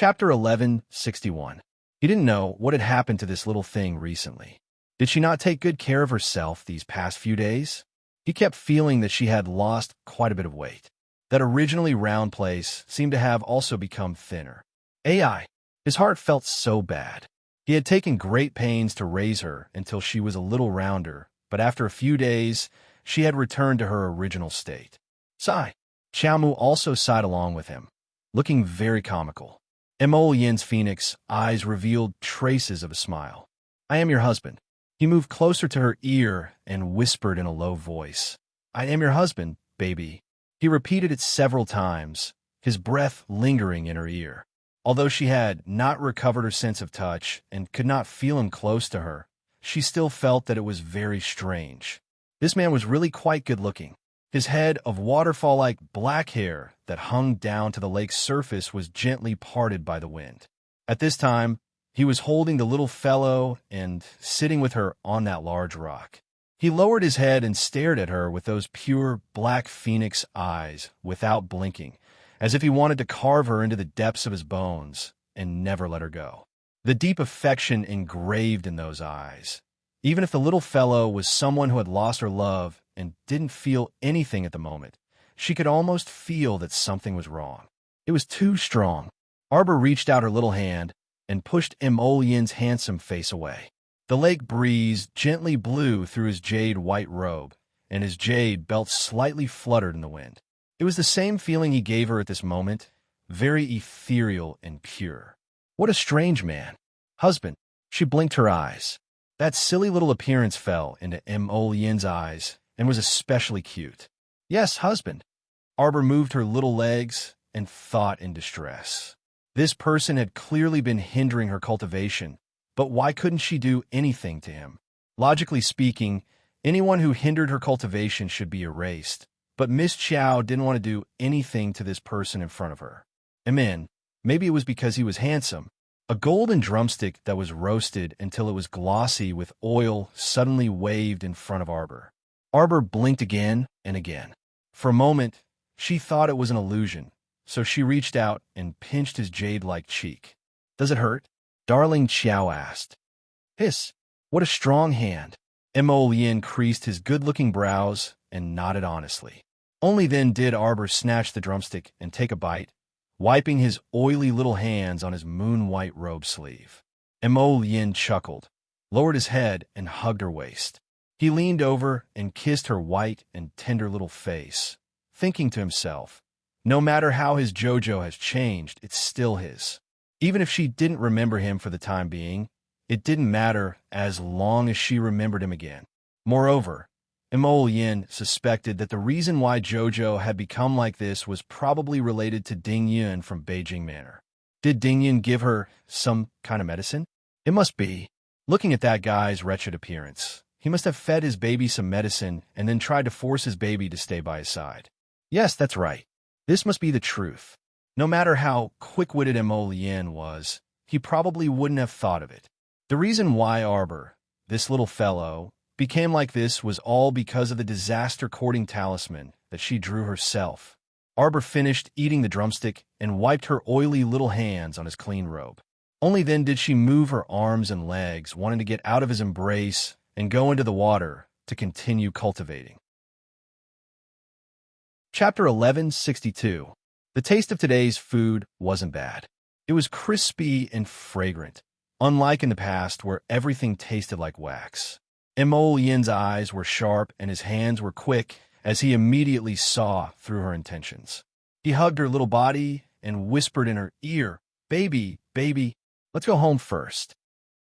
Chapter 1161. He didn't know what had happened to this little thing recently. Did she not take good care of herself these past few days? He kept feeling that she had lost quite a bit of weight. That originally round place seemed to have also become thinner. AI. His heart felt so bad. He had taken great pains to raise her until she was a little rounder, but after a few days, she had returned to her original state. Sigh. Xiaomu also sighed along with him, looking very comical. Mo Yin's phoenix eyes revealed traces of a smile. I am your husband. He moved closer to her ear and whispered in a low voice. I am your husband, baby. He repeated it several times, his breath lingering in her ear. Although she had not recovered her sense of touch and could not feel him close to her, she still felt that it was very strange. This man was really quite good-looking. His head of waterfall-like black hair that hung down to the lake's surface was gently parted by the wind. At this time, he was holding the little fellow and sitting with her on that large rock. He lowered his head and stared at her with those pure black phoenix eyes without blinking, as if he wanted to carve her into the depths of his bones and never let her go. The deep affection engraved in those eyes. Even if the little fellow was someone who had lost her love and didn't feel anything at the moment, she could almost feel that something was wrong. It was too strong. Arbor reached out her little hand and pushed Mo Yin's handsome face away. The lake breeze gently blew through his jade white robe, and his jade belt slightly fluttered in the wind. It was the same feeling he gave her at this moment, very ethereal and pure. What a strange man. Husband. She blinked her eyes. That silly little appearance fell into Mo Yin's eyes and was especially cute. Yes, husband. Arbor moved her little legs and thought in distress. This person had clearly been hindering her cultivation, but why couldn't she do anything to him? Logically speaking, anyone who hindered her cultivation should be erased, but Miss Chow didn't want to do anything to this person in front of her. Maybe it was because he was handsome. A golden drumstick that was roasted until it was glossy with oil suddenly waved in front of Arbor. Arbor blinked again and again. For a moment, she thought it was an illusion, so she reached out and pinched his jade-like cheek. Does it hurt? Darling Xiao asked. Hiss. What a strong hand. Mo Yin creased his good-looking brows and nodded honestly. Only then did Arbor snatch the drumstick and take a bite, wiping his oily little hands on his moon-white robe sleeve. Mo Yin chuckled, lowered his head, and hugged her waist. He leaned over and kissed her white and tender little face, thinking to himself, no matter how his JoJo has changed, it's still his. Even if she didn't remember him for the time being, it didn't matter as long as she remembered him again. Moreover, Mo Yin suspected that the reason why JoJo had become like this was probably related to Ding Yun from Beijing Manor. Did Ding Yun give her some kind of medicine? It must be. Looking at that guy's wretched appearance, he must have fed his baby some medicine and then tried to force his baby to stay by his side. Yes, that's right. This must be the truth. No matter how quick-witted Mo Yin was, he probably wouldn't have thought of it. The reason why Arbor, this little fellow, became like this was all because of the disaster courting talisman that she drew herself. Arbor finished eating the drumstick and wiped her oily little hands on his clean robe. Only then did she move her arms and legs, wanting to get out of his embrace and go into the water to continue cultivating. Chapter 1162. The taste of today's food wasn't bad. It was crispy and fragrant, unlike in the past where everything tasted like wax. Mo Yin's eyes were sharp and his hands were quick as he immediately saw through her intentions. He hugged her little body and whispered in her ear, Baby, baby, let's go home first.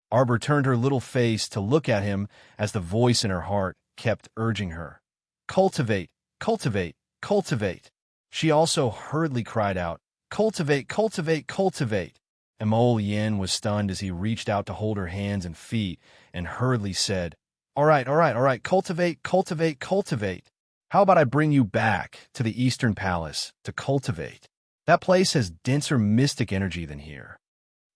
Arbor turned her little face to look at him as the voice in her heart kept urging her. Cultivate, cultivate, cultivate. She also hurriedly cried out, Cultivate, cultivate, cultivate. Mo Yin was stunned as he reached out to hold her hands and feet and hurriedly said, All right, cultivate, cultivate, cultivate. How about I bring you back to the Eastern Palace to cultivate? That place has denser mystic energy than here.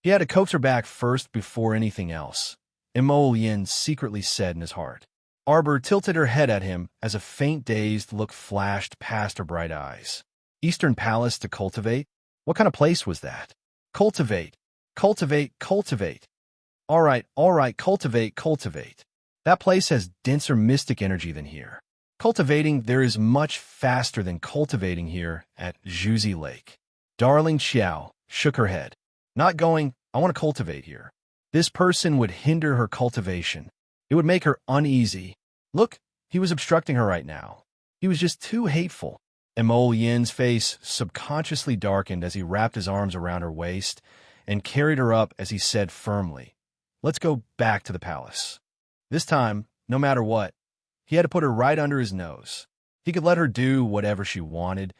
He had to coax her back first before anything else, Mo Yin secretly said in his heart. Arbor tilted her head at him as a faint dazed look flashed past her bright eyes. Eastern Palace to cultivate? What kind of place was that? Cultivate, cultivate, cultivate. All right, cultivate, cultivate. That place has denser mystic energy than here. Cultivating there is much faster than cultivating here at Zhuzi Lake. Darling Xiao shook her head. Not going, I want to cultivate here. This person would hinder her cultivation. It would make her uneasy. Look, he was obstructing her right now. He was just too hateful. Emo Yin's face subconsciously darkened as he wrapped his arms around her waist and carried her up as he said firmly, "Let's go back to the palace." This time, no matter what, he had to put her right under his nose. He could let her do whatever she wanted,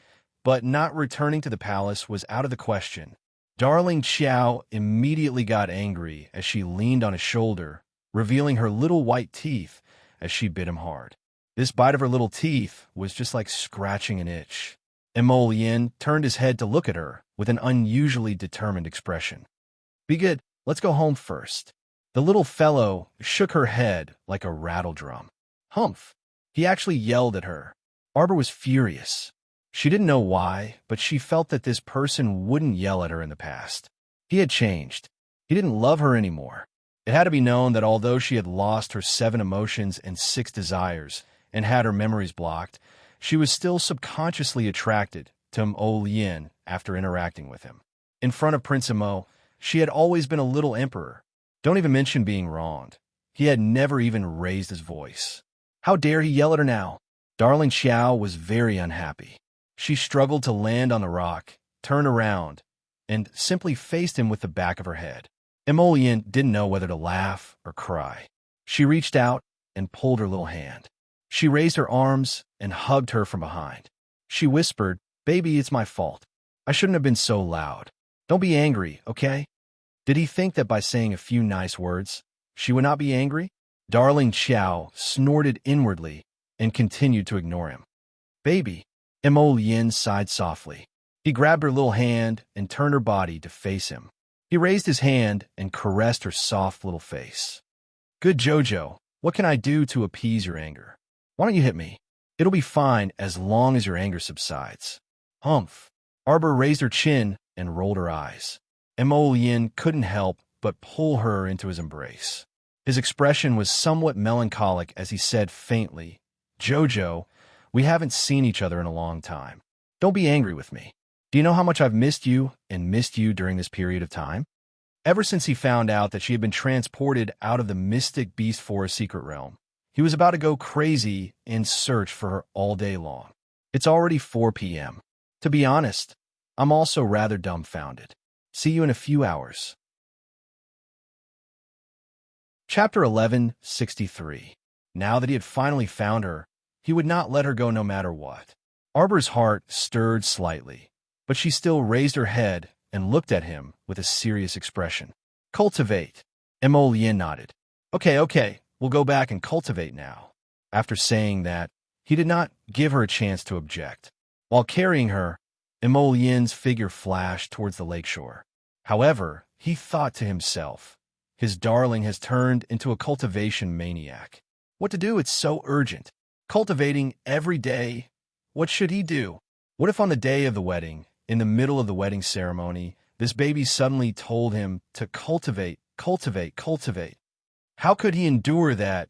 but not returning to the palace was out of the question. Darling Xiao immediately got angry as she leaned on his shoulder, revealing her little white teeth as she bit him hard. This bite of her little teeth was just like scratching an itch. Emo Yin turned his head to look at her with an unusually determined expression. "Be good, let's go home first." The little fellow shook her head like a rattle drum. Humph! He actually yelled at her. Arbor was furious. She didn't know why, but she felt that this person wouldn't yell at her in the past. He had changed. He didn't love her anymore. It had to be known that although she had lost her 7 emotions and 6 desires and had her memories blocked, she was still subconsciously attracted to Mo Yin after interacting with him. In front of Prince Mo, she had always been a little emperor. Don't even mention being wronged. He had never even raised his voice. How dare he yell at her now? Darling Xiao was very unhappy. She struggled to land on the rock, turned around, and simply faced him with the back of her head. Emolian didn't know whether to laugh or cry. She reached out and pulled her little hand. She raised her arms and hugged her from behind. She whispered, "Baby, it's my fault. I shouldn't have been so loud. Don't be angry, okay?" Did he think that by saying a few nice words, she would not be angry? Darling Xiao snorted inwardly and continued to ignore him. "Baby," Mo Yin sighed softly. He grabbed her little hand and turned her body to face him. He raised his hand and caressed her soft little face. "Good Jojo, what can I do to appease your anger? Why don't you hit me? It'll be fine as long as your anger subsides." Humph. Arbor raised her chin and rolled her eyes. Mo Yin couldn't help but pull her into his embrace. His expression was somewhat melancholic as he said faintly, "Jojo, we haven't seen each other in a long time. Don't be angry with me. Do you know how much I've missed you and missed you during this period of time?" Ever since he found out that she had been transported out of the mystic beast forest secret realm, he was about to go crazy in search for her all day long. It's already 4 p.m. To be honest, I'm also rather dumbfounded. See you in a few hours. Chapter 1163. Now that he had finally found her, he would not let her go no matter what. Arbor's heart stirred slightly, but she still raised her head and looked at him with a serious expression. "Cultivate." Mo Yin nodded. Okay, we'll go back and cultivate now." After saying that, he did not give her a chance to object. While carrying her, Mo Yin's figure flashed towards the lakeshore. However, he thought to himself, his darling has turned into a cultivation maniac. What to do? It's so urgent. Cultivating every day. What should he do? What if on the day of the wedding, in the middle of the wedding ceremony, this baby suddenly told him to cultivate, cultivate, cultivate? How could he endure that?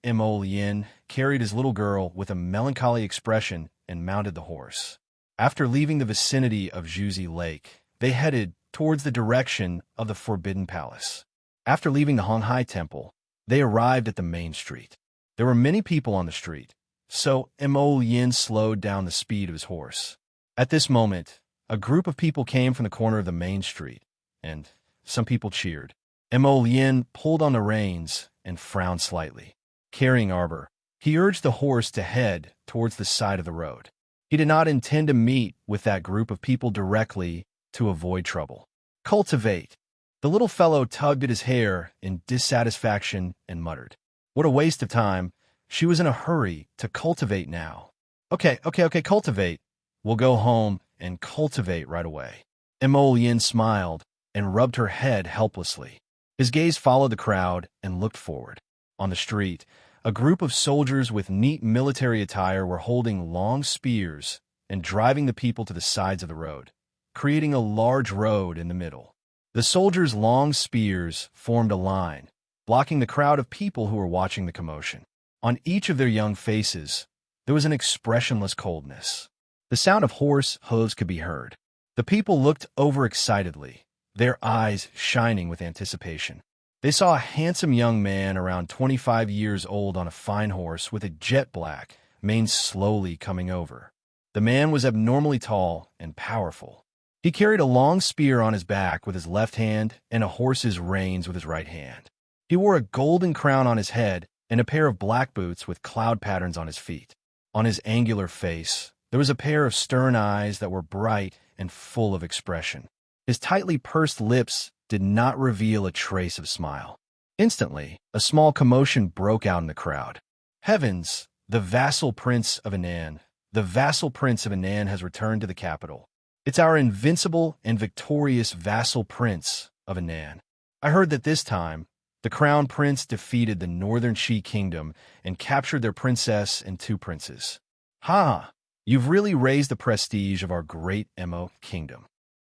Mo Yin carried his little girl with a melancholy expression and mounted the horse. After leaving the vicinity of Zhuzi Lake, they headed towards the direction of the Forbidden Palace. After leaving the Honghai Temple, they arrived at the main street. There were many people on the street, so Mo Yin slowed down the speed of his horse. At this moment, a group of people came from the corner of the main street, and some people cheered. Mo Yin pulled on the reins and frowned slightly. Carrying Arbor, he urged the horse to head towards the side of the road. He did not intend to meet with that group of people directly to avoid trouble. "Cultivate." The little fellow tugged at his hair in dissatisfaction and muttered, "What a waste of time. She was in a hurry to cultivate now." Okay, cultivate. We'll go home and cultivate right away." Mo Yin smiled and rubbed her head helplessly. His gaze followed the crowd and looked forward. On the street, a group of soldiers with neat military attire were holding long spears and driving the people to the sides of the road, creating a large road in the middle. The soldiers' long spears formed a line, blocking the crowd of people who were watching the commotion. On each of their young faces, there was an expressionless coldness. The sound of horse hooves could be heard. The people looked over excitedly, their eyes shining with anticipation. They saw a handsome young man around 25 years old on a fine horse with a jet black mane slowly coming over. The man was abnormally tall and powerful. He carried a long spear on his back with his left hand and a horse's reins with his right hand. He wore a golden crown on his head and a pair of black boots with cloud patterns on his feet. On his angular face, there was a pair of stern eyes that were bright and full of expression. His tightly pursed lips did not reveal a trace of smile. Instantly, a small commotion broke out in the crowd. Heavens! The vassal prince of Anan! The vassal prince of Anan has returned to the capital. It's our invincible and victorious vassal prince of Anan. I heard that this time, the crown prince defeated the northern Shi kingdom and captured their princess and 2 princes. Ha! You've really raised the prestige of our great Emo kingdom.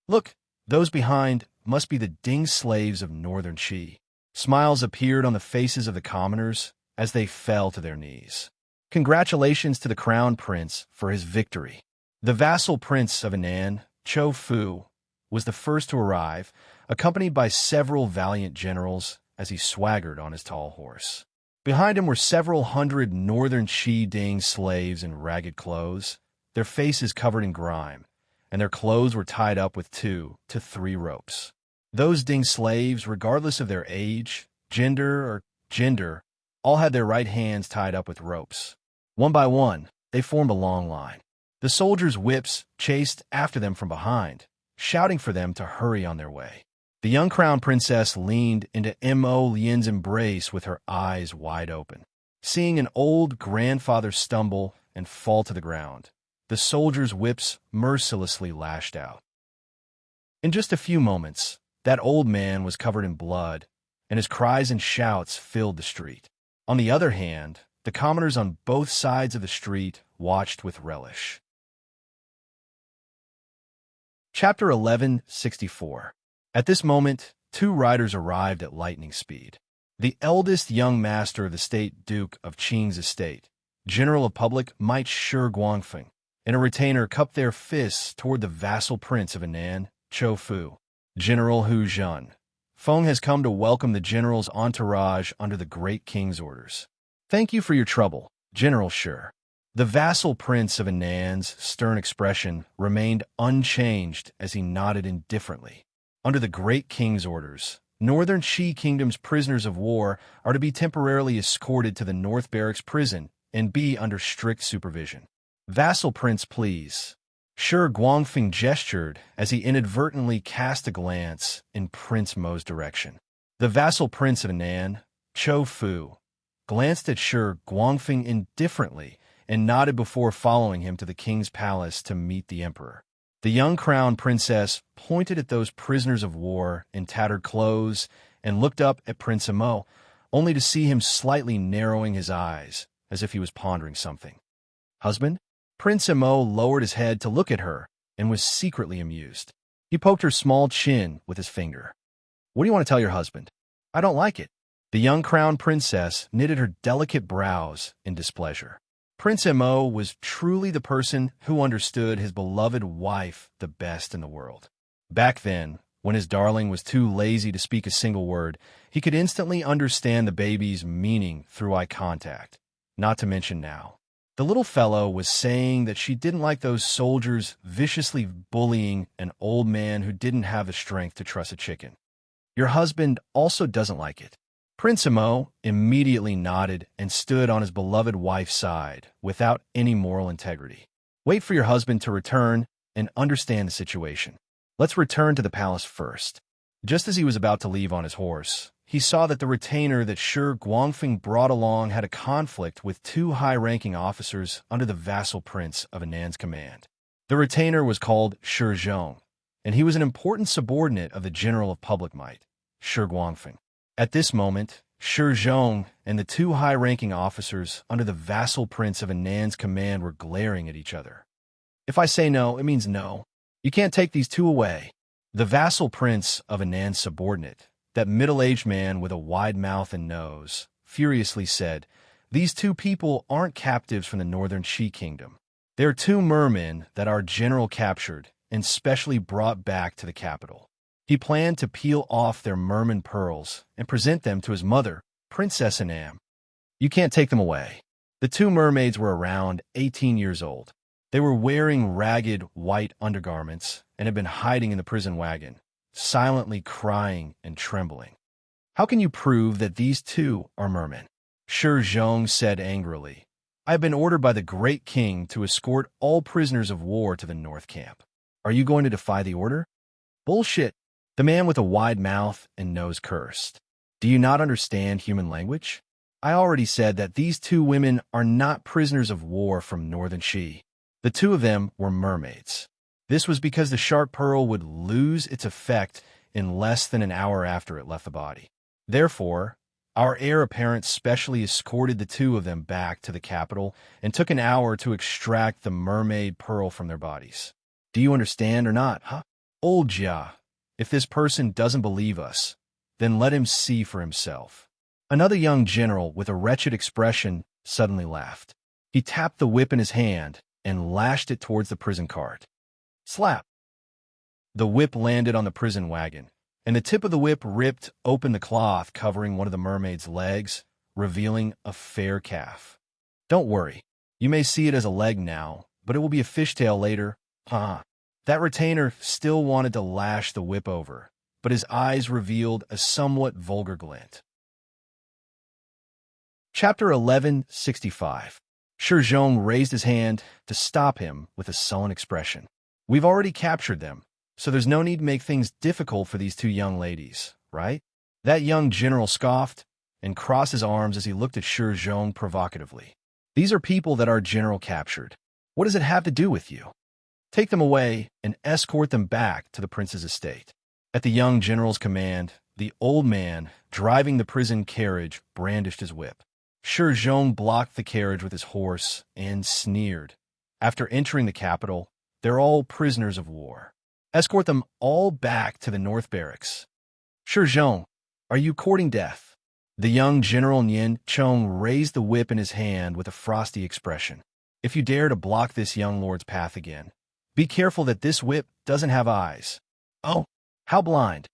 Look, those behind must be the Ding slaves of northern Shi. Smiles appeared on the faces of the commoners as they fell to their knees. Congratulations to the crown prince for his victory. The vassal prince of Anan, Cho Fu, was the first to arrive, accompanied by several valiant generals as he swaggered on his tall horse. Behind him were several hundred northern Shi Ding slaves in ragged clothes, their faces covered in grime, and their clothes were tied up with 2 to 3 ropes. Those Ding slaves, regardless of their age, gender, all had their right hands tied up with ropes. One by one, they formed a long line. The soldiers' whips chased after them from behind, shouting for them to hurry on their way. The young crown princess leaned into Mo Lian's embrace with her eyes wide open. Seeing an old grandfather stumble and fall to the ground, the soldiers' whips mercilessly lashed out. In just a few moments, that old man was covered in blood, and his cries and shouts filled the street. On the other hand, the commoners on both sides of the street watched with relish. Chapter 1164. At this moment, 2 riders arrived at lightning speed. The eldest young master of the state duke of Qing's estate, General of Public Might Shi Guangfeng, and a retainer cupped their fists toward the vassal prince of Anan, Cho Fu. General Hu Zhen. Feng has come to welcome the general's entourage under the great king's orders. Thank you for your trouble, General Shi. The vassal prince of Anan's stern expression remained unchanged as he nodded indifferently. Under the great king's orders, northern Shi kingdom's prisoners of war are to be temporarily escorted to the North Barracks prison and be under strict supervision. Vassal prince, please. Shi Guangfeng gestured as he inadvertently cast a glance in Prince Mo's direction. The vassal prince of Anan, Cho Fu, glanced at Shi Guangfeng indifferently and nodded before following him to the king's palace to meet the emperor. The young crown princess pointed at those prisoners of war in tattered clothes and looked up at Prince Mo, only to see him slightly narrowing his eyes as if he was pondering something. Husband? Prince Mo lowered his head to look at her and was secretly amused. He poked her small chin with his finger. What do you want to tell your husband? I don't like it. The young crown princess knitted her delicate brows in displeasure. Prince Mo was truly the person who understood his beloved wife the best in the world. Back then, when his darling was too lazy to speak a single word, he could instantly understand the baby's meaning through eye contact, not to mention now. The little fellow was saying that she didn't like those soldiers viciously bullying an old man who didn't have the strength to truss a chicken. Your husband also doesn't like it. Prince Mo immediately nodded and stood on his beloved wife's side without any moral integrity. Wait for your husband to return and understand the situation. Let's return to the palace first. Just as he was about to leave on his horse, he saw that the retainer that Shi Guangfeng brought along had a conflict with 2 high-ranking officers under the vassal prince of Anan's command. The retainer was called Shi Zhong, and he was an important subordinate of the general of public might, Shi Guangfeng. At this moment, Shi Zhong and the 2 high-ranking officers under the vassal prince of Anan's command were glaring at each other. If I say no, it means no. You can't take these 2 away. The vassal prince of Anand's subordinate, that middle-aged man with a wide mouth and nose, furiously said, "These two people aren't captives from the northern Shi kingdom. They're two mermen that our general captured and specially brought back to the capital. He planned to peel off their merman pearls and present them to his mother, Princess Anam. You can't take them away." The two mermaids were around 18 years old. They were wearing ragged white undergarments and had been hiding in the prison wagon, silently crying and trembling. "How can you prove that these two are mermen?" Shi Zhong said angrily. "I have been ordered by the great king to escort all prisoners of war to the north camp. Are you going to defy the order?" "Bullshit," the man with a wide mouth and nose cursed. "Do you not understand human language? I already said that these two women are not prisoners of war from northern Shi. The two of them were mermaids. This was because the sharp pearl would lose its effect in less than an hour after it left the body. Therefore, our heir apparent specially escorted the two of them back to the capital and took an hour to extract the mermaid pearl from their bodies. Do you understand or not, huh? Old Jia, if this person doesn't believe us, then let him see for himself." Another young general with a wretched expression suddenly laughed. He tapped the whip in his hand and lashed it towards the prison cart. Slap! The whip landed on the prison wagon, and the tip of the whip ripped open the cloth covering one of the mermaid's legs, revealing a fair calf. "Don't worry. You may see it as a leg now, but it will be a fishtail later. That retainer still wanted to lash the whip over, but his eyes revealed a somewhat vulgar glint. Chapter 1165. Shi Zhong raised his hand to stop him with a sullen expression. "We've already captured them, so there's no need to make things difficult for these two young ladies, right?" That young general scoffed and crossed his arms as he looked at Shi Zhong provocatively. "These are people that our general captured. What does it have to do with you? Take them away and escort them back to the prince's estate." At the young general's command, the old man driving the prison carriage brandished his whip. Shi Zhong blocked the carriage with his horse and sneered. "After entering the capital, they're all prisoners of war. Escort them all back to the North Barracks." "Shi Zhong, are you courting death?" The young General Nian Chong raised the whip in his hand with a frosty expression. "If you dare to block this young lord's path again, be careful that this whip doesn't have eyes." "Oh, how blind!"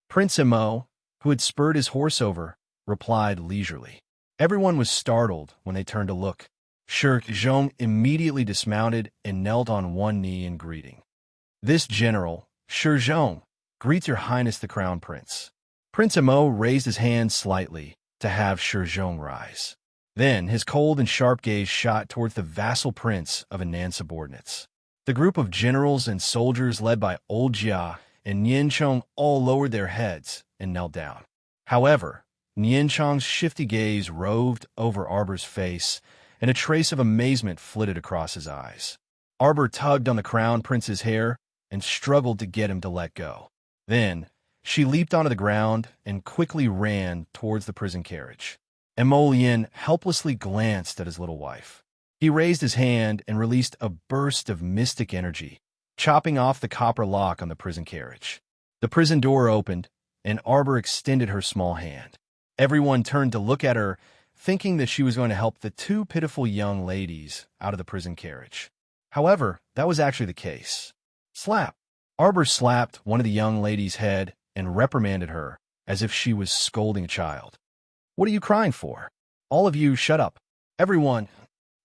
Prince Imo, who had spurred his horse over, replied leisurely. Everyone was startled when they turned to look. Shi Zhong immediately dismounted and knelt on one knee in greeting. "This general, Shi Zhong, greets your highness the crown prince." Prince Imo raised his hand slightly to have Shi Zhong rise. Then his cold and sharp gaze shot towards the vassal prince of Anand's subordinates. The group of generals and soldiers led by Old Jia and Nian Chong all lowered their heads and knelt down. However, Nian Chong's shifty gaze roved over Arbor's face, and a trace of amazement flitted across his eyes. Arbor tugged on the crown prince's hair and struggled to get him to let go. Then, she leaped onto the ground and quickly ran towards the prison carriage. Emolien helplessly glanced at his little wife. He raised his hand and released a burst of mystic energy, chopping off the copper lock on the prison carriage. The prison door opened, and Arbor extended her small hand. Everyone turned to look at her, thinking that she was going to help the two pitiful young ladies out of the prison carriage. However, that was actually the case. Slap! Arbor slapped one of the young ladies' head and reprimanded her, as if she was scolding a child. "What are you crying for? All of you, shut up. Everyone.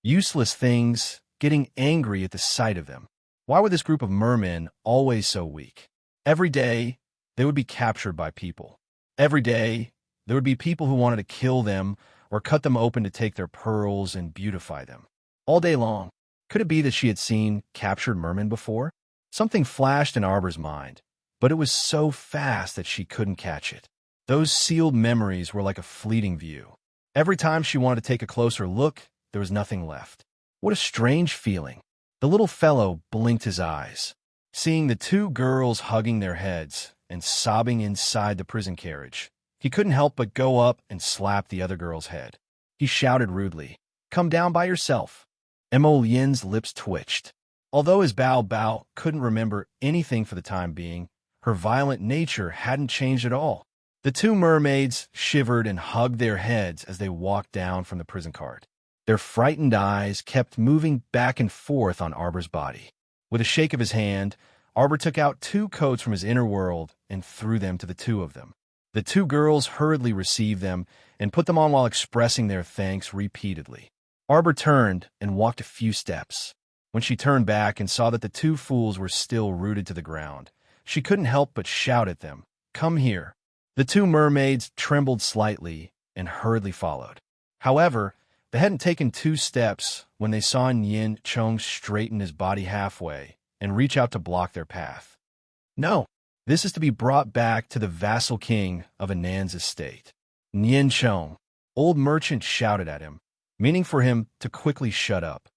Useless things, getting angry at the sight of them. Why were this group of mermen always so weak? Every day, they would be captured by people. Every day, there would be people who wanted to kill them or cut them open to take their pearls and beautify them. All day long. Could it be that she had seen captured mermen before? Something flashed in Arbor's mind, but it was so fast that she couldn't catch it. Those sealed memories were like a fleeting view. Every time she wanted to take a closer look, there was nothing left. What a strange feeling. The little fellow blinked his eyes. Seeing the two girls hugging their heads and sobbing inside the prison carriage, he couldn't help but go up and slap the other girl's head. He shouted rudely, "Come down by yourself." Emolien's lips twitched. Although his Bao couldn't remember anything for the time being, Her violent nature hadn't changed at all. The two mermaids shivered and hugged their heads as they walked down from the prison cart. Their frightened eyes kept moving back and forth on Arbor's body. With a shake of his hand, Arbor took out 2 coats from his inner world and threw them to the 2 of them. The 2 girls hurriedly received them and put them on while expressing their thanks repeatedly. Arbor turned and walked a few steps. When she turned back and saw that the 2 fools were still rooted to the ground, she couldn't help but shout at them, "Come here." The 2 mermaids trembled slightly and hurriedly followed. However, they hadn't taken 2 steps when they saw Yin Chong straighten his body halfway and reach out to block their path. "No, this is to be brought back to the vassal king of Anan's estate." Yin Chong, old merchant, shouted at him, meaning for him to quickly shut up.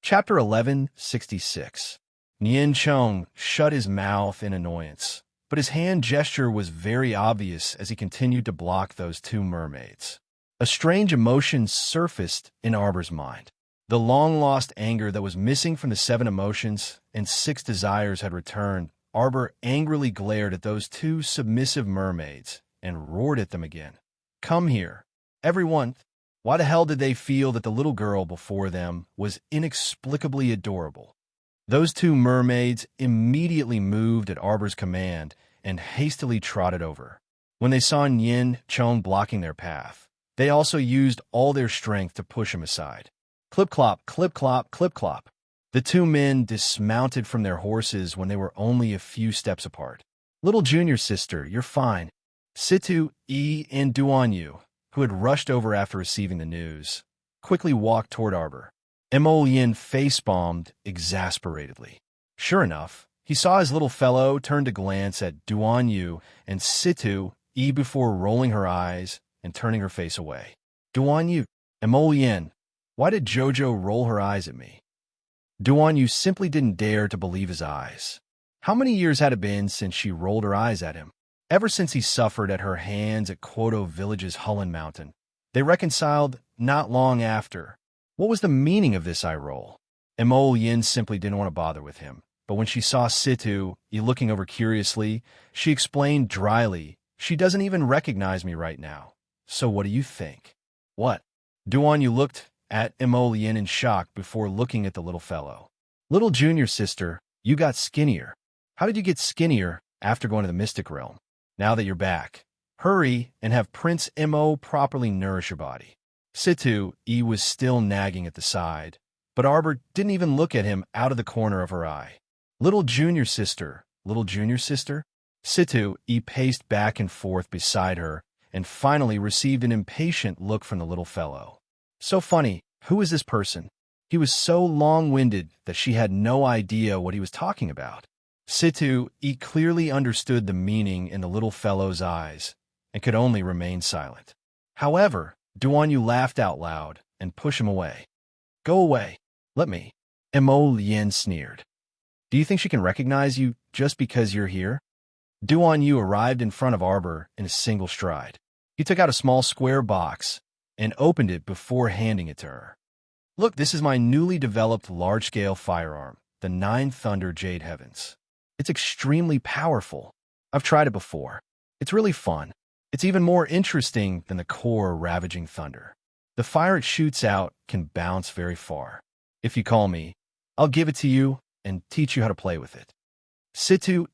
Chapter 1166. Yin Chong shut his mouth in annoyance, but his hand gesture was very obvious as he continued to block those 2 mermaids. A strange emotion surfaced in Arbor's mind. The long-lost anger that was missing from the 7 emotions and 6 desires had returned. Arbor angrily glared at those 2 submissive mermaids and roared at them again. "Come here. Everyone." Why the hell did they feel that the little girl before them was inexplicably adorable? Those 2 mermaids immediately moved at Arbor's command and hastily trotted over. When they saw Yin Chong blocking their path, they also used all their strength to push him aside. Clip-clop, clip-clop, clip-clop. The 2 men dismounted from their horses when they were only a few steps apart. "Little junior sister, you're fine." Situ, Yi, and Duanyu, who had rushed over after receiving the news, quickly walked toward Arbor. Mo Yin face-bombed exasperatedly. Sure enough, he saw his little fellow turn to glance at Duanyu and Situ, Yi, before rolling her eyes and turning her face away. "Duanyu, Mo Yin, why did Jojo roll her eyes at me?" Duanyu simply didn't dare to believe his eyes. How many years had it been since she rolled her eyes at him? Ever since he suffered at her hands at Kwoto Village's Hullen Mountain. They reconciled not long after. What was the meaning of this eye roll? Mo Yin simply didn't want to bother with him, but when she saw Situ looking over curiously, she explained dryly, "She doesn't even recognize me right now. So what do you think?" "What?" Duanyu looked at Mo Yin in shock before looking at the little fellow. "Little junior sister, you got skinnier. How did you get skinnier after going to the Mystic Realm? Now that you're back, hurry and have Prince Mo properly nourish your body." Situ was still nagging at the side, but Arbor didn't even look at him out of the corner of her eye. "Little junior sister, little junior sister." Situ paced back and forth beside her and finally received an impatient look from the little fellow. So funny, who is this person? He was so long-winded that she had no idea what he was talking about. Situ clearly understood the meaning in the little fellow's eyes and could only remain silent. However, Duanyu laughed out loud and pushed him away. "Go away. Let me." Mo Yin sneered. "Do you think she can recognize you just because you're here?" Duanyu arrived in front of Arbor in a single stride. He took out a small square box and opened it before handing it to her. "Look, this is my newly developed large-scale firearm, the 9 Thunder Jade Heavens. It's extremely powerful. I've tried it before. It's really fun. It's even more interesting than the core ravaging thunder. The fire it shoots out can bounce very far. If you call me, I'll give it to you and teach you how to play with it." Situ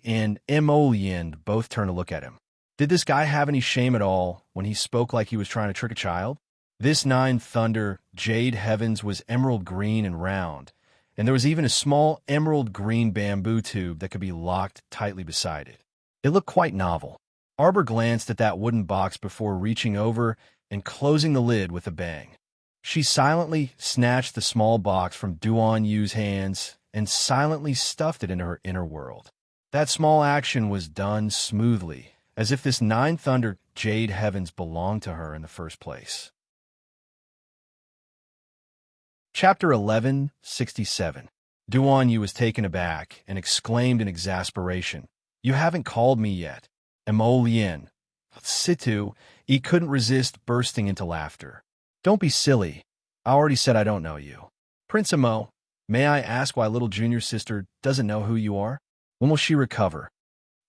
and Mo Yin both turned to look at him. Did this guy have any shame at all when he spoke like he was trying to trick a child? This 9 Thunder Jade Heavens was emerald green and round, and there was even a small emerald green bamboo tube that could be locked tightly beside it. It looked quite novel. Arbor glanced at that wooden box before reaching over and closing the lid with a bang. She silently snatched the small box from Duanyu's hands and silently stuffed it into her inner world. That small action was done smoothly, as if this 9 Thunder Jade Heavens belonged to her in the first place. Chapter 1167. Duanyu was taken aback and exclaimed in exasperation, "You haven't called me yet." Mo Yin, Situ, he couldn't resist bursting into laughter. "Don't be silly. I already said I don't know you." "Prince Mo, May I ask why little junior sister doesn't know who you are? When will she recover?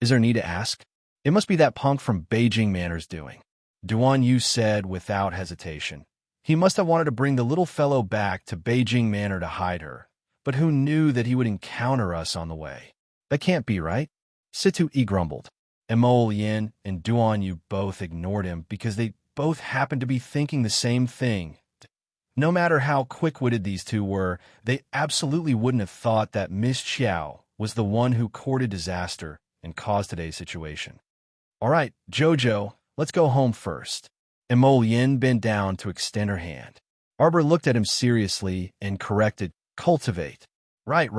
Is there need to ask? It must be that punk from Beijing Manor's doing. Duan Yu said without hesitation. He must have wanted to bring the little fellow back to Beijing Manor to hide her, but who knew that he would encounter us on the way? That can't be right. Situ Yi grumbled. Mo Yin and Duan Yu both ignored him because they both happened to be thinking the same thing. No matter how quick-witted these two were, they absolutely wouldn't have thought that Miss Xiao was the one who courted disaster and caused today's situation. All right, Jojo, let's go home first. Mo Yin bent down to extend her hand. Arbor looked at him seriously and corrected, cultivate. Right,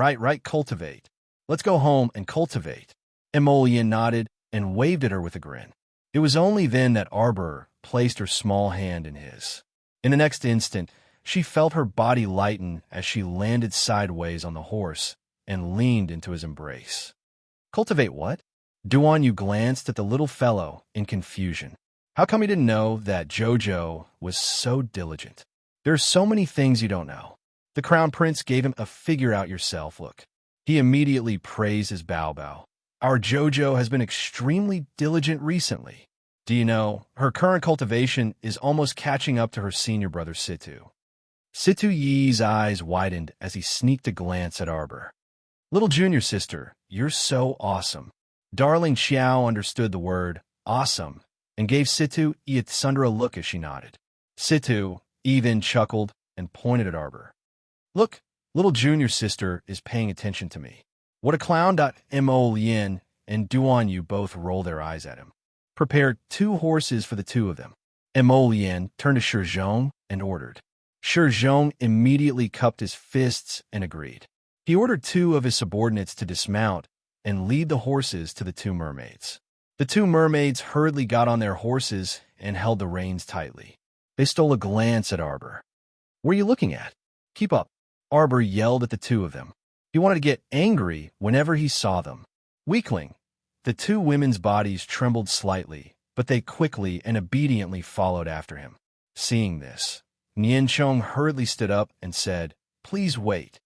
cultivate. Let's go home and cultivate. Mo Yin nodded and waved at her with a grin. It was only then that Arbor placed her small hand in his. In the next instant, she felt her body lighten as she landed sideways on the horse and leaned into his embrace. Cultivate what? Duan Yu glanced at the little fellow in confusion. How come he didn't know that Jojo was so diligent? There are so many things you don't know. The Crown Prince gave him a figure-out-yourself look. He immediately praised his Bao. Our Jojo has been extremely diligent recently. Do you know, her current cultivation is almost catching up to her senior brother Situ. Situ Yi's eyes widened as he sneaked a glance at Arbor. Little junior sister, you're so awesome. Darling Xiao understood the word awesome and gave Situ Yi a look as she nodded. Situ Yi then chuckled and pointed at Arbor. Look, little junior sister is paying attention to me. What a clown. Mo Yin and Duan Yu both rolled their eyes at him. Prepare 2 horses for the 2 of them. Mo Yin turned to Shi Zhong and ordered. Shi Zhong immediately cupped his fists and agreed. He ordered 2 of his subordinates to dismount and lead the horses to the 2 mermaids. The 2 mermaids hurriedly got on their horses and held the reins tightly. They stole a glance at Arbor. What are you looking at? Keep up. Arbor yelled at the 2 of them. He wanted to get angry whenever he saw them. Weakling. The 2 women's bodies trembled slightly, but they quickly and obediently followed after him. Seeing this, Nian Chong hurriedly stood up and said, Please wait.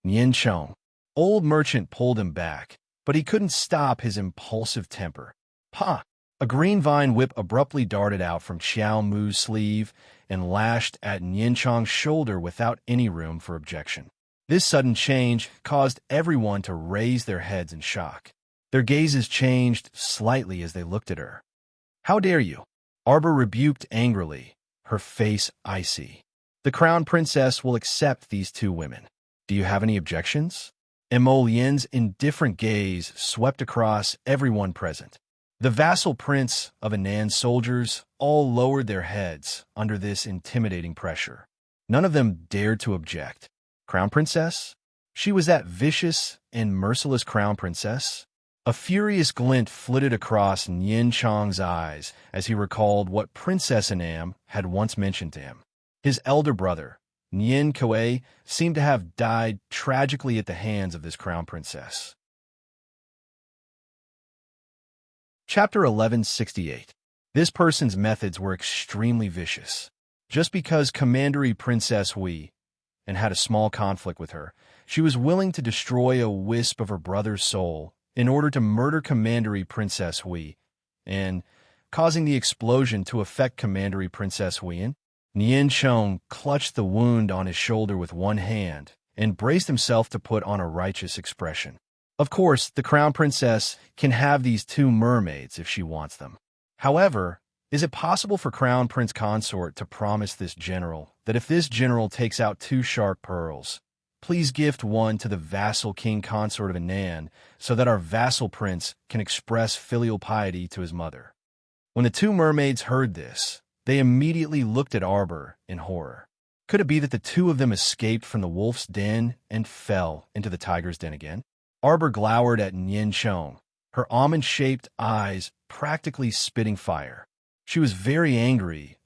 Nian Chong. Old merchant pulled him back, but he couldn't stop his impulsive temper. Pa! A green vine whip abruptly darted out from Xiao Mu's sleeve and lashed at Nian Chong's shoulder without any room for objection. This sudden change caused everyone to raise their heads in shock. Their gazes changed slightly as they looked at her. How dare you? Arbor rebuked angrily, her face icy. The Crown Princess will accept these 2 women. Do you have any objections? Mo Yin's indifferent gaze swept across everyone present. The vassal prince of Anan's soldiers all lowered their heads under this intimidating pressure. None of them dared to object. Crown Princess? She was that vicious and merciless Crown Princess? A furious glint flitted across Nian Chong's eyes as he recalled what Princess Anam had once mentioned to him. His elder brother, Nian Kuei, seemed to have died tragically at the hands of this Crown Princess. Chapter 1168. This person's methods were extremely vicious. Just because Commandery Princess Hui and had a small conflict with her, she was willing to destroy a wisp of her brother's soul in order to murder Commandery Princess Hui, and causing the explosion to affect Commandery Princess Huiyan. Nian Chong clutched the wound on his shoulder with one hand and braced himself to put on a righteous expression. Of course, the Crown Princess can have these 2 mermaids if she wants them. However, is it possible for Crown Prince Consort to promise this general that if this general takes out 2 shark pearls, please gift one to the vassal King Consort of Anan so that our vassal prince can express filial piety to his mother? When the 2 mermaids heard this, they immediately looked at Arbor in horror. Could it be that the 2 of them escaped from the wolf's den and fell into the tiger's den again? Arbor glowered at Nian Chong, her almond-shaped eyes practically spitting fire. She was very angry,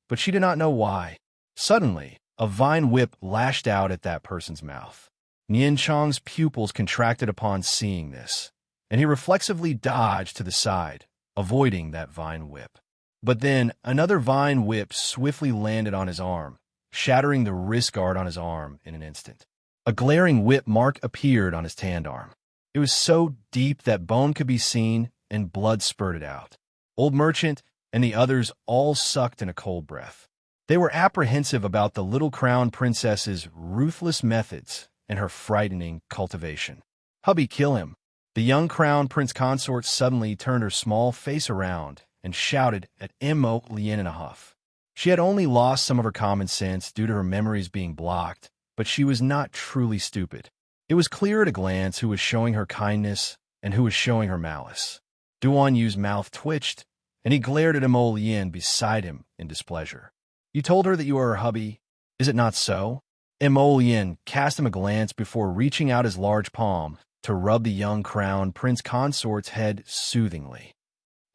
but she did not know why. Suddenly, a vine whip lashed out at that person's mouth. Nian Chong's pupils contracted upon seeing this, and he reflexively dodged to the side, avoiding that vine whip. But then another vine whip swiftly landed on his arm, shattering the wrist guard on his arm in an instant. A glaring whip mark appeared on his tanned arm. It was so deep that bone could be seen and blood spurted out. Old merchant and the others all sucked in a cold breath. They were apprehensive about the little crown princess's ruthless methods and her frightening cultivation. "Hubby, kill him!" The young crown prince consort suddenly turned her small face around and shouted at Mo Lien in a huff. She had only lost some of her common sense due to her memories being blocked, but she was not truly stupid. It was clear at a glance who was showing her kindness and who was showing her malice. Duan Yu's mouth twitched, and he glared at Mo Lien beside him in displeasure. "You told her that you are her hubby. Is it not so?" Mo Lien cast him a glance before reaching out his large palm to rub the young crown prince consort's head soothingly.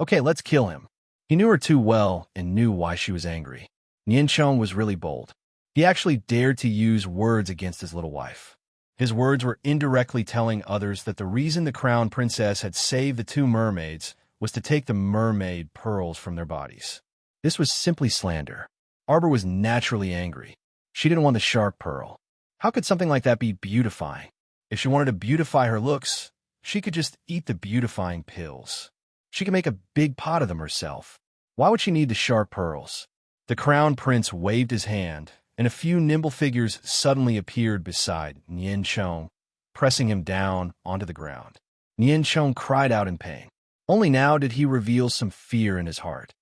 "Okay, let's kill him." He knew her too well and knew why she was angry. Nianchong was really bold. He actually dared to use words against his little wife. His words were indirectly telling others that the reason the crown princess had saved the two mermaids was to take the mermaid pearls from their bodies. This was simply slander. Arbor was naturally angry. She didn't want the shark pearl. How could something like that be beautifying? If she wanted to beautify her looks, she could just eat the beautifying pills. She could make a big pot of them herself. Why would she need the shark pearls? The crown prince waved his hand, and a few nimble figures suddenly appeared beside Nianchong, pressing him down onto the ground. Nianchong cried out in pain. Only now did he reveal some fear in his heart.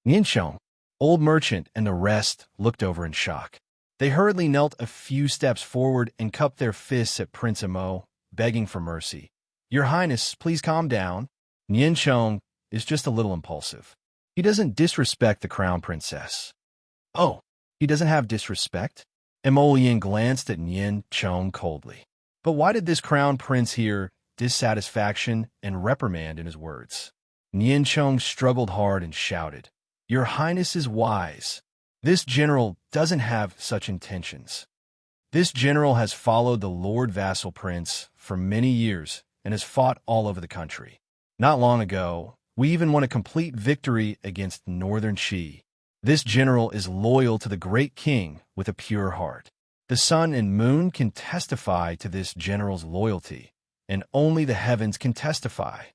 Nianchong, old merchant, and the rest looked over in shock. They hurriedly knelt a few steps forward and cupped their fists at Prince Mo, begging for mercy. "Your Highness, please calm down. Nianchong is just a little impulsive. He doesn't disrespect the crown princess." "Oh, he doesn't have disrespect?" Emolian glanced at Nianchong coldly. But why did this crown prince hear dissatisfaction and reprimand in his words? Nianchong struggled hard and shouted, "Your Highness is wise. This general doesn't have such intentions. This general has followed the Lord Vassal Prince for many years and has fought all over the country. Not long ago, we even won a complete victory against Northern Qi. This general is loyal to the great king with a pure heart. The sun and moon can testify to this general's loyalty, and only the heavens can testify."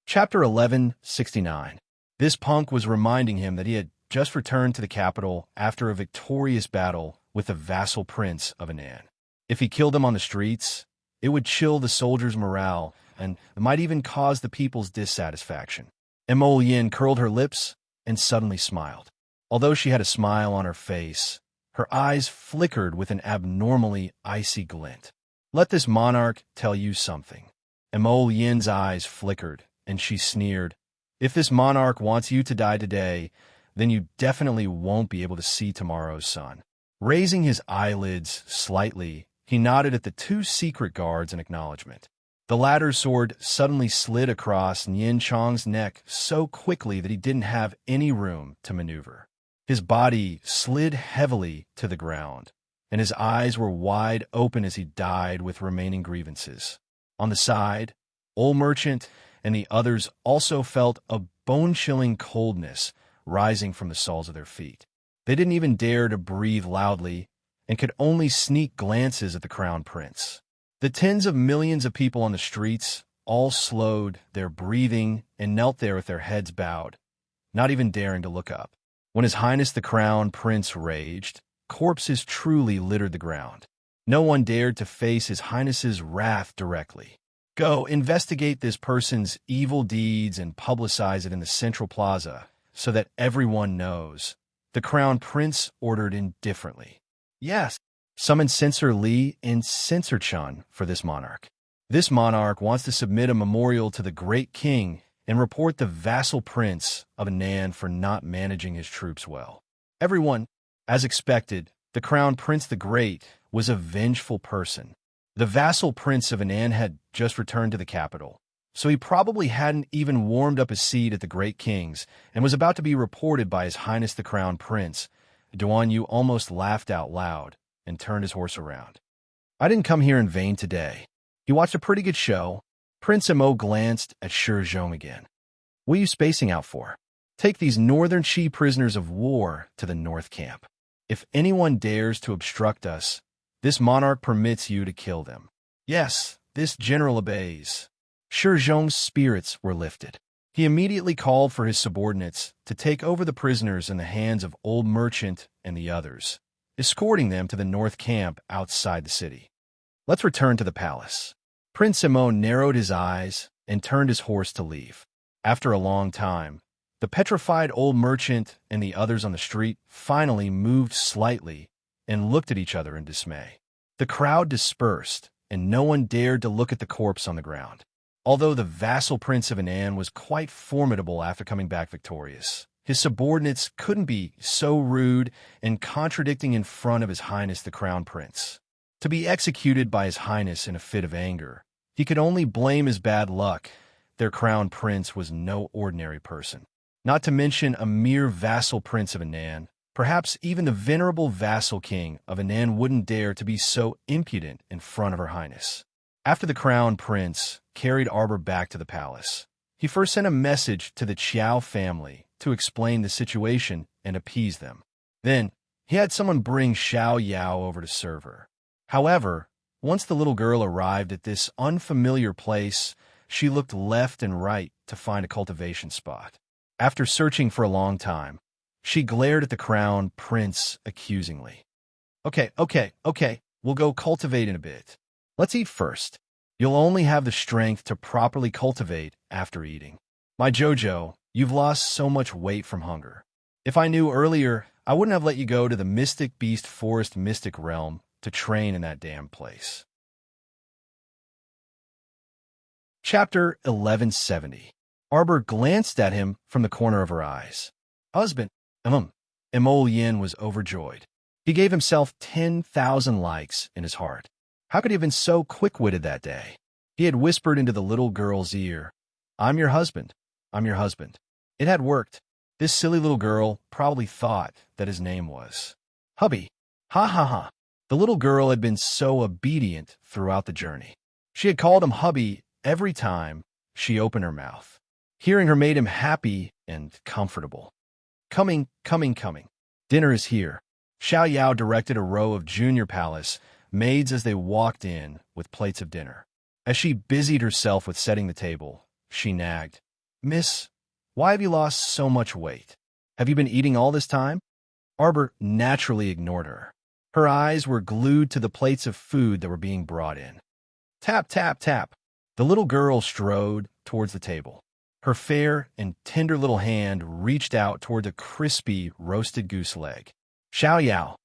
Chapter 1169. This punk was reminding him that he had just returned to the capital after a victorious battle with the vassal prince of Anan. If he killed them on the streets, it would chill the soldiers' morale and might even cause the people's dissatisfaction. Mo Yin curled her lips and suddenly smiled. Although she had a smile on her face, her eyes flickered with an abnormally icy glint. "Let this monarch tell you something." Mo Yin's eyes flickered, and she sneered, "If this monarch wants you to die today, then you definitely won't be able to see tomorrow's sun." Raising his eyelids slightly, he nodded at the two secret guards in acknowledgement. The latter's sword suddenly slid across Nianchong's neck so quickly that he didn't have any room to maneuver. His body slid heavily to the ground, and his eyes were wide open as he died with remaining grievances. On the side, Old Merchant and the others also felt a bone-chilling coldness rising from the soles of their feet. They didn't even dare to breathe loudly and could only sneak glances at the crown prince. The tens of millions of people on the streets all slowed their breathing and knelt there with their heads bowed, not even daring to look up. When His Highness the Crown Prince raged, corpses truly littered the ground. No one dared to face His Highness's wrath directly. "Go, investigate this person's evil deeds and publicize it in the central plaza so that everyone knows," the Crown Prince ordered indifferently. "Yes, summon Censor Li and Censor Chun for this monarch. This monarch wants to submit a memorial to the great king and report the vassal prince of Anan for not managing his troops well." Everyone, as expected, the Crown Prince the Great was a vengeful person. The vassal prince of Anan had just returned to the capital, so he probably hadn't even warmed up his seat at the great king's and was about to be reported by His Highness the Crown Prince. Duan Yu almost laughed out loud and turned his horse around. "I didn't come here in vain today." He watched a pretty good show. Prince Mo glanced at Shi Zhong again. "What are you spacing out for? Take these northern Qi prisoners of war to the north camp." If anyone dares to obstruct us, this monarch permits you to kill them. Yes, this general obeys. Shi Zhong's spirits were lifted. He immediately called for his subordinates to take over the prisoners in the hands of Old Merchant and the others, escorting them to the north camp outside the city. Let's return to the palace. Prince Simon narrowed his eyes and turned his horse to leave. After a long time, the petrified Old Merchant and the others on the street finally moved slightly and looked at each other in dismay. The crowd dispersed, and no one dared to look at the corpse on the ground. Although the vassal prince of Anan was quite formidable after coming back victorious, his subordinates couldn't be so rude and contradicting in front of His Highness the Crown Prince. To be executed by His Highness in a fit of anger, he could only blame his bad luck. Their Crown Prince was no ordinary person. Not to mention a mere vassal prince of Anan. Perhaps even the venerable vassal king of Anan wouldn't dare to be so impudent in front of Her Highness. After the Crown Prince carried Arbor back to the palace, he first sent a message to the Qiao family to explain the situation and appease them. Then, he had someone bring Xiao Yao over to serve her. However, once the little girl arrived at this unfamiliar place, she looked left and right to find a cultivation spot. After searching for a long time, she glared at the Crown Prince accusingly. Okay, we'll go cultivate in a bit. Let's eat first. You'll only have the strength to properly cultivate after eating. My Jojo, you've lost so much weight from hunger. If I knew earlier, I wouldn't have let you go to the Mystic Beast Forest Mystic Realm to train in that damn place. Chapter 1170. Arbor glanced at him from the corner of her eyes. Husband, Emol Yin was overjoyed. He gave himself 10,000 likes in his heart. How could he have been so quick-witted that day? He had whispered into the little girl's ear, I'm your husband. I'm your husband. It had worked. This silly little girl probably thought that his name was Hubby. Ha ha ha. The little girl had been so obedient throughout the journey. She had called him Hubby every time she opened her mouth. Hearing her made him happy and comfortable. Coming. Dinner is here. Xiao Yao directed a row of junior palace maids as they walked in with plates of dinner. As she busied herself with setting the table, she nagged, Miss, why have you lost so much weight? Have you been eating all this time? Arbor naturally ignored her. Her eyes were glued to the plates of food that were being brought in. Tap, tap, tap. The little girl strode towards the table. Her fair and tender little hand reached out toward a crispy roasted goose leg. Xiao Yao.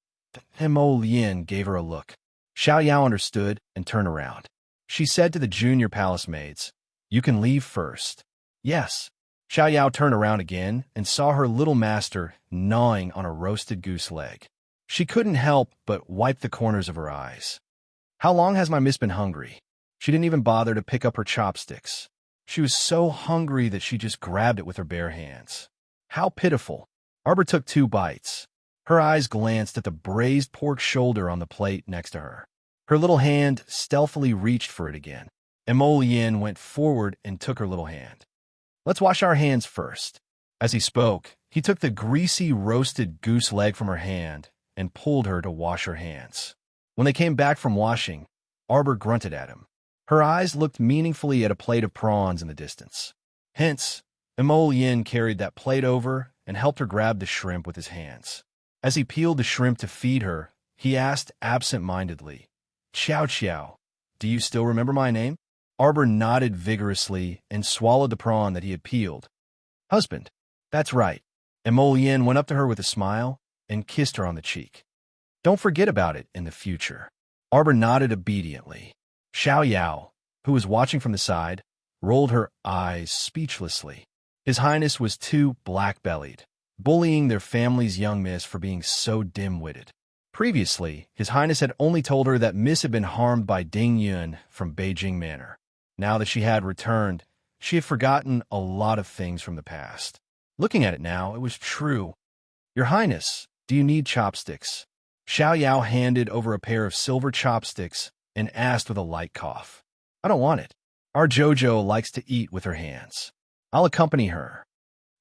Emol Yin gave her a look. Xiao Yao understood and turned around. She said to the junior palace maids, You can leave first. Yes. Xiao Yao turned around again and saw her little master gnawing on a roasted goose leg. She couldn't help but wipe the corners of her eyes. How long has my miss been hungry? She didn't even bother to pick up her chopsticks. She was so hungry that she just grabbed it with her bare hands. How pitiful. Arbor took 2 bites. Her eyes glanced at the braised pork shoulder on the plate next to her. Her little hand stealthily reached for it again. Emol Yin went forward and took her little hand. Let's wash our hands first. As he spoke, he took the greasy roasted goose leg from her hand and pulled her to wash her hands. When they came back from washing, Arbor grunted at him. Her eyes looked meaningfully at a plate of prawns in the distance. Hence, Emol Yin carried that plate over and helped her grab the shrimp with his hands. As he peeled the shrimp to feed her, he asked absent-mindedly, Qiao Qiao, do you still remember my name? Arbor nodded vigorously and swallowed the prawn that he had peeled. Husband, that's right. Emol Yin went up to her with a smile and kissed her on the cheek. Don't forget about it in the future. Arbor nodded obediently. Xiao Yao, who was watching from the side, rolled her eyes speechlessly. His Highness was too black-bellied, bullying their family's young miss for being so dim-witted. Previously, His Highness had only told her that Miss had been harmed by Ding Yun from Beijing Manor. Now that she had returned, she had forgotten a lot of things from the past. Looking at it now, it was true. Your Highness, do you need chopsticks? Xiao Yao handed over a pair of silver chopsticks and asked with a light cough. I don't want it. Our Jojo likes to eat with her hands. I'll accompany her.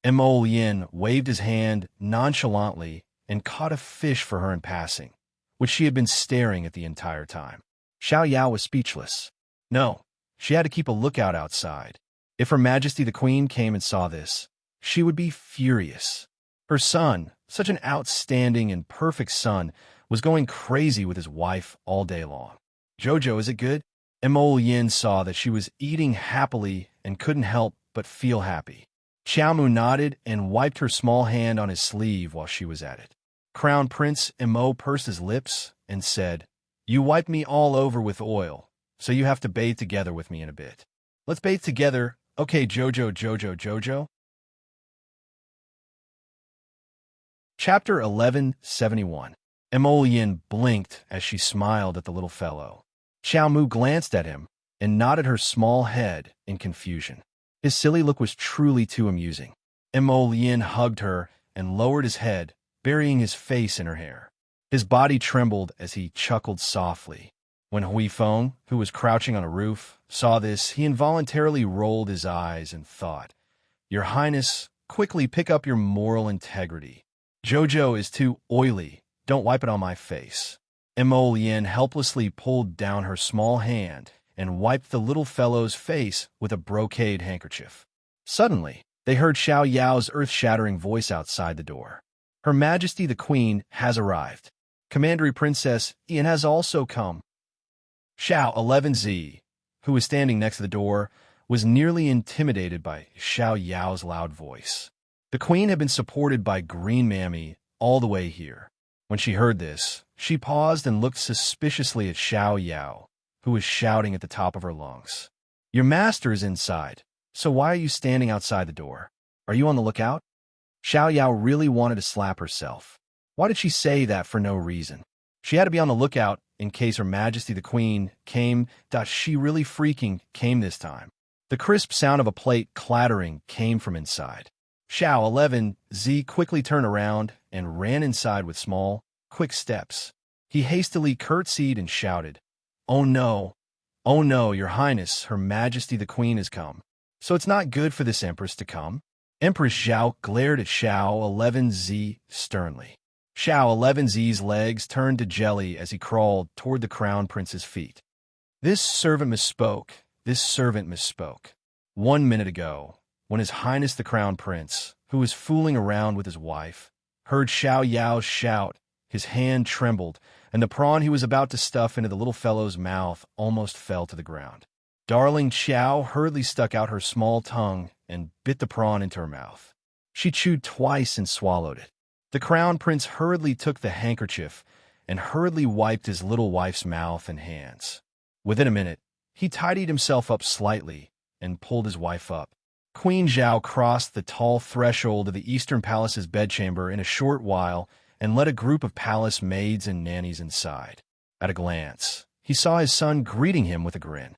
Emol Yin waved his hand nonchalantly and caught a fish for her in passing, which she had been staring at the entire time. Xiao Yao was speechless. No, she had to keep a lookout outside. If Her Majesty the Queen came and saw this, she would be furious. Her son, such an outstanding and perfect son, was going crazy with his wife all day long. "Jojo, is it good?" Emo Yin saw that she was eating happily and couldn't help but feel happy. Xiaomu nodded and wiped her small hand on his sleeve while she was at it. Crown Prince Emo pursed his lips and said, "You wiped me all over with oil, so you have to bathe together with me in a bit." "Let's bathe together. Okay, Jojo. Chapter 1171. Emolian blinked as she smiled at the little fellow. Xiaomu glanced at him and nodded her small head in confusion. His silly look was truly too amusing. Emolian hugged her and lowered his head, burying his face in her hair. His body trembled as he chuckled softly. When Hui Feng, who was crouching on a roof, saw this, he involuntarily rolled his eyes and thought, "Your Highness, quickly pick up your moral integrity. Jojo is too oily. Don't wipe it on my face." Emolian helplessly pulled down her small hand and wiped the little fellow's face with a brocade handkerchief. Suddenly, they heard Xiao Yao's earth-shattering voice outside the door. "Her Majesty the Queen has arrived. Commandery Princess Ian has also come." Xiao 11Z, who was standing next to the door, was nearly intimidated by Xiao Yao's loud voice. The Queen had been supported by Green Mammy all the way here. When she heard this, she paused and looked suspiciously at Xiao Yao, who was shouting at the top of her lungs. "Your master is inside, so why are you standing outside the door? Are you on the lookout?" Xiao Yao really wanted to slap herself. Why did she say that for no reason? She had to be on the lookout in case Her Majesty the Queen came. She really freaking came this time. The crisp sound of a plate clattering came from inside. Xiao 11Z quickly turned around and ran inside with small, quick steps. He hastily curtsied and shouted, "Oh no, Your Highness, Her Majesty the Queen has come. So it's not good for this Empress to come?" Empress Zhao glared at Xiao 11Z sternly. Xiao 11Z's legs turned to jelly as he crawled toward the Crown Prince's feet. This servant misspoke. 1 minute ago, when His Highness the Crown Prince, who was fooling around with his wife, heard Xiao Yao shout, his hand trembled, and the prawn he was about to stuff into the little fellow's mouth almost fell to the ground. Darling Xiao hurriedly stuck out her small tongue and bit the prawn into her mouth. She chewed twice and swallowed it. The Crown Prince hurriedly took the handkerchief and hurriedly wiped his little wife's mouth and hands. Within a minute, he tidied himself up slightly and pulled his wife up. Queen Zhao crossed the tall threshold of the Eastern Palace's bedchamber in a short while and led a group of palace maids and nannies inside. At a glance, he saw his son greeting him with a grin.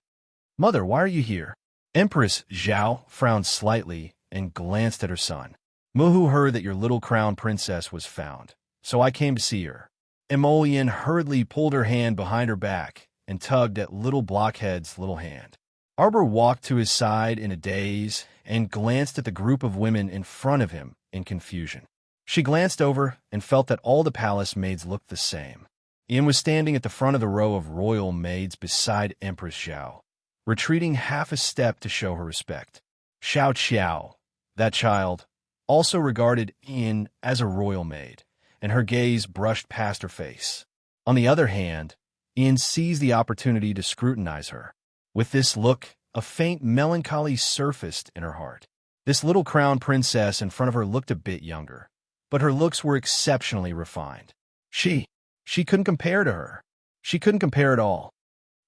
"Mother, why are you here?" Empress Zhao frowned slightly and glanced at her son. "Muhu heard that your little crown princess was found, so I came to see her." Emolian hurriedly pulled her hand behind her back and tugged at little Blockhead's little hand. Arbor walked to his side in a daze and glanced at the group of women in front of him in confusion. She glanced over and felt that all the palace maids looked the same. Ian was standing at the front of the row of royal maids beside Empress Zhao, retreating half a step to show her respect. Xiao Qiao, that child, also regarded Ian as a royal maid, and her gaze brushed past her face. On the other hand, Ian seized the opportunity to scrutinize her. With this look, a faint melancholy surfaced in her heart. This little crown princess in front of her looked a bit younger, but her looks were exceptionally refined. She couldn't compare to her. She couldn't compare at all.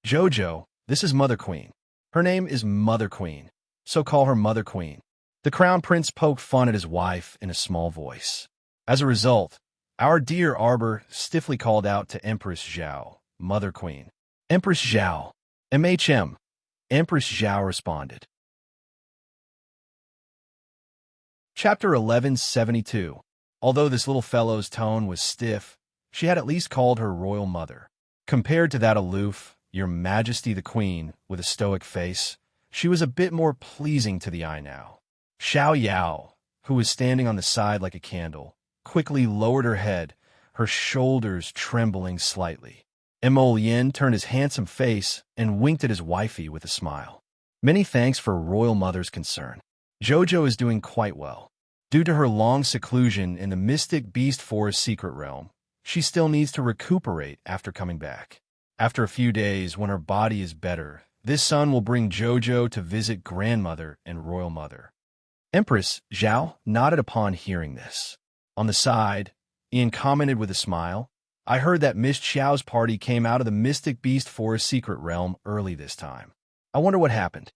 "Jojo, this is Mother Queen. Her name is Mother Queen, so call her Mother Queen." The Crown Prince poked fun at his wife in a small voice. As a result, our dear Arbor stiffly called out to Empress Zhao, "Mother Queen." "Empress Zhao, MHM." Empress Zhao responded. Chapter 1172. Although this little fellow's tone was stiff, she had at least called her royal mother. Compared to that aloof, "Your Majesty the Queen," with a stoic face, she was a bit more pleasing to the eye now. Xiao Yao, who was standing on the side like a candle, quickly lowered her head, her shoulders trembling slightly. Yin turned his handsome face and winked at his wifey with a smile. Many thanks for Royal Mother's concern. Jojo is doing quite well. Due to her long seclusion in the Mystic Beast Forest secret realm, she still needs to recuperate after coming back. After a few days, when her body is better, this son will bring Jojo to visit Grandmother and Royal Mother. Empress Zhao nodded upon hearing this. On the side, Ian commented with a smile, I heard that Miss Xiao's party came out of the Mystic Beast Forest secret realm early this time. I wonder what happened.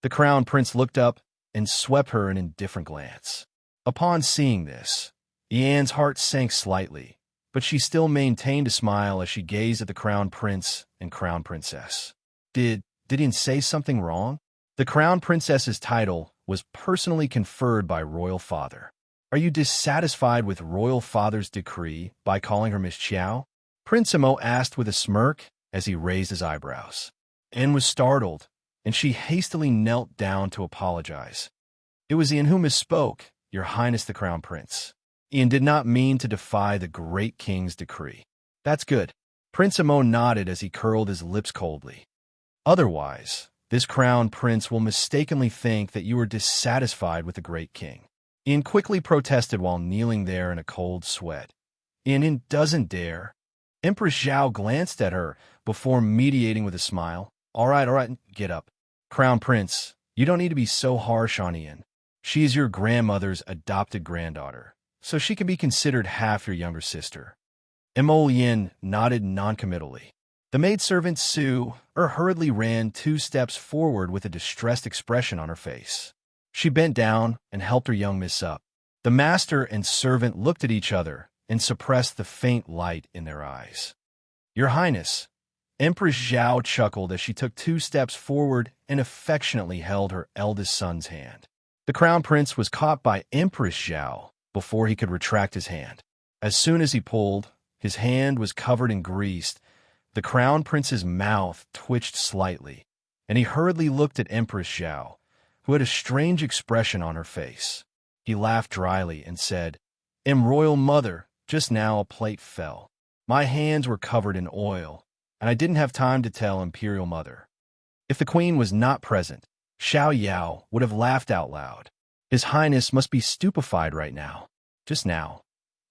The Crown Prince looked up and swept her an indifferent glance. Upon seeing this, Ian's heart sank slightly, but she still maintained a smile as she gazed at the Crown Prince and Crown Princess. Did Ian say something wrong? The Crown Princess's title was personally conferred by Royal Father. Are you dissatisfied with Royal Father's decree by calling her Miss Xiao? Prince Imo asked with a smirk as he raised his eyebrows. Anne was startled, and she hastily knelt down to apologize. It was Ian who misspoke, Your Highness the Crown Prince. Ian did not mean to defy the great king's decree. That's good. Prince Imo nodded as he curled his lips coldly. Otherwise, this Crown Prince will mistakenly think that you are dissatisfied with the great king. Ian quickly protested while kneeling there in a cold sweat. Ian doesn't dare. Empress Zhao glanced at her before mediating with a smile. All right, get up. Crown Prince, you don't need to be so harsh on Ian. She is your grandmother's adopted granddaughter, so she can be considered half your younger sister. Yin nodded noncommittally. The maidservant Sue hurriedly ran 2 steps forward with a distressed expression on her face. She bent down and helped her young miss up. The master and servant looked at each other and suppressed the faint light in their eyes. Your Highness, Empress Zhao chuckled as she took 2 steps forward and affectionately held her eldest son's hand. The Crown Prince was caught by Empress Zhao before he could retract his hand. As soon as he pulled, his hand was covered in grease. The Crown Prince's mouth twitched slightly, and he hurriedly looked at Empress Zhao, who had a strange expression on her face. He laughed dryly and said, Royal Mother, just now a plate fell. My hands were covered in oil, and I didn't have time to tell Imperial Mother. If the Queen was not present, Xiao Yao would have laughed out loud. His Highness must be stupefied right now. Just now,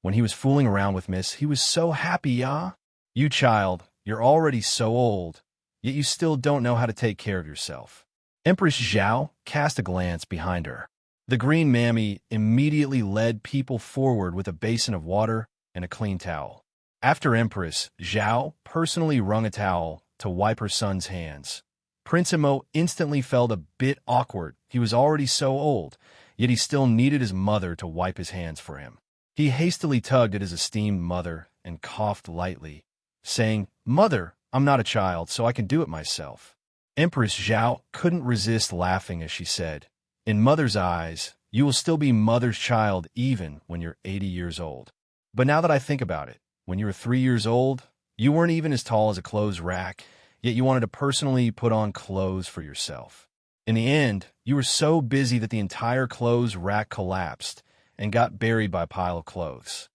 when he was fooling around with Miss, he was so happy, ya? You child, you're already so old, yet you still don't know how to take care of yourself. Empress Zhao cast a glance behind her. The green mammy immediately led people forward with a basin of water and a clean towel. After Empress Zhao personally wrung a towel to wipe her son's hands, Prince Imo instantly felt a bit awkward. He was already so old, yet he still needed his mother to wipe his hands for him. He hastily tugged at his esteemed mother and coughed lightly, saying, Mother, I'm not a child, so I can do it myself. Empress Zhao couldn't resist laughing as she said, In Mother's eyes, you will still be Mother's child even when you're 80 years old. But now that I think about it, when you were 3 years old, you weren't even as tall as a clothes rack, yet you wanted to personally put on clothes for yourself. In the end, you were so busy that the entire clothes rack collapsed and got buried by a pile of clothes.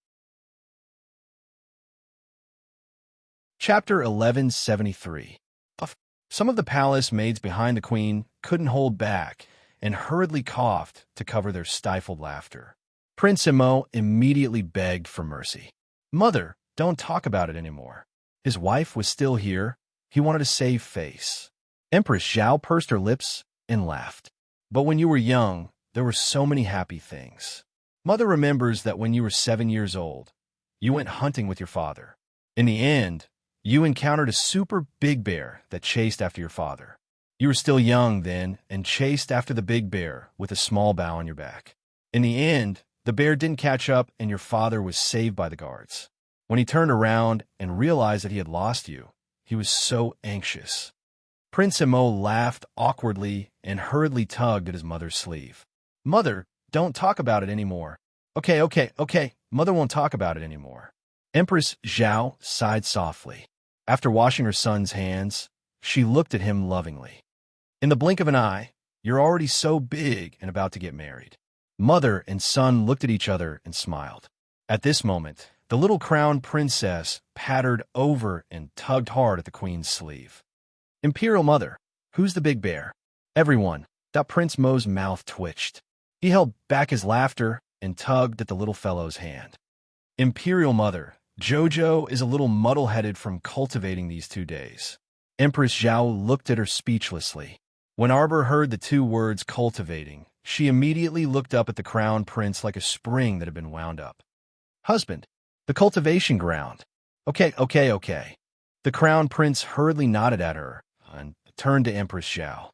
Chapter 1173. Some of the palace maids behind the queen couldn't hold back and hurriedly coughed to cover their stifled laughter. Prince Imo immediately begged for mercy. Mother, don't talk about it anymore. His wife was still here. He wanted to save face. Empress Zhao pursed her lips and laughed. But when you were young, there were so many happy things. Mother remembers that when you were 7 years old, you went hunting with your father. In the end, you encountered a super big bear that chased after your father. You were still young then and chased after the big bear with a small bough on your back. In the end, the bear didn't catch up and your father was saved by the guards. When he turned around and realized that he had lost you, he was so anxious. Prince Imo laughed awkwardly and hurriedly tugged at his mother's sleeve. Mother, don't talk about it anymore. Okay. Mother won't talk about it anymore. Empress Zhao sighed softly. After washing her son's hands, she looked at him lovingly. In the blink of an eye, you're already so big and about to get married. Mother and son looked at each other and smiled. At this moment, the little crown princess pattered over and tugged hard at the queen's sleeve. Imperial Mother, who's the big bear? Everyone. That Prince Mo's mouth twitched. He held back his laughter and tugged at the little fellow's hand. Imperial Mother, Jojo is a little muddle-headed from cultivating these 2 days. Empress Zhao looked at her speechlessly. When Arbor heard the 2 words cultivating, she immediately looked up at the crown prince like a spring that had been wound up. Husband, the cultivation ground. Okay. The crown prince hurriedly nodded at her and turned to Empress Zhao.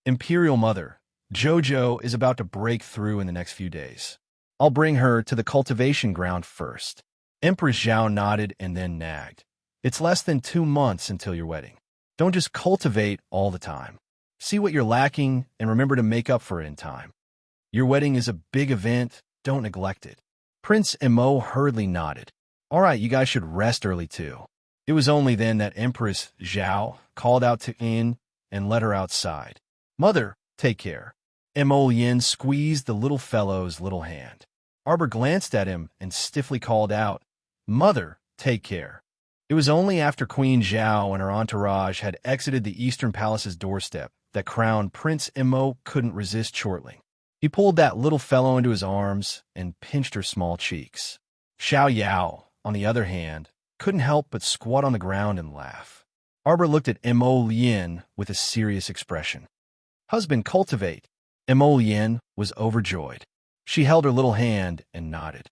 Imperial Mother, Jojo is about to break through in the next few days. I'll bring her to the cultivation ground first. Empress Zhao nodded and then nagged. It's less than 2 months until your wedding. Don't just cultivate all the time. See what you're lacking and remember to make up for it in time. Your wedding is a big event. Don't neglect it. Prince Mo hurriedly nodded. All right, you guys should rest early too. It was only then that Empress Zhao called out to In and led her outside. Mother, take care. Mo Yin squeezed the little fellow's little hand. Arbor glanced at him and stiffly called out, Mother, take care. It was only after Queen Zhao and her entourage had exited the Eastern Palace's doorstep that Crown Prince Mo couldn't resist chortling. He pulled that little fellow into his arms and pinched her small cheeks. Xiao Yao, on the other hand, couldn't help but squat on the ground and laugh. Arbor looked at Mo Yin with a serious expression. Husband, cultivate. Mo Yin was overjoyed. She held her little hand and nodded.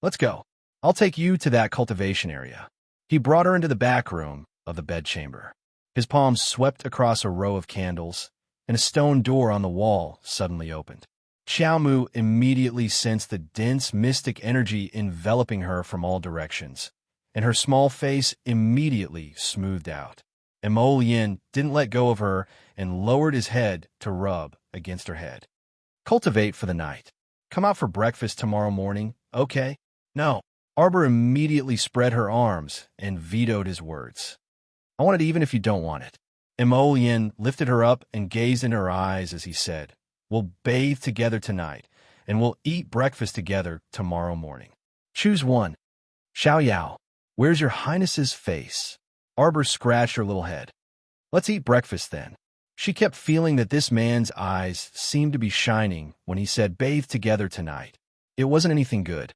Let's go. I'll take you to that cultivation area. He brought her into the back room of the bedchamber. His palms swept across a row of candles, and a stone door on the wall suddenly opened. Xiaomu immediately sensed the dense mystic energy enveloping her from all directions, and her small face immediately smoothed out. Mo Yin didn't let go of her and lowered his head to rub against her head. Cultivate for the night. Come out for breakfast tomorrow morning, okay? No. Arbor immediately spread her arms and vetoed his words. I want it even if you don't want it. Mo Yin lifted her up and gazed in her eyes as he said, We'll bathe together tonight, and we'll eat breakfast together tomorrow morning. Choose one. Xiao Yao, where's your highness's face? Arbor scratched her little head. Let's eat breakfast then. She kept feeling that this man's eyes seemed to be shining when he said bathe together tonight. It wasn't anything good.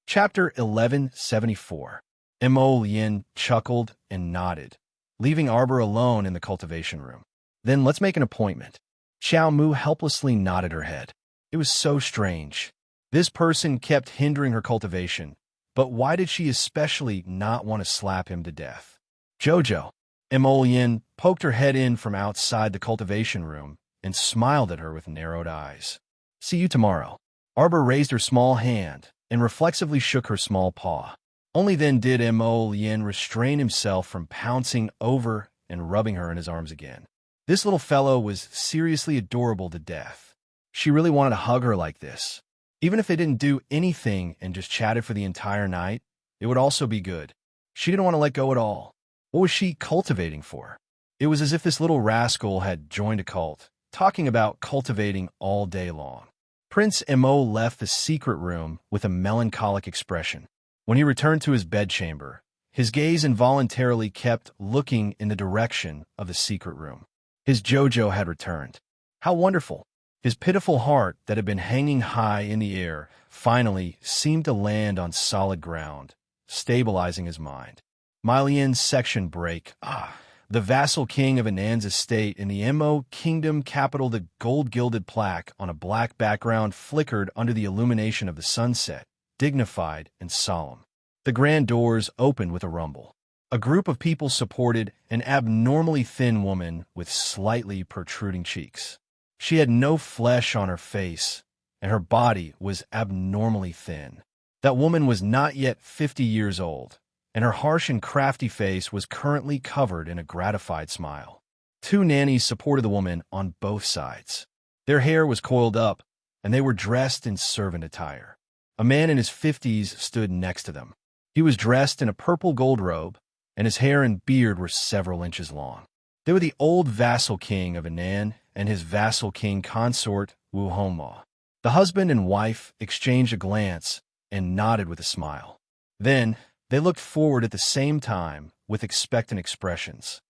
Chapter 1174. Mo Yin chuckled and nodded, leaving Arbor alone in the cultivation room. Then let's make an appointment. Xiao Mu helplessly nodded her head. It was so strange. This person kept hindering her cultivation, but why did she especially not want to slap him to death? Jojo. Mo Yin poked her head in from outside the cultivation room and smiled at her with narrowed eyes. See you tomorrow. Arbor raised her small hand and reflexively shook her small paw. Only then did Mo Yin restrain himself from pouncing over and rubbing her in his arms again. This little fellow was seriously adorable to death. She really wanted to hug her like this. Even if they didn't do anything and just chatted for the entire night, it would also be good. She didn't want to let go at all. What was she cultivating for? It was as if this little rascal had joined a cult, talking about cultivating all day long. Prince Mo left the secret room with a melancholic expression. When he returned to his bedchamber, his gaze involuntarily kept looking in the direction of the secret room. His Jojo had returned. How wonderful! His pitiful heart that had been hanging high in the air finally seemed to land on solid ground, stabilizing his mind. Mylian's section break. The vassal king of Anan's estate in the Mo kingdom capital. The gold-gilded plaque on a black background flickered under the illumination of the sunset, dignified and solemn. The grand doors opened with a rumble. A group of people supported an abnormally thin woman with slightly protruding cheeks. She had no flesh on her face, and her body was abnormally thin. That woman was not yet 50 years old, and her harsh and crafty face was currently covered in a gratified smile. 2 nannies supported the woman on both sides. Their hair was coiled up, and they were dressed in servant attire. A man in his 50s stood next to them. He was dressed in a purple gold robe, and his hair and beard were several inches long. They were the old vassal king of Anan and his vassal king consort Wu Honma. The husband and wife exchanged a glance and nodded with a smile. Then, they looked forward at the same time with expectant expressions.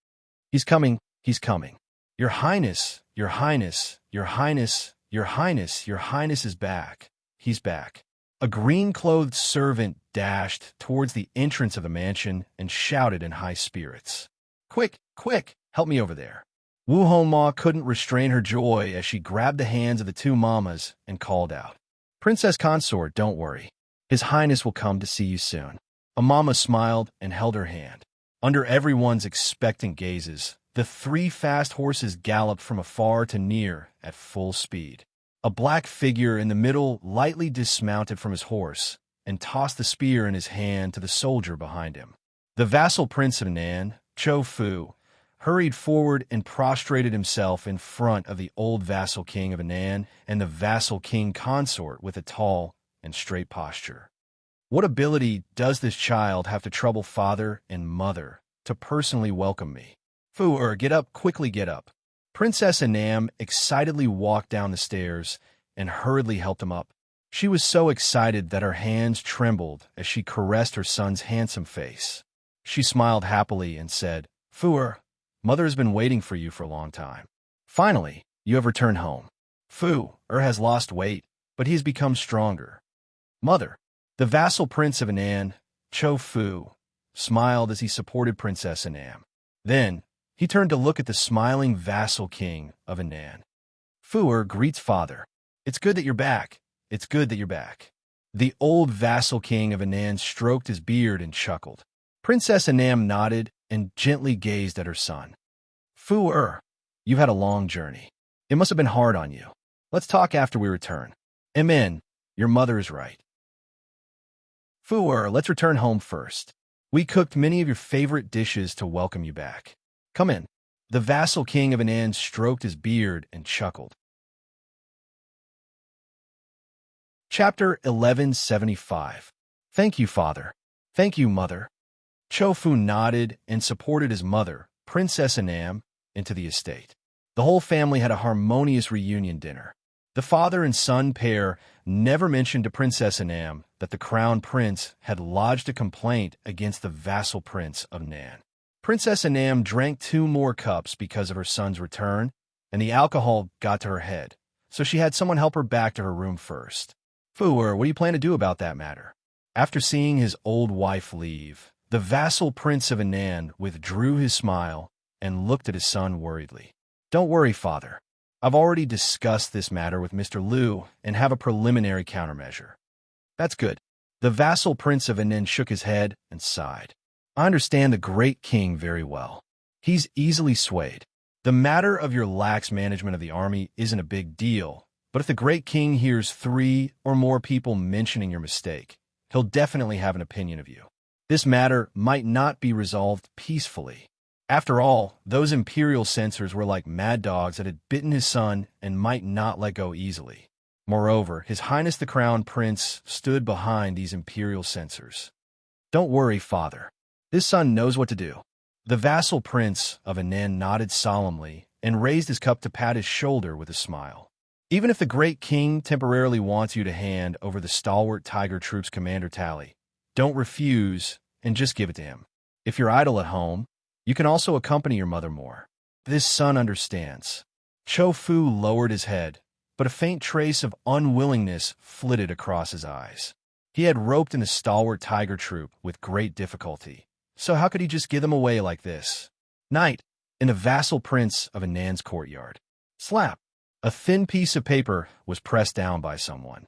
"He's coming, he's coming. Your Highness, your Highness, your Highness, your Highness, your Highness is back. He's back." A green-clothed servant dashed towards the entrance of the mansion and shouted in high spirits. "Quick, quick, help me over there." Wu Honma couldn't restrain her joy as she grabbed the hands of the two mamas and called out, "Princess Consort, don't worry. His Highness will come to see you soon." A mama smiled and held her hand. Under everyone's expectant gazes, the three fast horses galloped from afar to near at full speed. A black figure in the middle lightly dismounted from his horse and tossed the spear in his hand to the soldier behind him. The vassal prince of Nan, Cho Fu, hurried forward and prostrated himself in front of the old vassal king of Anan and the vassal king consort with a tall and straight posture. What ability does this child have to trouble father and mother to personally welcome me? Fu, get up, quickly get up. Princess Anam excitedly walked down the stairs and hurriedly helped him up. She was so excited that her hands trembled as she caressed her son's handsome face. She smiled happily and said, "Fu, mother has been waiting for you for a long time. Finally, you have returned home. Fu has lost weight, but he has become stronger." Mother, the vassal prince of Anan, Cho Fu, smiled as he supported Princess Anam. Then, he turned to look at the smiling vassal king of Anan. "Fu greets father. It's good that you're back. It's good that you're back." The old vassal king of Anan stroked his beard and chuckled. Princess Anam nodded and gently gazed at her son. "Fu, you've had a long journey. It must have been hard on you. Let's talk after we return." "Amen. Your mother is right." "Fu, let's return home first. We cooked many of your favorite dishes to welcome you back. Come in." The vassal king of Anan stroked his beard and chuckled. Chapter 1175. Thank you, father. Thank you, mother. Cho Fu nodded and supported his mother, Princess Anam, into the estate. The whole family had a harmonious reunion dinner. The father and son pair never mentioned to Princess Anam that the crown prince had lodged a complaint against the vassal prince of Nan. Princess Anam drank 2 more cups because of her son's return, and the alcohol got to her head, so she had someone help her back to her room first. "Fu, what do you plan to do about that matter?" After seeing his old wife leave, the vassal prince of Anan withdrew his smile and looked at his son worriedly. "Don't worry, father. I've already discussed this matter with Mr. Liu and have a preliminary countermeasure." "That's good." The vassal prince of Anan shook his head and sighed. "I understand the great king very well. He's easily swayed. The matter of your lax management of the army isn't a big deal, but if the great king hears 3 or more people mentioning your mistake, he'll definitely have an opinion of you. This matter might not be resolved peacefully. After all, those imperial censors were like mad dogs that had bitten his son and might not let go easily. Moreover, His Highness the Crown Prince stood behind these imperial censors. Don't worry, father. This son knows what to do." The vassal prince of Anan nodded solemnly and raised his cup to pat his shoulder with a smile. "Even if the great king temporarily wants you to hand over the stalwart tiger troops commander Tally, don't refuse and just give it to him. If you're idle at home, you can also accompany your mother more. This son understands." Cho Fu lowered his head, but a faint trace of unwillingness flitted across his eyes. He had roped in a stalwart tiger troop with great difficulty, so how could he just give them away like this? Night, in the vassal prince of Anan's courtyard. Slap! A thin piece of paper was pressed down by someone.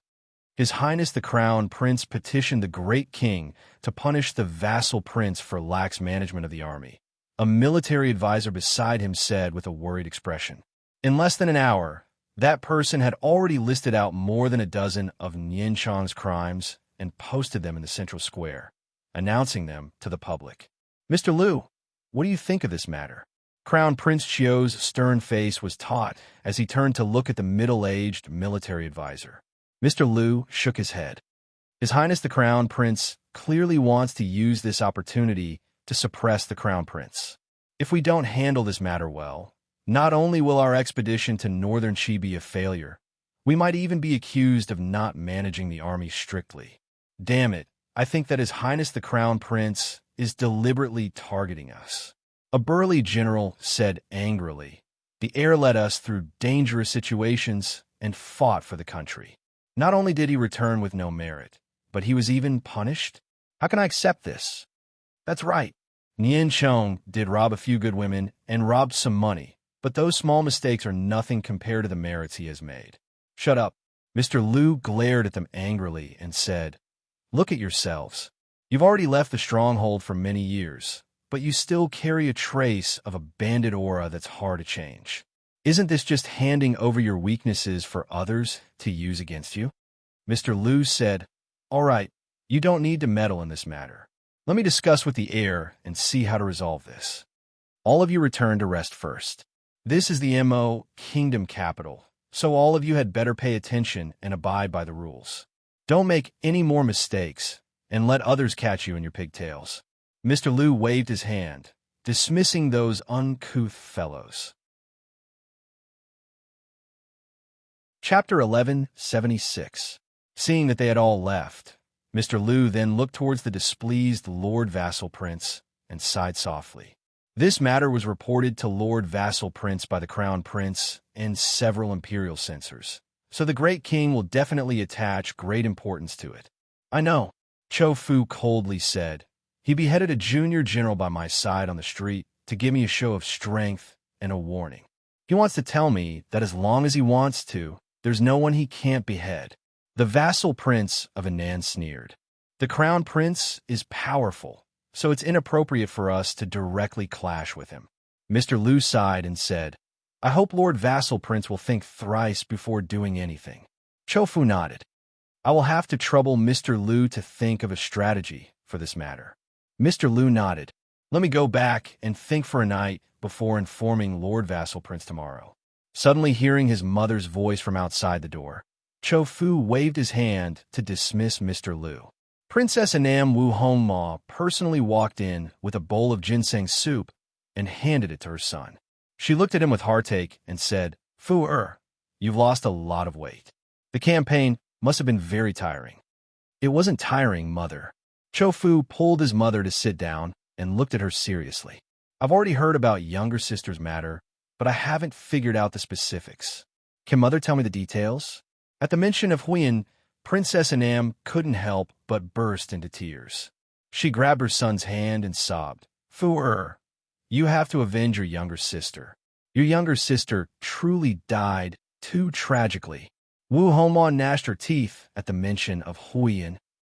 His Highness the Crown Prince petitioned the great king to punish the vassal prince for lax management of the army. A military advisor beside him said with a worried expression. In less than an hour, that person had already listed out more than a dozen of Nianchang's crimes and posted them in the central square, announcing them to the public. "Mr. Liu, what do you think of this matter?" Crown Prince Chio's stern face was taut as he turned to look at the middle-aged military advisor. Mr. Liu shook his head. His Highness the Crown Prince clearly wants to use this opportunity to suppress the Crown Prince. If we don't handle this matter well, not only will our expedition to northern Qi be a failure, We might even be accused of not managing the army strictly. Damn it, I think that His Highness the Crown Prince is deliberately targeting us. A burly general said angrily. The heir led us through dangerous situations and fought for the country. Not only did he return with no merit, but he was even punished? How can I accept this? That's right. Nian Chong did rob a few good women and robbed some money, but those small mistakes are nothing compared to the merits he has made. Shut up. Mr. Liu glared at them angrily and said, Look at yourselves. You've already left the stronghold for many years, but you still carry a trace of a bandit aura that's hard to change. Isn't this just handing over your weaknesses for others to use against you? Mr. Liu said, All right, you don't need to meddle in this matter. Let me discuss with the heir and see how to resolve this. All of you return to rest first. This is the MO Kingdom capital, so all of you had better pay attention and abide by the rules. Don't make any more mistakes, and let others catch you in your pigtails. Mr. Liu waved his hand, dismissing those uncouth fellows. Chapter 1176. Seeing that they had all left, Mr. Liu then looked towards the displeased Lord Vassal Prince and sighed softly. This matter was reported to Lord Vassal Prince by the Crown Prince and several imperial censors, so the great king will definitely attach great importance to it. I know, Cho Fu coldly said. He beheaded a junior general by my side on the street to give me a show of strength and a warning. He wants to tell me that as long as he wants to, there's no one he can't behead. The Vassal Prince of Anan sneered. The Crown Prince is powerful, so it's inappropriate for us to directly clash with him. Mr. Liu sighed and said, I hope Lord Vassal Prince will think thrice before doing anything. Cho Fu nodded. I will have to trouble Mr. Liu to think of a strategy for this matter. Mr. Liu nodded. Let me go back and think for a night before informing Lord Vassal Prince tomorrow. Suddenly hearing his mother's voice from outside the door, Cho Fu waved his hand to dismiss Mr. Liu. Princess Anam Wu Hongma personally walked in with a bowl of ginseng soup and handed it to her son. She looked at him with heartache and said, Fu-er, you've lost a lot of weight. The campaign must have been very tiring. It wasn't tiring, mother. Cho Fu pulled his mother to sit down and looked at her seriously. I've already heard about younger sister's matter, but I haven't figured out the specifics. Can mother tell me the details? At the mention of Huyen, Princess Anam couldn't help but burst into tears. She grabbed her son's hand and sobbed. Fu-er, you have to avenge your younger sister. Your younger sister truly died too tragically. Wu Hongma gnashed her teeth at the mention of Huyen.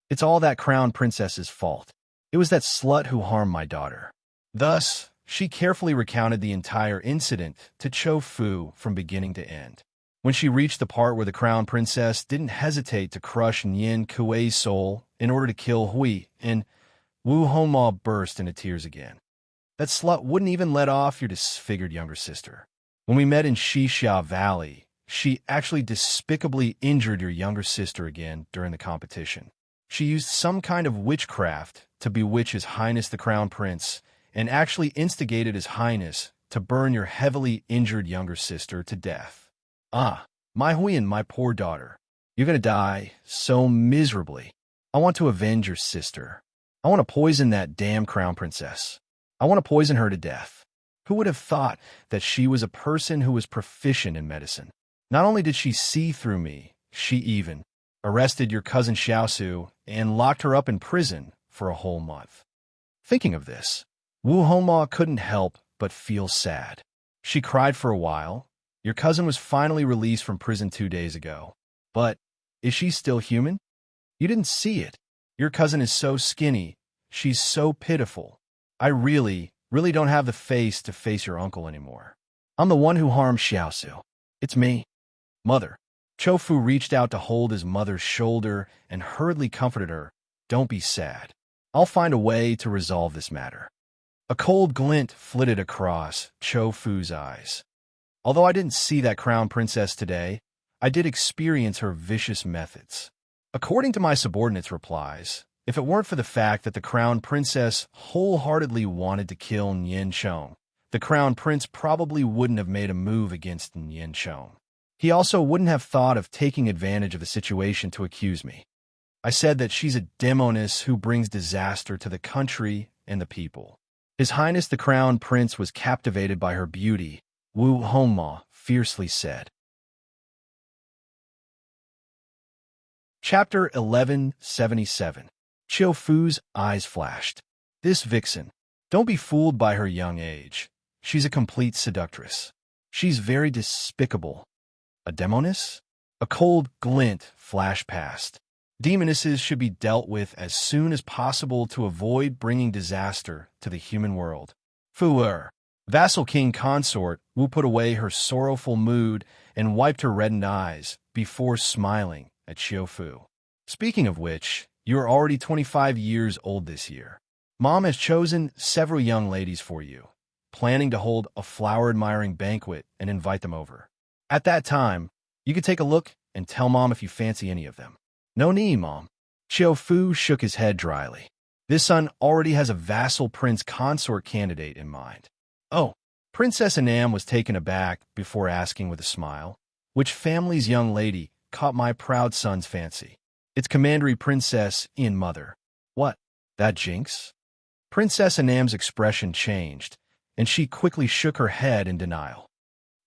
It's all that crown princess's fault. It was that slut who harmed my daughter. Thus, she carefully recounted the entire incident to Cho Fu from beginning to end. When she reached the part where the crown princess didn't hesitate to crush Nian Kuei's soul in order to kill Hui, and Wu Hongma burst into tears again. That slut wouldn't even let off your disfigured younger sister. When we met in Xixia Valley, she actually despicably injured your younger sister again during the competition. She used some kind of witchcraft to bewitch His Highness the Crown Prince and actually instigated His Highness to burn your heavily injured younger sister to death. Ah, my Huyen, my poor daughter. You're going to die so miserably. I want to avenge your sister. I want to poison that damn crown princess. I want to poison her to death. Who would have thought that she was a person who was proficient in medicine? Not only did she see through me, she even arrested your cousin Xiaosu and locked her up in prison for a whole month. Thinking of this, Wu Hongma couldn't help but feel sad. She cried for a while. Your cousin was finally released from prison 2 days ago. But is she still human? You didn't see it. Your cousin is so skinny. She's so pitiful. I really don't have the face to face your uncle anymore. I'm the one who harmed Xiaosu. It's me. Mother. Cho Fu reached out to hold his mother's shoulder and hurriedly comforted her. Don't be sad. I'll find a way to resolve this matter. A cold glint flitted across Cho Fu's eyes. Although I didn't see that crown princess today, I did experience her vicious methods. According to my subordinates' replies, if it weren't for the fact that the crown princess wholeheartedly wanted to kill Nian Chong, the crown prince probably wouldn't have made a move against Nian Chong. He also wouldn't have thought of taking advantage of the situation to accuse me. I said that she's a demoness who brings disaster to the country and the people. His Highness the Crown Prince was captivated by her beauty, Wu Hongma fiercely said. Chapter 1177. Chiu Fu's eyes flashed. This vixen. Don't be fooled by her young age. She's a complete seductress. She's very despicable. A demoness? A cold glint flashed past. Demonesses should be dealt with as soon as possible to avoid bringing disaster to the human world. Fu-er. Vassal King Consort Wu put away her sorrowful mood and wiped her reddened eyes before smiling at Chiu Fu. Speaking of which, you are already 25 years old this year. Mom has chosen several young ladies for you, planning to hold a flower-admiring banquet and invite them over. At that time, you can take a look and tell Mom if you fancy any of them. No need, Mom. Chiu Fu shook his head dryly. This son already has a vassal prince consort candidate in mind. Oh, Princess Anam was taken aback before asking with a smile, which family's young lady caught my proud son's fancy. It's Commandery Princess Ian Mother. What? That Jinx? Princess Anam's expression changed, and she quickly shook her head in denial.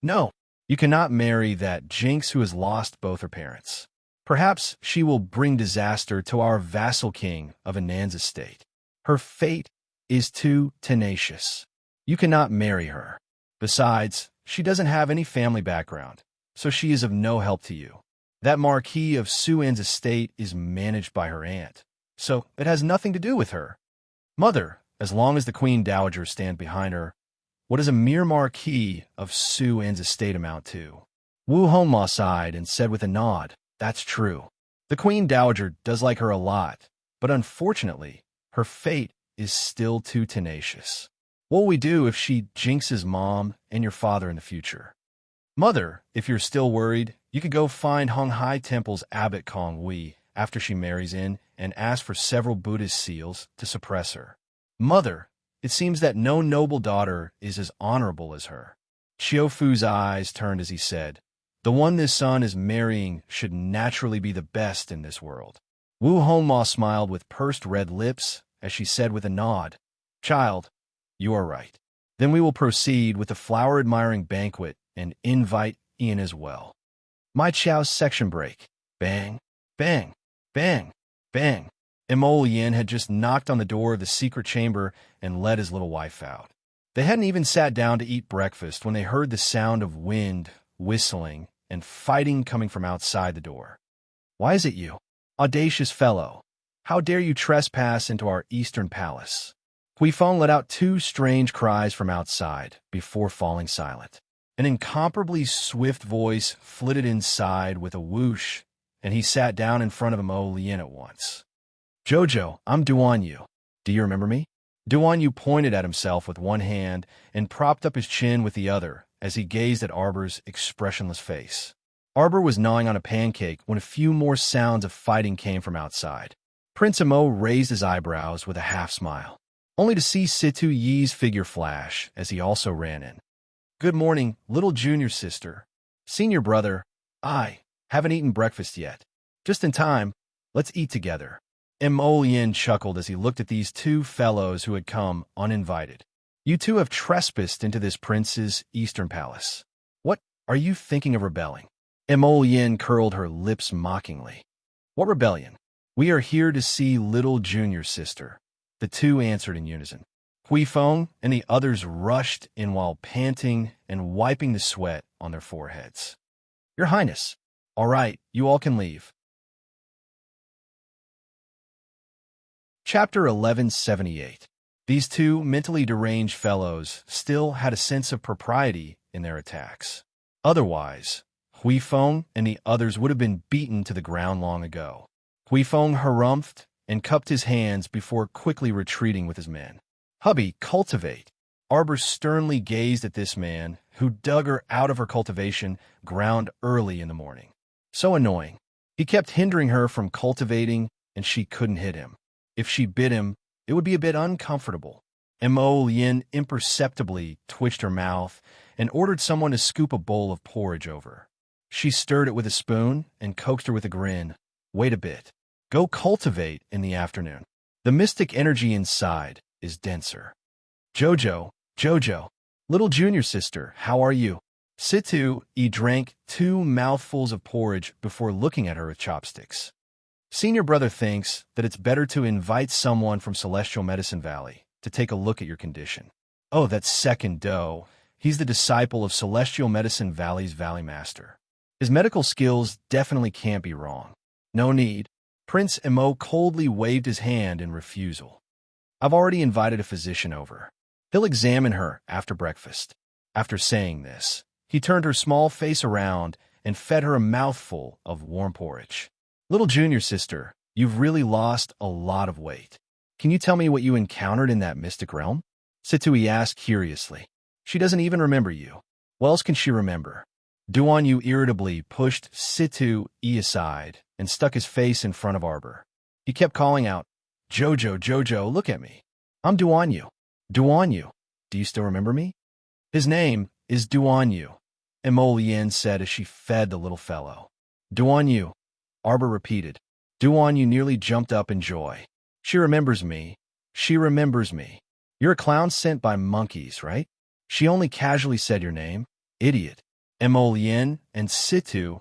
No, you cannot marry that Jinx who has lost both her parents. Perhaps she will bring disaster to our vassal king of Anan's estate. Her fate is too tenacious. You cannot marry her. Besides, she doesn't have any family background, so she is of no help to you. That Marquis of Suan's estate is managed by her aunt, so it has nothing to do with her. Mother, as long as the Queen Dowager stands behind her, what does a mere Marquis of Suan's estate amount to? Wu Hongma sighed and said with a nod, that's true. The Queen Dowager does like her a lot, but unfortunately, her fate is still too tenacious. What will we do if she jinxes Mom and your father in the future? Mother, if you're still worried, you could go find Hong Hai Temple's Abbot Kong Wei after she marries in and ask for several Buddhist seals to suppress her. Mother, it seems that no noble daughter is as honorable as her. Chiu Fu's eyes turned as he said, the one this son is marrying should naturally be the best in this world. Wu Hongma smiled with pursed red lips as she said with a nod, child, you are right. Then we will proceed with the flower-admiring banquet and invite Ian as well. My Chow's section break. Bang, bang, bang, bang. Imogen had just knocked on the door of the secret chamber and let his little wife out. They hadn't even sat down to eat breakfast when they heard the sound of wind, whistling, and fighting coming from outside the door. Why is it you? Audacious fellow! How dare you trespass into our eastern palace? Huifeng let out two strange cries from outside before falling silent. An incomparably swift voice flitted inside with a whoosh, and he sat down in front of Mo Lien at once. Jojo, I'm Duan Yu. Do you remember me? Duan Yu pointed at himself with one hand and propped up his chin with the other as he gazed at Arbor's expressionless face. Arbor was gnawing on a pancake when a few more sounds of fighting came from outside. Prince Amo raised his eyebrows with a half-smile, only to see Situ Yi's figure flash as he also ran in. Good morning, little junior sister. Senior brother, I haven't eaten breakfast yet. Just in time, let's eat together. Mo Lien chuckled as he looked at these two fellows who had come uninvited. You two have trespassed into this prince's eastern palace. What are you thinking of rebelling? Mo Lien curled her lips mockingly. What rebellion? We are here to see little junior sister. The two answered in unison. Huifeng and the others rushed in while panting and wiping the sweat on their foreheads. Your Highness. All right, you all can leave. Chapter 1178. These two mentally deranged fellows still had a sense of propriety in their attacks. Otherwise, Huifeng and the others would have been beaten to the ground long ago. Huifeng harumphed and cupped his hands before quickly retreating with his men. Hubby, cultivate. Arbor sternly gazed at this man, who dug her out of her cultivation ground early in the morning. So annoying. He kept hindering her from cultivating, and she couldn't hit him. If she bit him, it would be a bit uncomfortable. Mo Lien imperceptibly twitched her mouth and ordered someone to scoop a bowl of porridge over. She stirred it with a spoon and coaxed her with a grin. Wait a bit. Go cultivate in the afternoon. The mystic energy inside is denser. Jojo, little junior sister, how are you? Situ drank 2 mouthfuls of porridge before looking at her with chopsticks. Senior brother thinks that it's better to invite someone from Celestial Medicine Valley to take a look at your condition. Oh, that's second dough. He's the disciple of Celestial Medicine Valley's Valley Master. His medical skills definitely can't be wrong. No need. Prince Emo coldly waved his hand in refusal. I've already invited a physician over. He'll examine her after breakfast. After saying this, he turned her small face around and fed her a mouthful of warm porridge. Little junior sister, you've really lost a lot of weight. Can you tell me what you encountered in that mystic realm? Situi asked curiously. She doesn't even remember you. What else can she remember? Duanyu irritably pushed Situ-e aside and stuck his face in front of Arbor. He kept calling out, Jojo, look at me. I'm Duanyu. Duanyu, do you still remember me? His name is Duanyu, Emolien said as she fed the little fellow. Duanyu, Arbor repeated. Duanyu nearly jumped up in joy. She remembers me. She remembers me. You're a clown sent by monkeys, right? She only casually said your name. Idiot. Emolien and Situ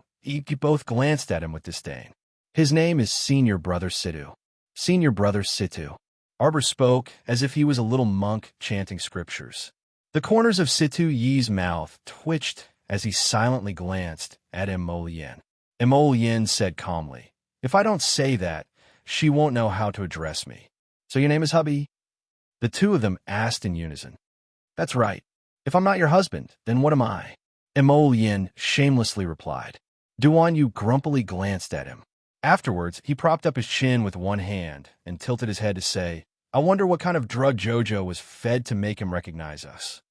both glanced at him with disdain. His name is Senior Brother Situ. Senior Brother Situ. Arbor spoke as if he was a little monk chanting scriptures. The corners of Situ Yi's mouth twitched as he silently glanced at Emolien. Emolien said calmly, If I don't say that, she won't know how to address me. So your name is Hubby? The two of them asked in unison. That's right. If I'm not your husband, then what am I? Emolien shamelessly replied. Duanyu grumpily glanced at him. Afterwards, he propped up his chin with one hand and tilted his head to say, I wonder what kind of drug Jojo was fed to make him recognize us.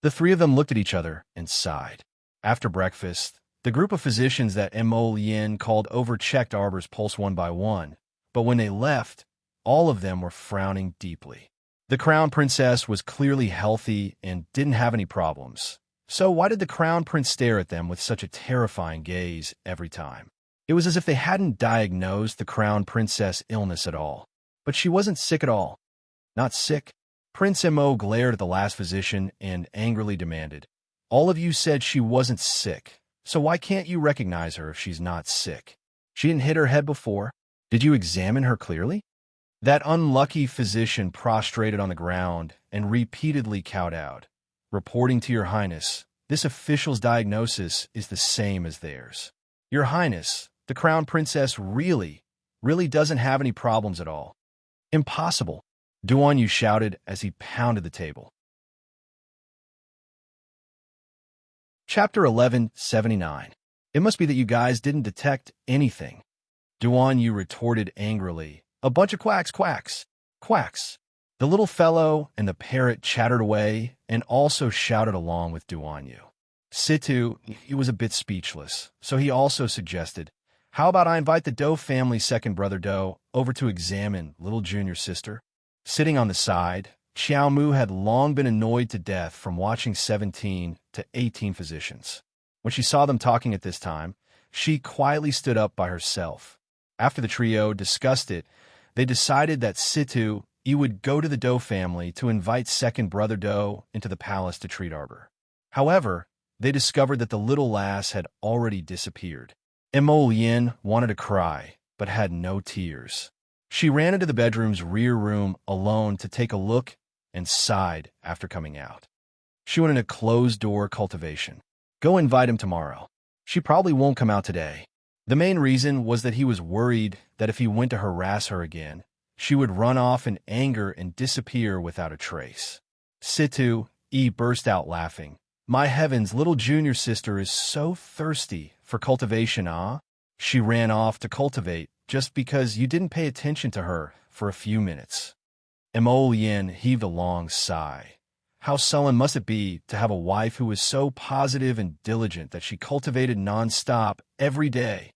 The three of them looked at each other and sighed. After breakfast, the group of physicians that Emolien called over checked Arbor's pulse one by one, but when they left, all of them were frowning deeply. The Crown Princess was clearly healthy and didn't have any problems. So why did the Crown Prince stare at them with such a terrifying gaze every time? It was as if they hadn't diagnosed the Crown Princess' illness at all. But she wasn't sick at all. Not sick. Prince Emo glared at the last physician and angrily demanded, All of you said she wasn't sick, so why can't you recognize her if she's not sick? She didn't hit her head before. Did you examine her clearly? That unlucky physician prostrated on the ground and repeatedly kowtowed. Reporting to Your Highness, this official's diagnosis is the same as theirs. Your Highness, the Crown Princess really doesn't have any problems at all. Impossible, Duanyu shouted as he pounded the table. Chapter 1179. It must be that you guys didn't detect anything. Duanyu retorted angrily. A bunch of quacks. The little fellow and the parrot chattered away and also shouted along with Duanyu. Situ, he was a bit speechless, so he also suggested, How about I invite the Doe family's second brother Doe over to examine little junior sister? Sitting on the side, Xiao Mu had long been annoyed to death from watching 17 to 18 physicians. When she saw them talking at this time, she quietly stood up by herself. After the trio discussed it, they decided that Situ would go to the Doe family to invite second brother Doe into the palace to treat Arbor. However, they discovered that the little lass had already disappeared. Emolien wanted to cry, but had no tears. She ran into the bedroom's rear room alone to take a look and sighed after coming out. She went in a closed-door cultivation. Go invite him tomorrow. She probably won't come out today. The main reason was that he was worried that if he went to harass her again, she would run off in anger and disappear without a trace. Situ burst out laughing. My heavens, little junior sister is so thirsty for cultivation, ah? She ran off to cultivate just because you didn't pay attention to her for a few minutes. Emolien heaved a long sigh. How sullen must it be to have a wife who was so positive and diligent that she cultivated non-stop every day?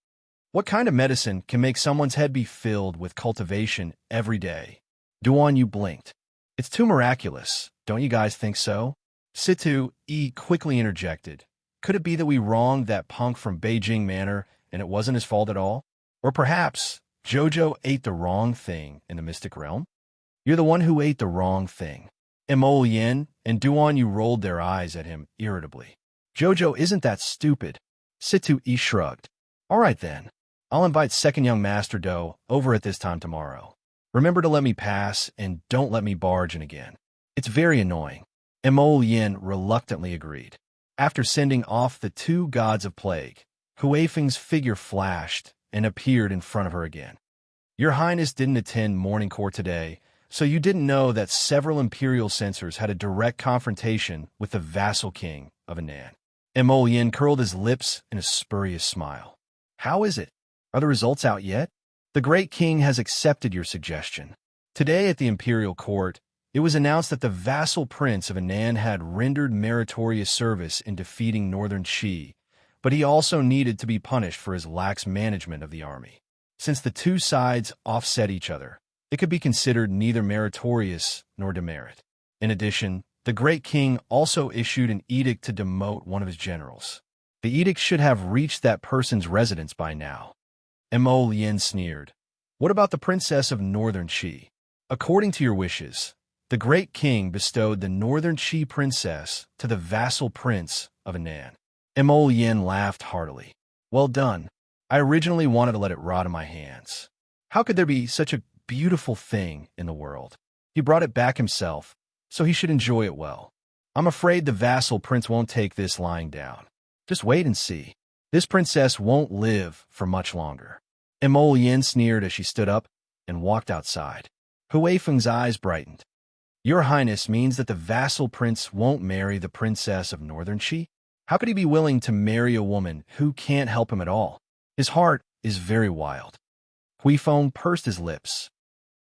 What kind of medicine can make someone's head be filled with cultivation every day? Duanyu blinked. It's too miraculous, don't you guys think so? Situ quickly interjected. Could it be that we wronged that punk from Beijing Manor and it wasn't his fault at all? Or perhaps Jojo ate the wrong thing in the mystic realm? You're the one who ate the wrong thing. Mo Yin and Duan Yu rolled their eyes at him irritably. Jojo isn't that stupid. Situ Yi shrugged. All right then. I'll invite second young Master Do over at this time tomorrow. Remember to let me pass and don't let me barge in again. It's very annoying. Mo Yin reluctantly agreed. After sending off the two gods of plague, Hui Feng's figure flashed and appeared in front of her again. Your Highness didn't attend morning court today, so you didn't know that several imperial censors had a direct confrontation with the vassal king of Anan. Mo Yin curled his lips in a spurious smile. How is it? Are the results out yet? The great king has accepted your suggestion. Today at the imperial court, it was announced that the vassal prince of Anan had rendered meritorious service in defeating Northern Qi, but he also needed to be punished for his lax management of the army. Since the two sides offset each other, it could be considered neither meritorious nor demerit. In addition, the great king also issued an edict to demote one of his generals. The edict should have reached that person's residence by now. Mo Lien sneered. What about the princess of Northern Qi? According to your wishes, the great king bestowed the Northern Qi princess to the vassal prince of Anan. Mo Lien laughed heartily. Well done. I originally wanted to let it rot in my hands. How could there be such a beautiful thing in the world? He brought it back himself, so he should enjoy it well. I'm afraid the vassal prince won't take this lying down. Just wait and see. This princess won't live for much longer. Mo Lien sneered as she stood up and walked outside. Hui Feng's eyes brightened. Your Highness means that the vassal prince won't marry the princess of Northern Qi? How could he be willing to marry a woman who can't help him at all? His heart is very wild. Hui Feng pursed his lips.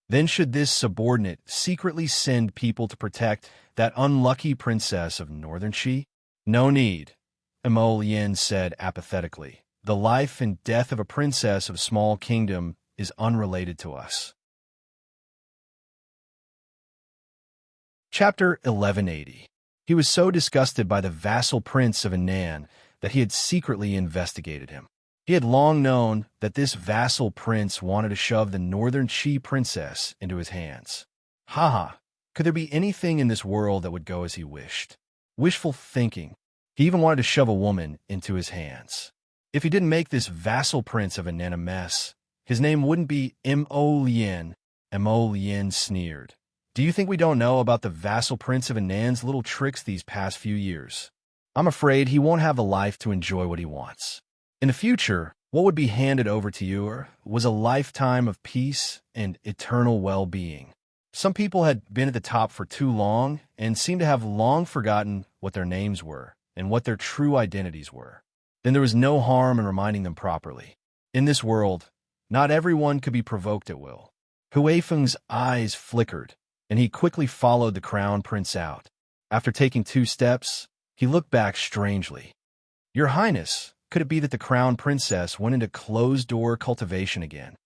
Then should this subordinate secretly send people to protect that unlucky princess of Northern Qi? No need, Mo Lien said apathetically. The life and death of a princess of small kingdom is unrelated to us. Chapter 1180. He was so disgusted by the vassal prince of Anan that he had secretly investigated him. He had long known that this vassal prince wanted to shove the Northern Qi princess into his hands. Haha, could there be anything in this world that would go as he wished? Wishful thinking. He even wanted to shove a woman into his hands. If he didn't make this vassal prince of Anan a mess, his name wouldn't be Mo Lien. Mo Lien sneered. Do you think we don't know about the vassal prince of Anan's little tricks these past few years? I'm afraid he won't have the life to enjoy what he wants. In the future, what would be handed over to you was a lifetime of peace and eternal well-being. Some people had been at the top for too long and seemed to have long forgotten what their names were and what their true identities were. Then there was no harm in reminding them properly. In this world, not everyone could be provoked at will. Hui Feng's eyes flickered, and he quickly followed the crown prince out. After taking 2 steps, he looked back strangely. Your Highness, could it be that the crown princess went into closed-door cultivation again?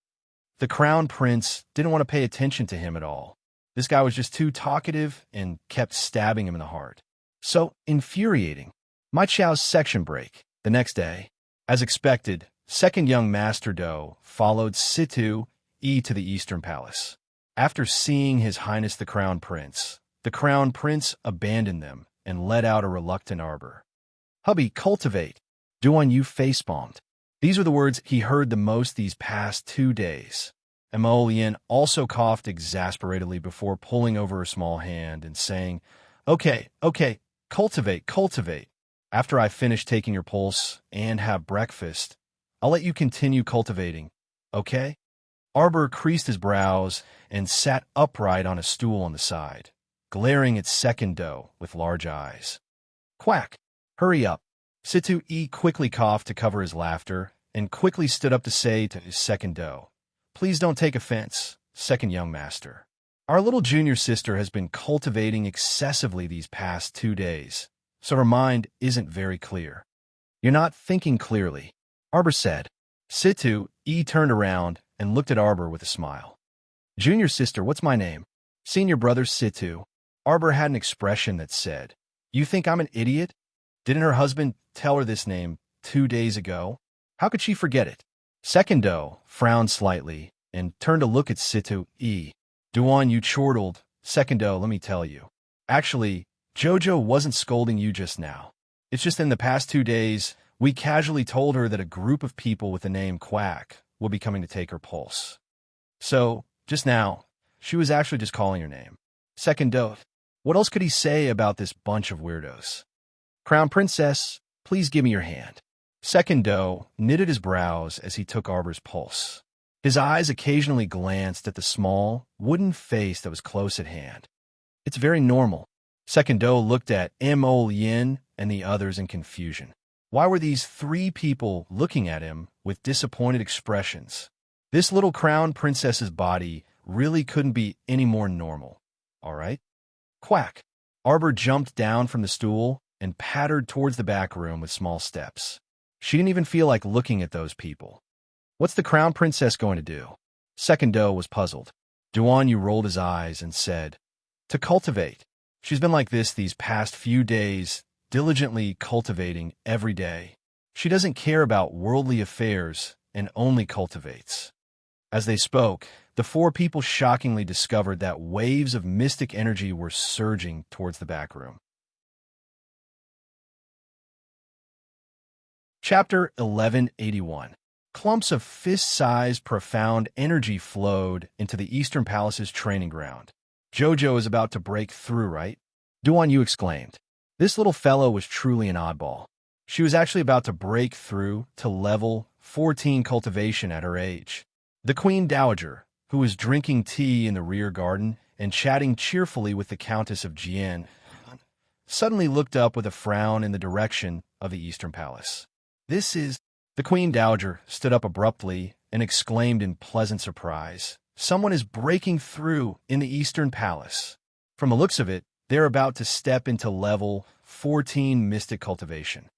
The crown prince didn't want to pay attention to him at all. This guy was just too talkative and kept stabbing him in the heart. So infuriating. Ma Chao's section break. The next day, as expected, second young Master Do followed Situ Yi to the Eastern Palace. After seeing His Highness the Crown Prince abandoned them and led out a reluctant arbor. Hubby, cultivate. Duan Yu facepalmed. These were the words he heard the most these past 2 days. Mo Lien also coughed exasperatedly before pulling over her small hand and saying, Okay, cultivate. After I finish taking your pulse and have breakfast, I'll let you continue cultivating, okay? Arbor creased his brows and sat upright on a stool on the side, glaring at second Do with large eyes. Quack! Hurry up! Situ Yi quickly coughed to cover his laughter and quickly stood up to say to his second Do, Please don't take offense, second young master. Our little junior sister has been cultivating excessively these past 2 days, so her mind isn't very clear. You're not thinking clearly, Arbor said. Situ Yi turned around and looked at Arbor with a smile. Junior sister, what's my name? Senior brother Situ. Arbor had an expression that said, You think I'm an idiot? Didn't her husband tell her this name 2 days ago? How could she forget it? Second Do frowned slightly and turned to look at Situ E. Duan, you chortled. Second Do, let me tell you. Actually, Jojo wasn't scolding you just now. It's just in the past 2 days, we casually told her that a group of people with the name Quack will be coming to take her pulse. So, just now, she was actually just calling her name. Second Do, what else could he say about this bunch of weirdos? Crown Princess, please give me your hand. Second Do knitted his brows as he took Arbor's pulse. His eyes occasionally glanced at the small, wooden face that was close at hand. It's very normal. Second Do looked at Mo Yin and the others in confusion. Why were these 3 people looking at him with disappointed expressions? This little crown princess's body really couldn't be any more normal. All right? Quack. Arbor jumped down from the stool and pattered towards the back room with small steps. She didn't even feel like looking at those people. What's the crown princess going to do? Second Do was puzzled. Duan Yu rolled his eyes and said, to cultivate. She's been like this these past few days, diligently cultivating every day. She doesn't care about worldly affairs and only cultivates. As they spoke, the 4 people shockingly discovered that waves of mystic energy were surging towards the back room. Chapter 1181. Clumps of fist-sized, profound energy flowed into the Eastern Palace's training ground. Jojo is about to break through, right? Duan Yu exclaimed. This little fellow was truly an oddball. She was actually about to break through to level 14 cultivation at her age. The Queen Dowager, who was drinking tea in the rear garden and chatting cheerfully with the Countess of Jian, suddenly looked up with a frown in the direction of the Eastern Palace. This is... The Queen Dowager stood up abruptly and exclaimed in pleasant surprise. Someone is breaking through in the Eastern Palace. From the looks of it, they're about to step into level 14 mystic cultivation.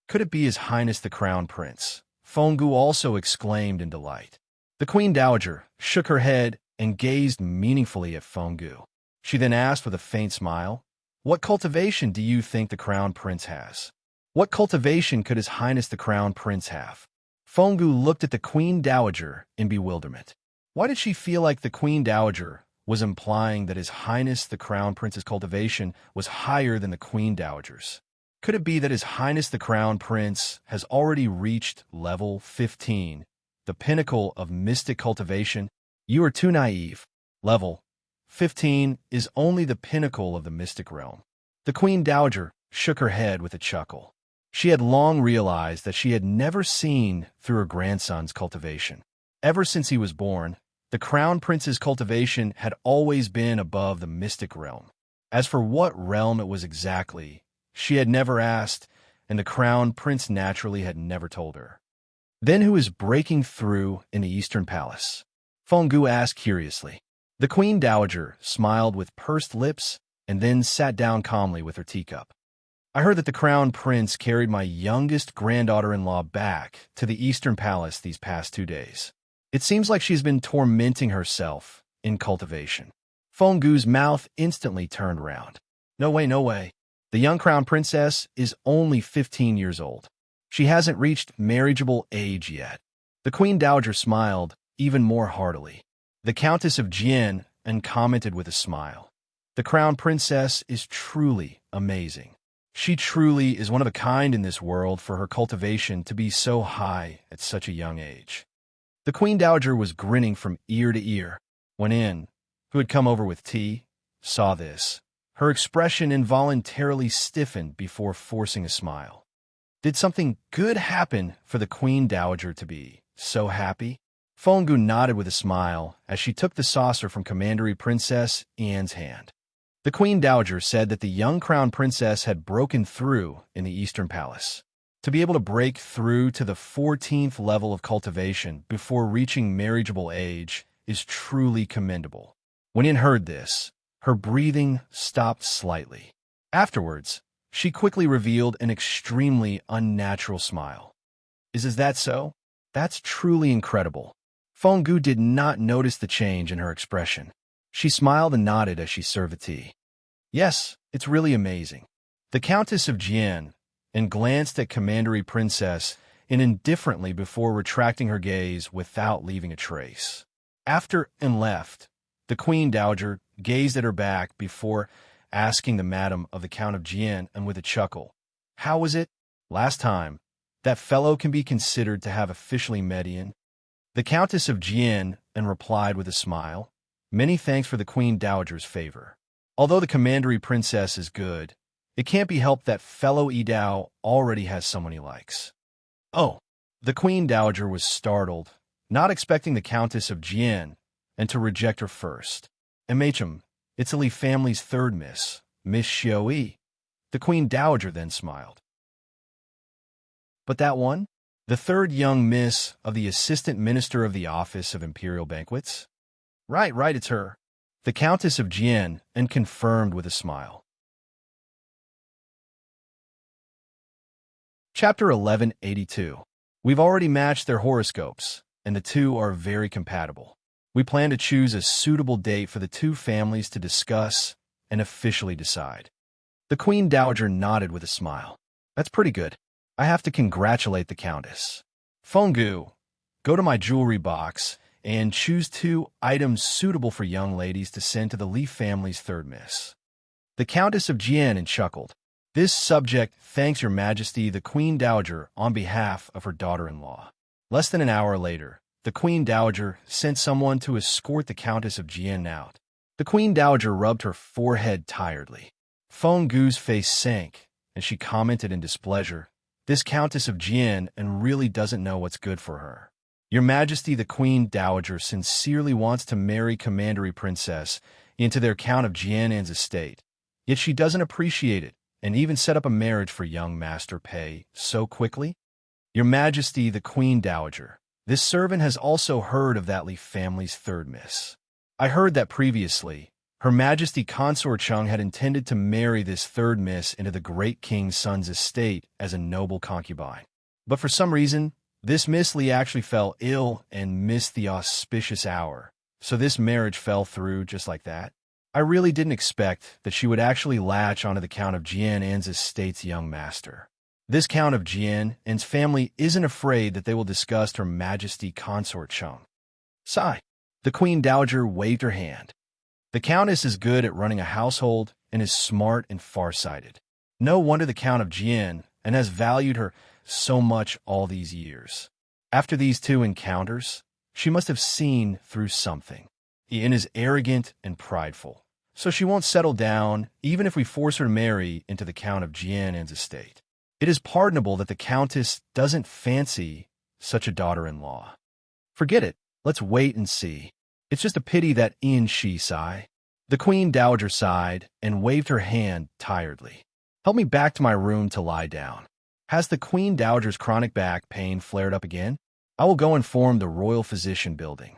Could it be His Highness the Crown Prince? Fenggu also exclaimed in delight. The Queen Dowager shook her head and gazed meaningfully at Fenggu. She then asked with a faint smile, what cultivation do you think the Crown Prince has? What cultivation could His Highness the Crown Prince have? Fenggu looked at the Queen Dowager in bewilderment. Why did she feel like the Queen Dowager was implying that His Highness the Crown Prince's cultivation was higher than the Queen Dowager's? Could it be that His Highness the Crown Prince has already reached level 15, the pinnacle of mystic cultivation? You are too naive. Level 15 is only the pinnacle of the mystic realm. The Queen Dowager shook her head with a chuckle. She had long realized that she had never seen through her grandson's cultivation. Ever since he was born, the Crown Prince's cultivation had always been above the mystic realm. As for what realm it was exactly, she had never asked, and the Crown Prince naturally had never told her. Then who is breaking through in the Eastern Palace? Fenggu asked curiously. The Queen Dowager smiled with pursed lips and then sat down calmly with her teacup. I heard that the Crown Prince carried my youngest granddaughter-in-law back to the Eastern Palace these past 2 days. It seems like she's been tormenting herself in cultivation. Fenggu's mouth instantly turned round. No way, no way. The young Crown Princess is only 15 years old. She hasn't reached marriageable age yet. The Queen Dowager smiled even more heartily. The Countess of Jian commented with a smile. The Crown Princess is truly amazing. She truly is one of a kind in this world for her cultivation to be so high at such a young age. The Queen Dowager was grinning from ear to ear. When In, who had come over with tea, saw this, her expression involuntarily stiffened before forcing a smile. Did something good happen for the Queen Dowager to be so happy? Fenggu nodded with a smile as she took the saucer from Commandery Princess Anne's hand. The Queen Dowager said that the young Crown Princess had broken through in the Eastern Palace. To be able to break through to the 14th level of cultivation before reaching marriageable age is truly commendable. When In heard this, her breathing stopped slightly. Afterwards, she quickly revealed an extremely unnatural smile. Is that so? That's truly incredible. Fenggu did not notice the change in her expression. She smiled and nodded as she served the tea. Yes, it's really amazing. The Countess of Jian and glanced at Commandery Princess indifferently before retracting her gaze without leaving a trace. After and left, the Queen Dowager gazed at her back before asking the Madam of the Count of Jian and with a chuckle, "How was it? Last time, that fellow can be considered to have officially met in." The Countess of Jian and replied with a smile, "Many thanks for the Queen Dowager's favor. Although the Commandery Princess is good, it can't be helped that fellow Edao already has someone he likes." "Oh." The Queen Dowager was startled, not expecting the Countess of Jian and to reject her first. "MHM, it's a Li family's third Miss Xiaoyi." The Queen Dowager then smiled. "But that one? The third young miss of the Assistant Minister of the Office of Imperial Banquets?" Right, it's her." The Countess of Jian and confirmed with a smile. Chapter 1182. We've already matched their horoscopes, and the two are very compatible. We plan to choose a suitable date for the two families to discuss and officially decide. The Queen Dowager nodded with a smile. "That's pretty good. I have to congratulate the Countess. Fenggu, go to my jewelry box and choose 2 items suitable for young ladies to send to the Li family's third miss." The Countess of Jian chuckled. "This subject thanks Your Majesty the Queen Dowager on behalf of her daughter-in-law." Less than an hour later, the Queen Dowager sent someone to escort the Countess of Jian out. The Queen Dowager rubbed her forehead tiredly. Fenggu's face sank, and she commented in displeasure, "This Countess of Jian really doesn't know what's good for her. Your Majesty the Queen Dowager sincerely wants to marry Commandery Princess into their Count of Jianan's estate, yet she doesn't appreciate it and even set up a marriage for young Master Pei so quickly. Your Majesty the Queen Dowager, this servant has also heard of that Li family's third miss. I heard that previously, Her Majesty Consort Chung had intended to marry this third miss into the great king's son's estate as a noble concubine. But for some reason, this Miss Li actually fell ill and missed the auspicious hour, so this marriage fell through just like that. I really didn't expect that she would actually latch onto the Count of Jianan's estate's young master. This Count of Jianan's family isn't afraid that they will disgust Her Majesty Consort Chung." Sigh. The Queen Dowager waved her hand. "The Countess is good at running a household and is smart and farsighted. No wonder the Count of Jian and has valued her so much all these years. After these 2 encounters, she must have seen through something. Ian is arrogant and prideful, so she won't settle down even if we force her to marry into the Count of Jianan's estate. It is pardonable that the Countess doesn't fancy such a daughter-in-law. Forget it. Let's wait and see. It's just a pity that Ian she sigh." The Queen Dowager sighed and waved her hand tiredly. "Help me back to my room to lie down. Has the Queen Dowager's chronic back pain flared up again? I will go inform the Royal Physician Building."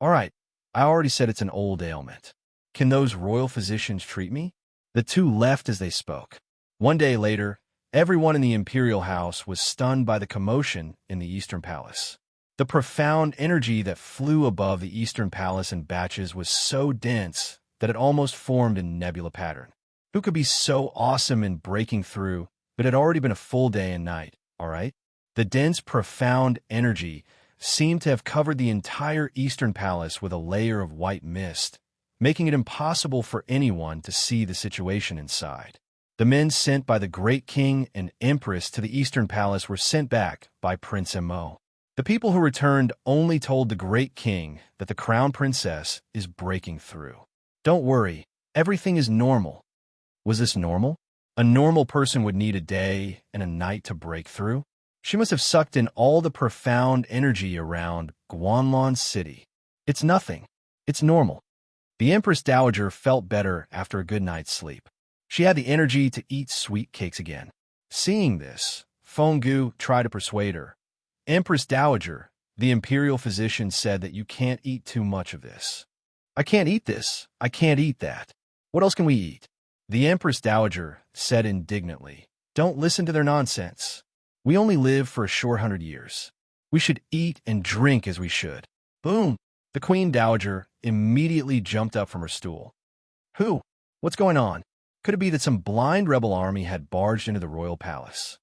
"All right. I already said it's an old ailment. Can those royal physicians treat me?" The 2 left as they spoke. One day later, everyone in the Imperial House was stunned by the commotion in the Eastern Palace. The profound energy that flew above the Eastern Palace in batches was so dense that it almost formed a nebula pattern. Who could be so awesome in breaking through, but it had already been a full day and night, all right? The dense, profound energy seemed to have covered the entire Eastern Palace with a layer of white mist, making it impossible for anyone to see the situation inside. The men sent by the Great King and Empress to the Eastern Palace were sent back by Prince Mo. The people who returned only told the Great King that the Crown Princess is breaking through. "Don't worry, everything is normal." Was this normal? A normal person would need a day and a night to break through. She must have sucked in all the profound energy around Guanlon City. It's nothing. It's normal. The Empress Dowager felt better after a good night's sleep. She had the energy to eat sweet cakes again. Seeing this, Fenggu tried to persuade her. "Empress Dowager, the imperial physician said that you can't eat too much of this." "I can't eat this. I can't eat that. What else can we eat?" The Empress Dowager said indignantly. "Don't listen to their nonsense. We only live for a short 100 years. We should eat and drink as we should." Boom! The Queen Dowager immediately jumped up from her stool. "Who? What's going on? Could it be that some blind rebel army had barged into the royal palace?"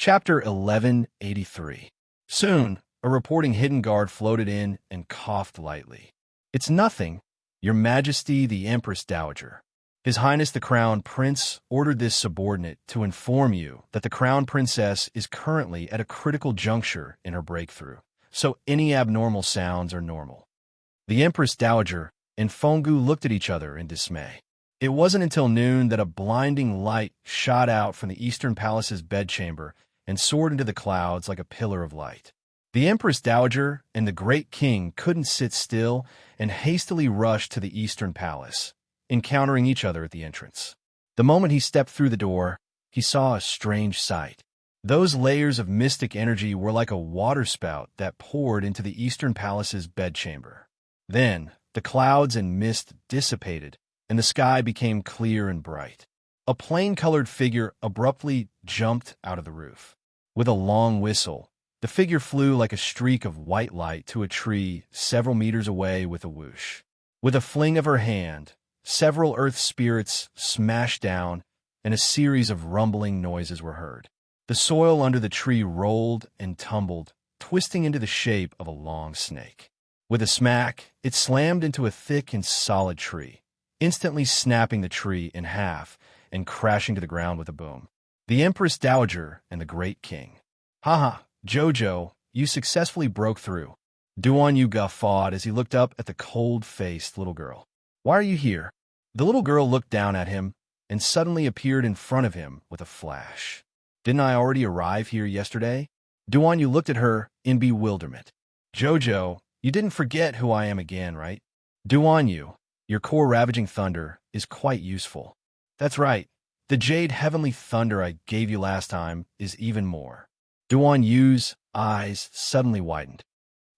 Chapter 1183. Soon, a reporting hidden guard floated in and coughed lightly. "It's nothing, Your Majesty the Empress Dowager. His Highness the Crown Prince ordered this subordinate to inform you that the Crown Princess is currently at a critical juncture in her breakthrough, so any abnormal sounds are normal." The Empress Dowager and Fongu looked at each other in dismay. It wasn't until noon that a blinding light shot out from the Eastern Palace's bedchamber and soared into the clouds like a pillar of light. The Empress Dowager and the Great King couldn't sit still and hastily rushed to the Eastern Palace, encountering each other at the entrance. The moment he stepped through the door, he saw a strange sight. Those layers of mystic energy were like a waterspout that poured into the Eastern Palace's bedchamber. Then, the clouds and mist dissipated, and the sky became clear and bright. A plain-colored figure abruptly jumped out of the roof. With a long whistle, the figure flew like a streak of white light to a tree several meters away with a whoosh. With a fling of her hand, several earth spirits smashed down, and a series of rumbling noises were heard. The soil under the tree rolled and tumbled, twisting into the shape of a long snake. With a smack, it slammed into a thick and solid tree, instantly snapping the tree in half and crashing to the ground with a boom. The Empress Dowager and the Great King. "Haha, Jojo, you successfully broke through." Duan Yu guffawed as he looked up at the cold-faced little girl. "Why are you here?" The little girl looked down at him and suddenly appeared in front of him with a flash. "Didn't I already arrive here yesterday?" Duan Yu looked at her in bewilderment. "Jojo, you didn't forget who I am again, right?" "Duan Yu, your core ravaging thunder is quite useful." "That's right. The jade heavenly thunder I gave you last time is even more." Duan Yu's eyes suddenly widened.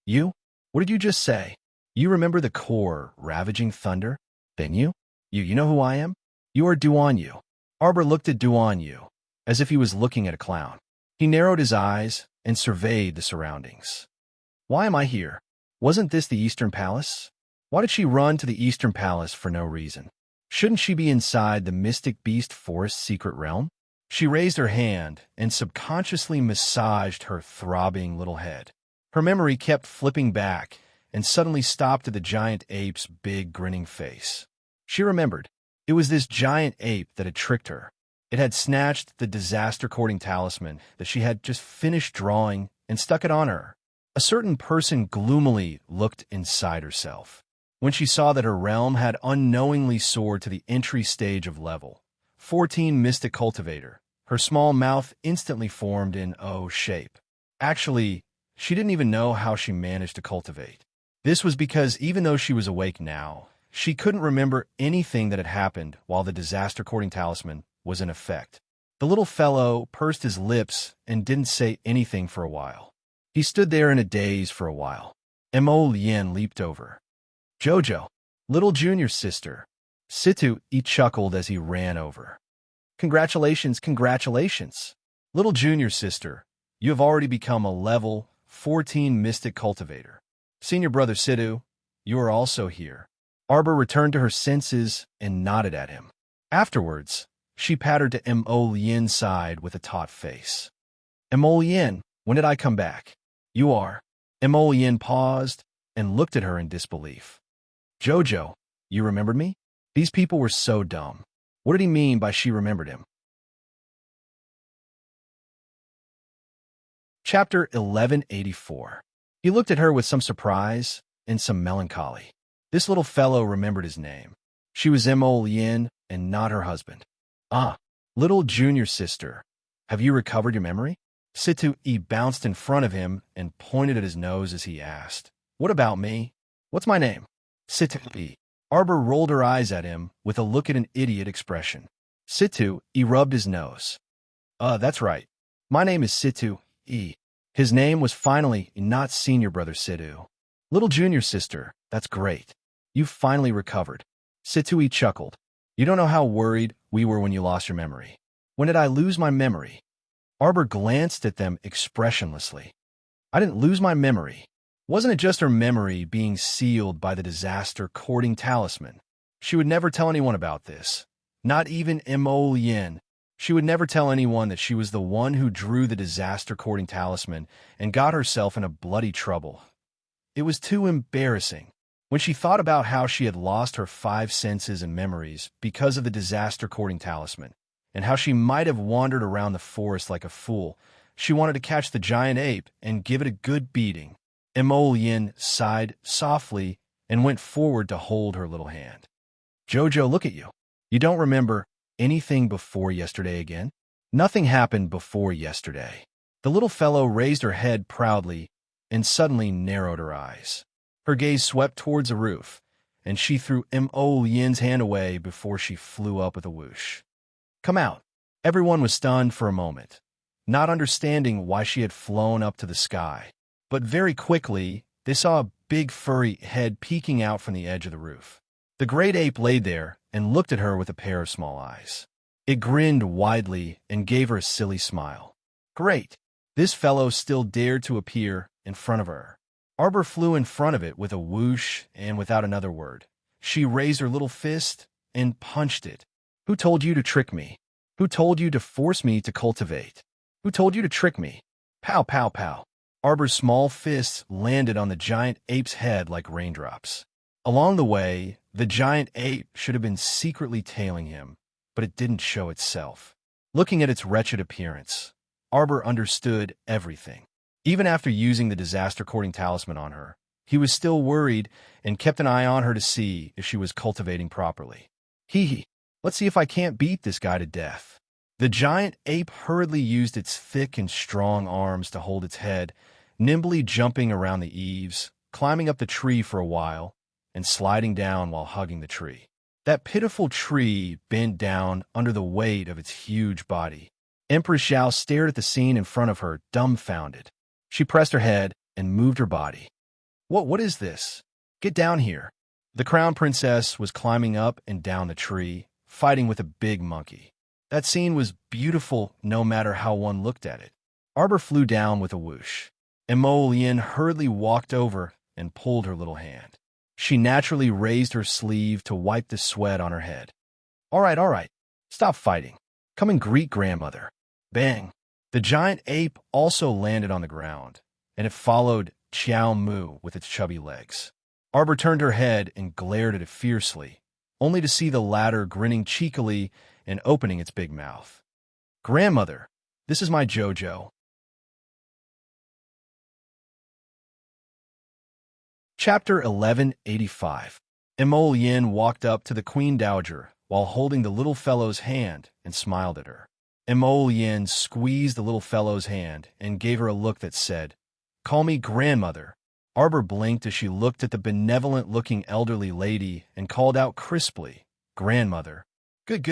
"You? What did you just say? You remember the core ravaging thunder? Then you know who I am? You are Duan Yu." Arbor looked at Duan Yu as if he was looking at a clown. He narrowed his eyes and surveyed the surroundings. "Why am I here? Wasn't this the Eastern Palace? Why did she run to the Eastern Palace for no reason? Shouldn't she be inside the Mystic Beast Forest secret realm?" She raised her hand and subconsciously massaged her throbbing little head. Her memory kept flipping back and suddenly stopped at the giant ape's big grinning face. She remembered. It was this giant ape that had tricked her. It had snatched the disaster-courting talisman that she had just finished drawing and stuck it on her. A certain person gloomily looked inside herself. When she saw that her realm had unknowingly soared to the entry stage of level 14 Mystic Cultivator, her small mouth instantly formed in O shape. Actually, she didn't even know how she managed to cultivate. This was because even though she was awake now, she couldn't remember anything that had happened while the disaster-courting talisman was in effect. The little fellow pursed his lips and didn't say anything for a while. He stood there in a daze for a while. Mo Lien leaped over. "Jojo, little junior sister." Situ chuckled as he ran over. "Congratulations, congratulations. Little junior sister, you have already become a level 14 Mystic Cultivator. Senior brother Situ, you are also here." Arbor returned to her senses and nodded at him. Afterwards, she pattered to Mo Lien's side with a taut face. "Mo Lien, when did I come back?" "You are." Mo Lien paused and looked at her in disbelief. "Jojo, you remembered me?" These people were so dumb. What did he mean by she remembered him? Chapter 1184. He looked at her with some surprise and some melancholy. This little fellow remembered his name. She was Mo Lien and not her husband. "Ah, little junior sister, have you recovered your memory?" Situ bounced in front of him and pointed at his nose as he asked, "What about me? What's my name?" Situ. Arbor rolled her eyes at him with a look at an idiot expression. Situ rubbed his nose. That's right. My name is Situ His name was finally not senior brother Situ. "Little junior sister, that's great. You've finally recovered." Situ chuckled. "You don't know how worried we were when you lost your memory." "When did I lose my memory?" Arbor glanced at them expressionlessly. "I didn't lose my memory. Wasn't it just her memory being sealed by the disaster-courting talisman? She would never tell anyone about this, not even Mo Lien, She would never tell anyone that she was the one who drew the disaster-courting talisman and got herself into bloody trouble. It was too embarrassing. When she thought about how she had lost her 5 senses and memories because of the disaster-courting talisman, and how she might have wandered around the forest like a fool, she wanted to catch the giant ape and give it a good beating. Emolien sighed softly and went forward to hold her little hand. Jojo, look at you. You don't remember anything before yesterday again? Nothing happened before yesterday. The little fellow raised her head proudly and suddenly narrowed her eyes. Her gaze swept towards the roof, and she threw Emolien's hand away before she flew up with a whoosh. Come out. Everyone was stunned for a moment, not understanding why she had flown up to the sky. But very quickly, they saw a big furry head peeking out from the edge of the roof. The great ape lay there and looked at her with a pair of small eyes. It grinned widely and gave her a silly smile. Great! This fellow still dared to appear in front of her. Arbor flew in front of it with a whoosh and without another word. She raised her little fist and punched it. Who told you to trick me? Who told you to force me to cultivate? Who told you to trick me? Pow, pow, pow. Arbor's small fists landed on the giant ape's head like raindrops. Along the way, the giant ape should have been secretly tailing him, but it didn't show itself. Looking at its wretched appearance, Arbor understood everything. Even after using the disaster-courting talisman on her, he was still worried and kept an eye on her to see if she was cultivating properly. Hee, let's see if I can't beat this guy to death. The giant ape hurriedly used its thick and strong arms to hold its head, nimbly jumping around the eaves, climbing up the tree for a while, and sliding down while hugging the tree. That pitiful tree bent down under the weight of its huge body. Empress Zhao stared at the scene in front of her, dumbfounded. She pressed her head and moved her body. What is this? Get down here. The crown princess was climbing up and down the tree, fighting with a big monkey. That scene was beautiful no matter how one looked at it. Arbor flew down with a whoosh. Emolien hurriedly walked over and pulled her little hand. She naturally raised her sleeve to wipe the sweat on her head. All right. Stop fighting. Come and greet grandmother. Bang. The giant ape also landed on the ground, and it followed Qiao Mu with its chubby legs. Arbor turned her head and glared at it fiercely, only to see the latter grinning cheekily and opening its big mouth. Grandmother, this is my Jojo. Chapter 1185. Emolien walked up to the Queen Dowager while holding the little fellow's hand and smiled at her. Emolien squeezed the little fellow's hand and gave her a look that said, Call me grandmother. Arbor blinked as she looked at the benevolent-looking elderly lady and called out crisply, Grandmother. Good.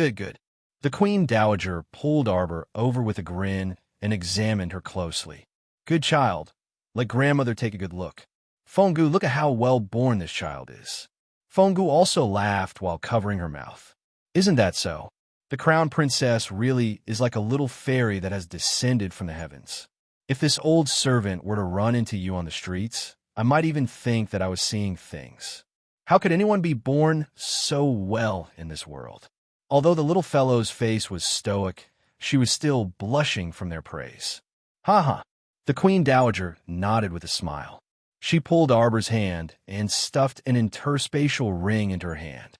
The Queen Dowager pulled Arbor over with a grin and examined her closely. Good child. Let grandmother take a good look. Fenggu, look at how well born this child is. Fenggu also laughed while covering her mouth. Isn't that so? The crown princess really is like a little fairy that has descended from the heavens. If this old servant were to run into you on the streets, I might even think that I was seeing things. How could anyone be born so well in this world? Although the little fellow's face was stoic, she was still blushing from their praise. Ha. The Queen Dowager nodded with a smile. She pulled Arbor's hand and stuffed an interspatial ring into her hand.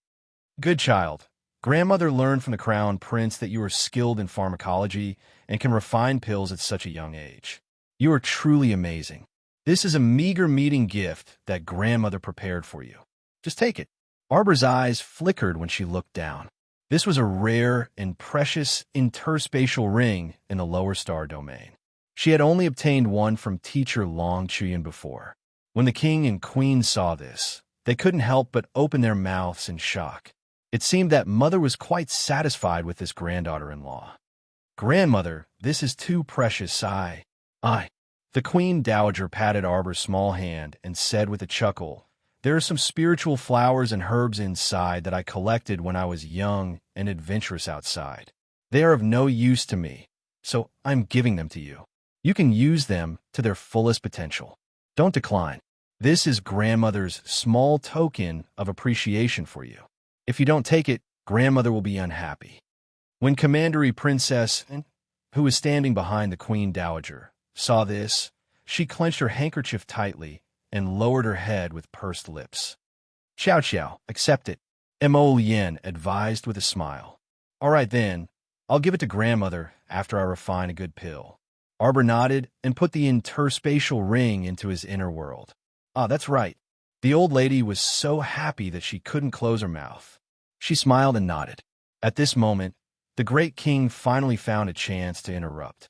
Good child. Grandmother learned from the crown prince that you are skilled in pharmacology and can refine pills at such a young age. You are truly amazing. This is a meager meeting gift that grandmother prepared for you. Just take it. Arbor's eyes flickered when she looked down. This was a rare and precious interspatial ring in the lower star domain. She had only obtained one from teacher Long Chuyan before. When the king and queen saw this, they couldn't help but open their mouths in shock. It seemed that mother was quite satisfied with this granddaughter-in-law. Grandmother, this is too precious, I. The Queen Dowager patted Arbor's small hand and said with a chuckle, There are some spiritual flowers and herbs inside that I collected when I was young and adventurous outside. They are of no use to me, so I'm giving them to you. You can use them to their fullest potential. Don't decline. This is grandmother's small token of appreciation for you. If you don't take it, grandmother will be unhappy. When Commandery Princess, who was standing behind the Queen Dowager, saw this, she clenched her handkerchief tightly and lowered her head with pursed lips. Xiao Xiao, accept it, Mo Lien advised with a smile. All right then, I'll give it to grandmother after I refine a good pill. Arbor nodded and put the interspatial ring into his inner world. Ah, that's right. The old lady was so happy that she couldn't close her mouth. She smiled and nodded. At this moment, the great king finally found a chance to interrupt.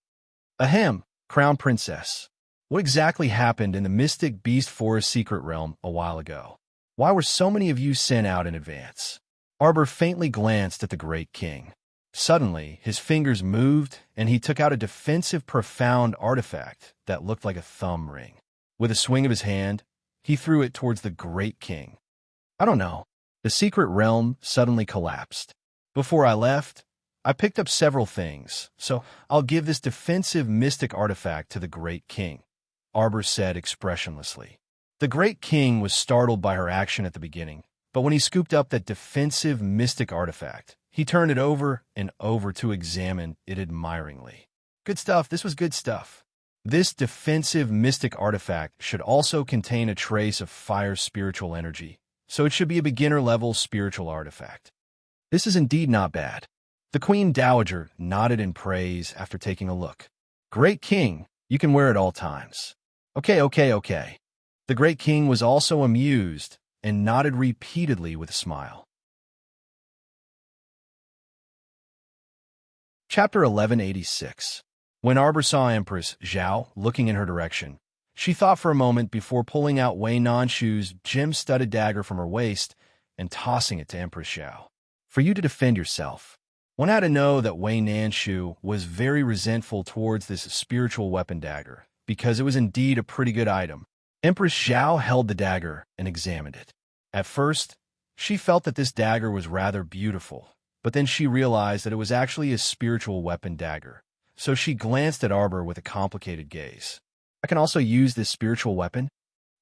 Ahem, Crown Princess. What exactly happened in the Mystic Beast Forest secret realm a while ago? Why were so many of you sent out in advance? Arbor faintly glanced at the great king. Suddenly, his fingers moved, and he took out a defensive profound artifact that looked like a thumb ring. With a swing of his hand, he threw it towards the great king. I don't know. The secret realm suddenly collapsed. Before I left, I picked up several things, so I'll give this defensive mystic artifact to the great king, Arbor said expressionlessly. The great king was startled by her action at the beginning, but when he scooped up that defensive mystic artifact, he turned it over and over to examine it admiringly. Good stuff, this was good stuff. This defensive mystic artifact should also contain a trace of fire spiritual energy, so it should be a beginner-level spiritual artifact. This is indeed not bad. The Queen Dowager nodded in praise after taking a look. Great King, you can wear it all times. Okay. The Great King was also amused and nodded repeatedly with a smile. Chapter 1186. When Arbor saw Empress Zhao looking in her direction, she thought for a moment before pulling out Wei Nanshu's gem-studded dagger from her waist and tossing it to Empress Zhao. For you to defend yourself. One had to know that Wei Nanshu was very resentful towards this spiritual weapon dagger, because it was indeed a pretty good item. Empress Zhao held the dagger and examined it. At first, she felt that this dagger was rather beautiful, but then she realized that it was actually a spiritual weapon dagger, so she glanced at Arbor with a complicated gaze. I can also use this spiritual weapon?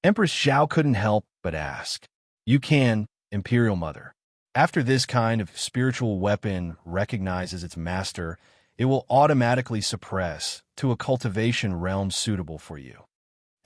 Empress Zhao couldn't help but ask. You can, Imperial Mother. After this kind of spiritual weapon recognizes its master, it will automatically suppress to a cultivation realm suitable for you.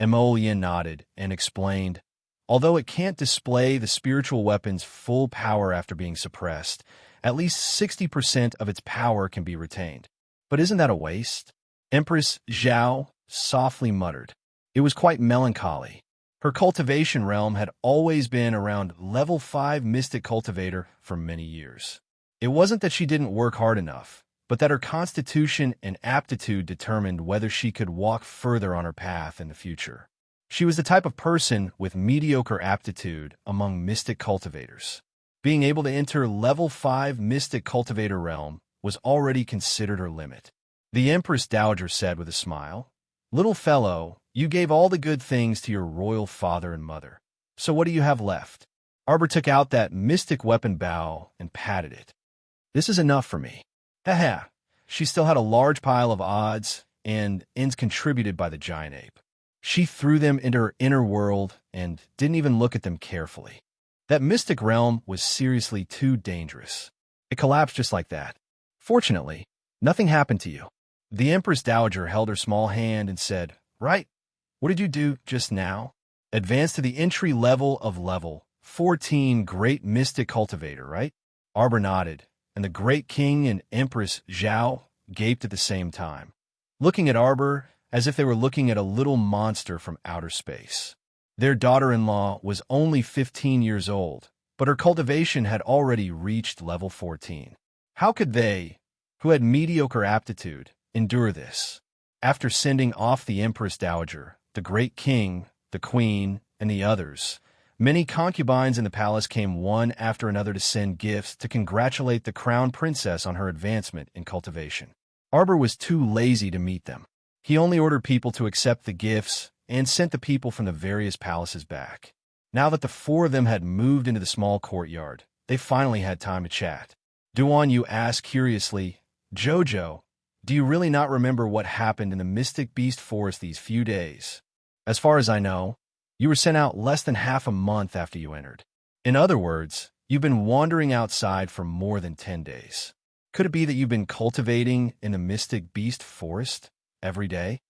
Emolian nodded and explained, although it can't display the spiritual weapon's full power after being suppressed, at least 60% of its power can be retained. But isn't that a waste? Empress Zhao softly muttered. It was quite melancholy. Her cultivation realm had always been around level 5 Mystic Cultivator for many years. It wasn't that she didn't work hard enough, but that her constitution and aptitude determined whether she could walk further on her path in the future. She was the type of person with mediocre aptitude among Mystic Cultivators. Being able to enter level 5 Mystic Cultivator realm was already considered her limit. The Empress Dowager said with a smile, Little fellow, you gave all the good things to your royal father and mother. So what do you have left? Arbor took out that mystic weapon bow and patted it. This is enough for me. Haha. She still had a large pile of odds and ends contributed by the giant ape. She threw them into her inner world and didn't even look at them carefully. That mystic realm was seriously too dangerous. It collapsed just like that. Fortunately, nothing happened to you. The Empress Dowager held her small hand and said, Right, what did you do just now? Advance to the entry level of level 14 Great Mystic Cultivator, right? Arbor nodded, and the Great King and Empress Zhao gaped at the same time, looking at Arbor as if they were looking at a little monster from outer space. Their daughter-in-law was only 15 years old, but her cultivation had already reached level 14. How could they, who had mediocre aptitude, endure this? After sending off the Empress Dowager, the Great King, the Queen, and the others, many concubines in the palace came one after another to send gifts to congratulate the Crown Princess on her advancement in cultivation. Arbor was too lazy to meet them. He only ordered people to accept the gifts and sent the people from the various palaces back. Now that the four of them had moved into the small courtyard, they finally had time to chat. Duan Yu asked curiously, Jojo, do you really not remember what happened in the Mystic Beast Forest these few days? As far as I know, you were sent out less than half a month after you entered. In other words, you've been wandering outside for more than 10 days. Could it be that you've been cultivating in the mystic beast forest every day?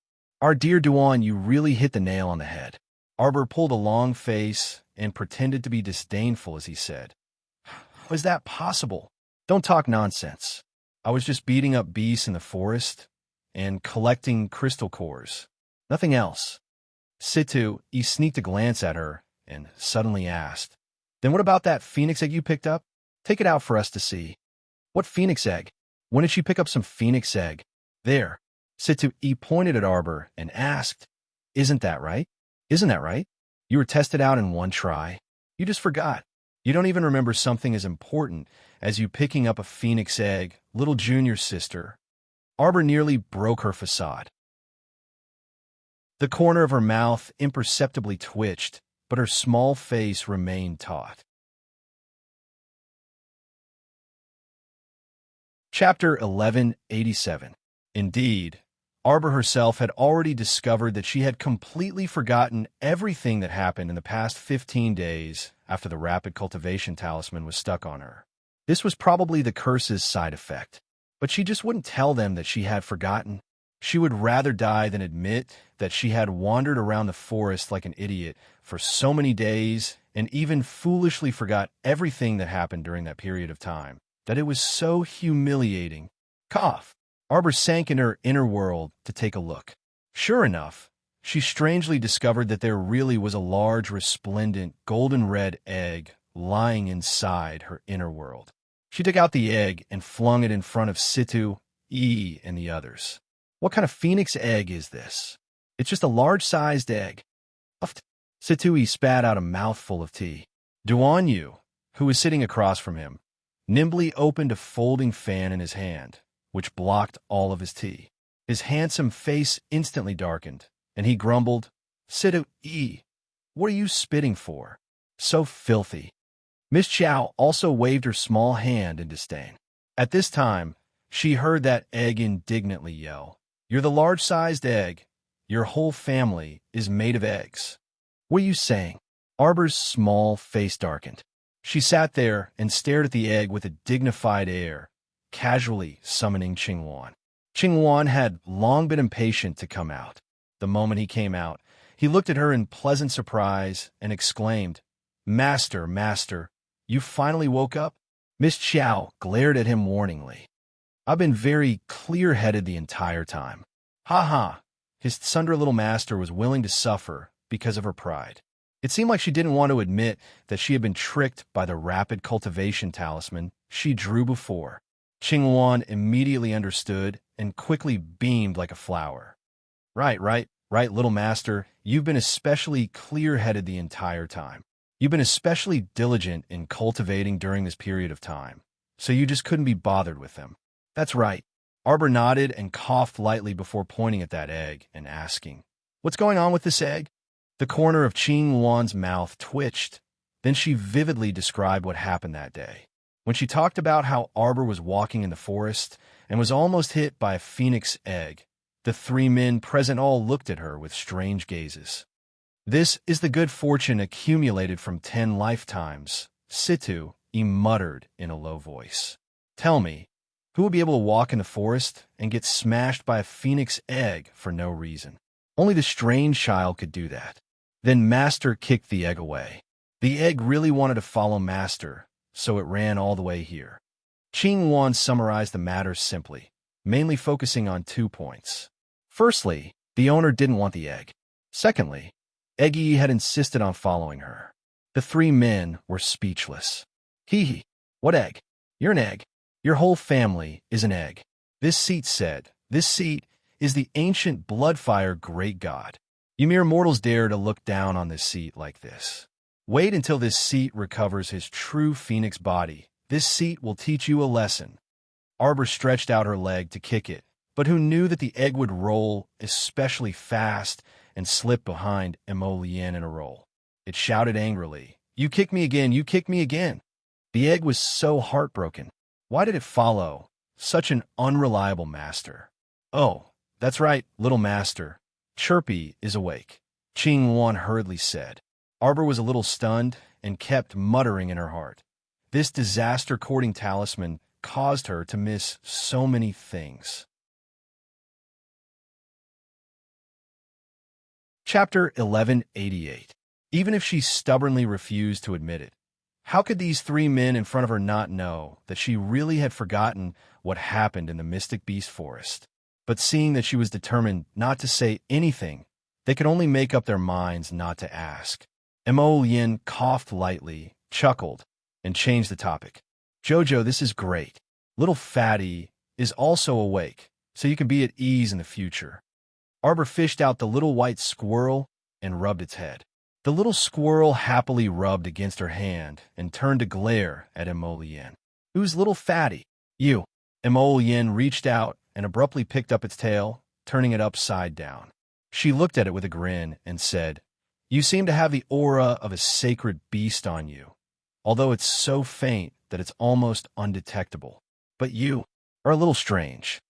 Our dear Duan, you really hit the nail on the head. Arbor pulled a long face and pretended to be disdainful as he said, "How is that possible? Don't talk nonsense. I was just beating up beasts in the forest and collecting crystal cores. Nothing else." Situ, he sneaked a glance at her and suddenly asked, "Then what about that phoenix egg you picked up? Take it out for us to see." "What phoenix egg? When did she pick up some phoenix egg?" "There." Situ, he pointed at Arbor and asked, "Isn't that right? Isn't that right? You were tested out in one try. You just forgot. You don't even remember something as important as you picking up a phoenix egg, little junior sister." Arbor nearly broke her facade. The corner of her mouth imperceptibly twitched, but her small face remained taut. Chapter 1187. Indeed, Arbor herself had already discovered that she had completely forgotten everything that happened in the past 15 days after the rapid cultivation talisman was stuck on her. This was probably the curse's side effect, but she just wouldn't tell them that she had forgotten. She would rather die than admit that she had wandered around the forest like an idiot for so many days and even foolishly forgot everything that happened during that period of time, that it was so humiliating. Cough. Arbor sank in her inner world to take a look. Sure enough, she strangely discovered that there really was a large, resplendent, golden-red egg lying inside her inner world. She took out the egg and flung it in front of Situ, E, and the others. "What kind of phoenix egg is this?" "It's just a large-sized egg." Situ spat out a mouthful of tea. Duan Yu, who was sitting across from him, nimbly opened a folding fan in his hand, which blocked all of his tea. His handsome face instantly darkened, and he grumbled, "Situ, what are you spitting for? So filthy." Miss Chow also waved her small hand in disdain. At this time, she heard that egg indignantly yell, "You're the large-sized egg. Your whole family is made of eggs." "What are you saying?" Arbor's small face darkened. She sat there and stared at the egg with a dignified air, casually summoning Qingwan. Qingwan had long been impatient to come out. The moment he came out, he looked at her in pleasant surprise and exclaimed, "Master, master, you finally woke up?" Miss Chow glared at him warningly. "I've been very clear-headed the entire time." Ha ha! His Sundra little master was willing to suffer because of her pride. It seemed like she didn't want to admit that she had been tricked by the rapid cultivation talisman she drew before. Qingwan immediately understood and quickly beamed like a flower. Right, little master. You've been especially clear-headed the entire time. You've been especially diligent in cultivating during this period of time, so you just couldn't be bothered with them." "That's right." Arbor nodded and coughed lightly before pointing at that egg and asking, "What's going on with this egg?" The corner of Qingwan's mouth twitched. Then she vividly described what happened that day, when she talked about how Arbor was walking in the forest and was almost hit by a phoenix egg. The three men present all looked at her with strange gazes. "This is the good fortune accumulated from 10 lifetimes," Situ, he muttered in a low voice. "Tell me, who would be able to walk in the forest and get smashed by a phoenix egg for no reason? Only the strange child could do that." Then Master kicked the egg away. The egg really wanted to follow Master, so it ran all the way here. Qingwan summarized the matter simply, mainly focusing on 2 points. Firstly, the owner didn't want the egg. Secondly, Eggy had insisted on following her. The 3 men were speechless. Hee. What egg? You're an egg. Your whole family is an egg. This seat said, "This seat is the ancient Bloodfire great god. You mere mortals dare to look down on this seat like this. Wait until this seat recovers his true phoenix body. This seat will teach you a lesson." Arbor stretched out her leg to kick it, but who knew that the egg would roll especially fast and slip behind Emolien in a roll. It shouted angrily, "You kick me again, you kick me again." The egg was so heartbroken. Why did it follow such an unreliable master? "Oh, that's right, little master. Chirpy is awake," Qingwan hurriedly said. Arbor was a little stunned and kept muttering in her heart, "This disaster-courting talisman caused her to miss so many things. Chapter 1188. Even if she stubbornly refused to admit it, how could these three men in front of her not know that she really had forgotten what happened in the Mystic Beast Forest? But seeing that she was determined not to say anything, they could only make up their minds not to ask. Yin coughed lightly, chuckled, and changed the topic. Jojo, this is great. Little Fatty is also awake, so you can be at ease in the future. Arbor fished out the little white squirrel and rubbed its head. The little squirrel happily rubbed against her hand and turned to glare at Yin. Who's little Fatty? You. Yin reached out and abruptly picked up its tail, turning it upside down. She looked at it with a grin and said, You seem to have the aura of a sacred beast on you, although it's so faint that it's almost undetectable. But you are a little strange.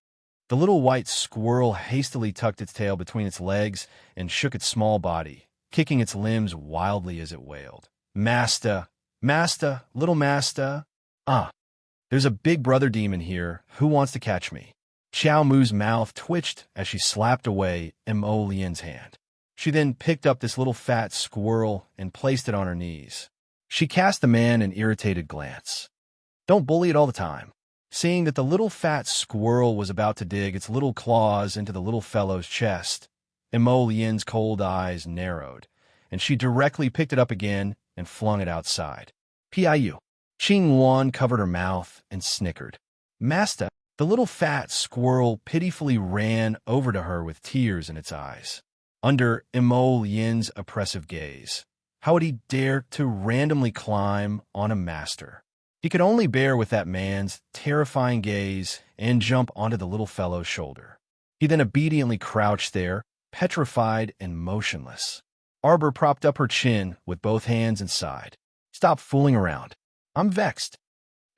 The little white squirrel hastily tucked its tail between its legs and shook its small body, kicking its limbs wildly as it wailed. Master, master, little master. There's a big brother demon here who wants to catch me. Xiao Mu's mouth twitched as she slapped away Yin's hand. She then picked up this little fat squirrel and placed it on her knees. She cast the man an irritated glance. Don't bully it all the time. Seeing that the little fat squirrel was about to dig its little claws into the little fellow's chest, Yin's cold eyes narrowed, and she directly picked it up again and flung it outside. Piu. Qing Wan covered her mouth and snickered. Master, the little fat squirrel pitifully ran over to her with tears in its eyes. Under Yin's oppressive gaze, how would he dare to randomly climb on a master? He could only bear with that man's terrifying gaze and jump onto the little fellow's shoulder. He then obediently crouched there, petrified and motionless. Arbor propped up her chin with both hands and sighed. Stop fooling around. I'm vexed.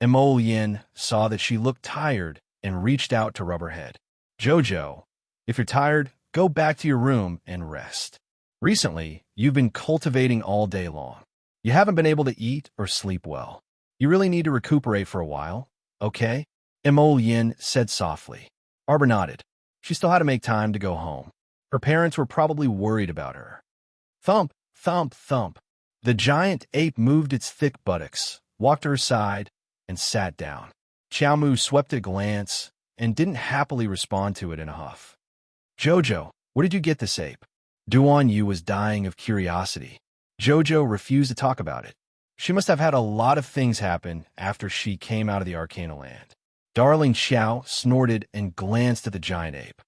Yin saw that she looked tired and reached out to rub her head. Jojo, if you're tired, go back to your room and rest. Recently, you've been cultivating all day long. You haven't been able to eat or sleep well. You really need to recuperate for a while, okay? Yin said softly. Arbor nodded. She still had to make time to go home. Her parents were probably worried about her. Thump, thump, thump. The giant ape moved its thick buttocks, walked to her side, and sat down. Xiao Mu swept a glance and didn't happily respond to it in a huff. Jojo, where did you get this ape? Duan Yu was dying of curiosity. Jojo refused to talk about it. She must have had a lot of things happen after she came out of the Arcana land. Darling Xiao snorted and glanced at the giant ape.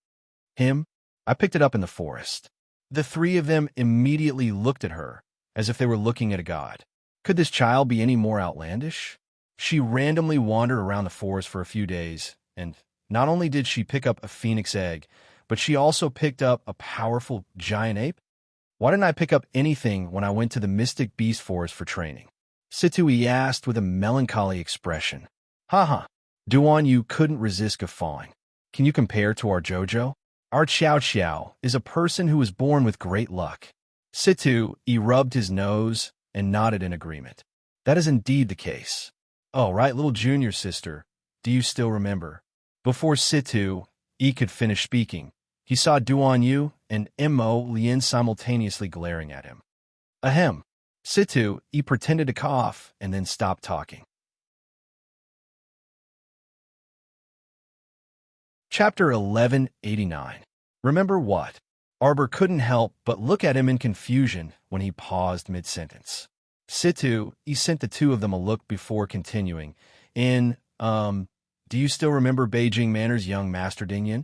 Him? I picked it up in the forest. The three of them immediately looked at her, as if they were looking at a god. Could this child be any more outlandish? She randomly wandered around the forest for a few days, and not only did she pick up a phoenix egg, but she also picked up a powerful giant ape? Why didn't I pick up anything when I went to the Mystic Beast Forest for training? Situi asked with a melancholy expression. Haha, Duan Yu couldn't resist guffawing. Can you compare to our Jojo? Our Xiao Xiao is a person who was born with great luck. Situ rubbed his nose and nodded in agreement. That is indeed the case. Oh, right, little junior sister, do you still remember? Before Situ could finish speaking, he saw Duan Yu and Lien simultaneously glaring at him. Ahem. Situ pretended to cough and then stopped talking. Chapter 1189. Remember what? Arbor couldn't help but look at him in confusion when he paused mid-sentence. Situ sent the two of them a look before continuing. Do you still remember Beijing Manor's young Master Dingyan?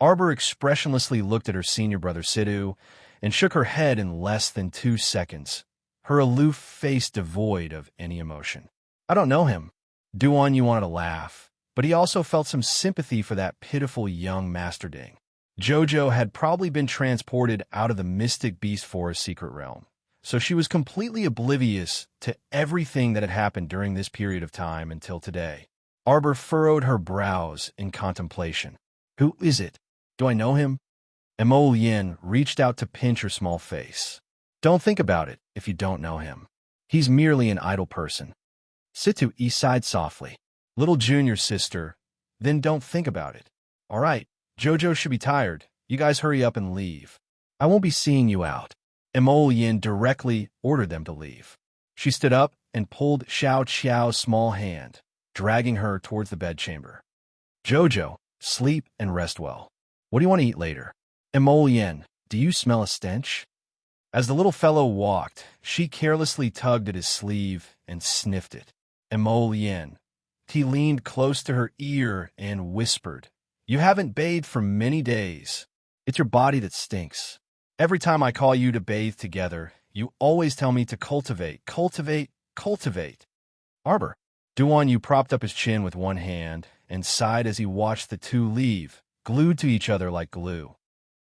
Arbor expressionlessly looked at her senior brother Situ and shook her head in less than 2 seconds, her aloof face devoid of any emotion. I don't know him. Duan Yu wanted to laugh, but he also felt some sympathy for that pitiful young Master Ding. Jojo had probably been transported out of the Mystic Beast Forest secret realm, so she was completely oblivious to everything that had happened during this period of time until today. Arbor furrowed her brows in contemplation. Who is it? Do I know him? Yin reached out to pinch her small face. Don't think about it if you don't know him. He's merely an idle person. Situ sighed softly. Little junior sister, then don't think about it. All right, Jojo should be tired. You guys hurry up and leave. I won't be seeing you out. Emolien directly ordered them to leave. She stood up and pulled Xiao Qiao's small hand, dragging her towards the bedchamber. Jojo, sleep and rest well. What do you want to eat later? Emolien, do you smell a stench? As the little fellow walked, she carelessly tugged at his sleeve and sniffed it. Emolien. He leaned close to her ear and whispered, You haven't bathed for many days. It's your body that stinks. Every time I call you to bathe together, you always tell me to cultivate, cultivate, cultivate. Arbor. Duan Yu propped up his chin with one hand and sighed as he watched the two leave, glued to each other like glue.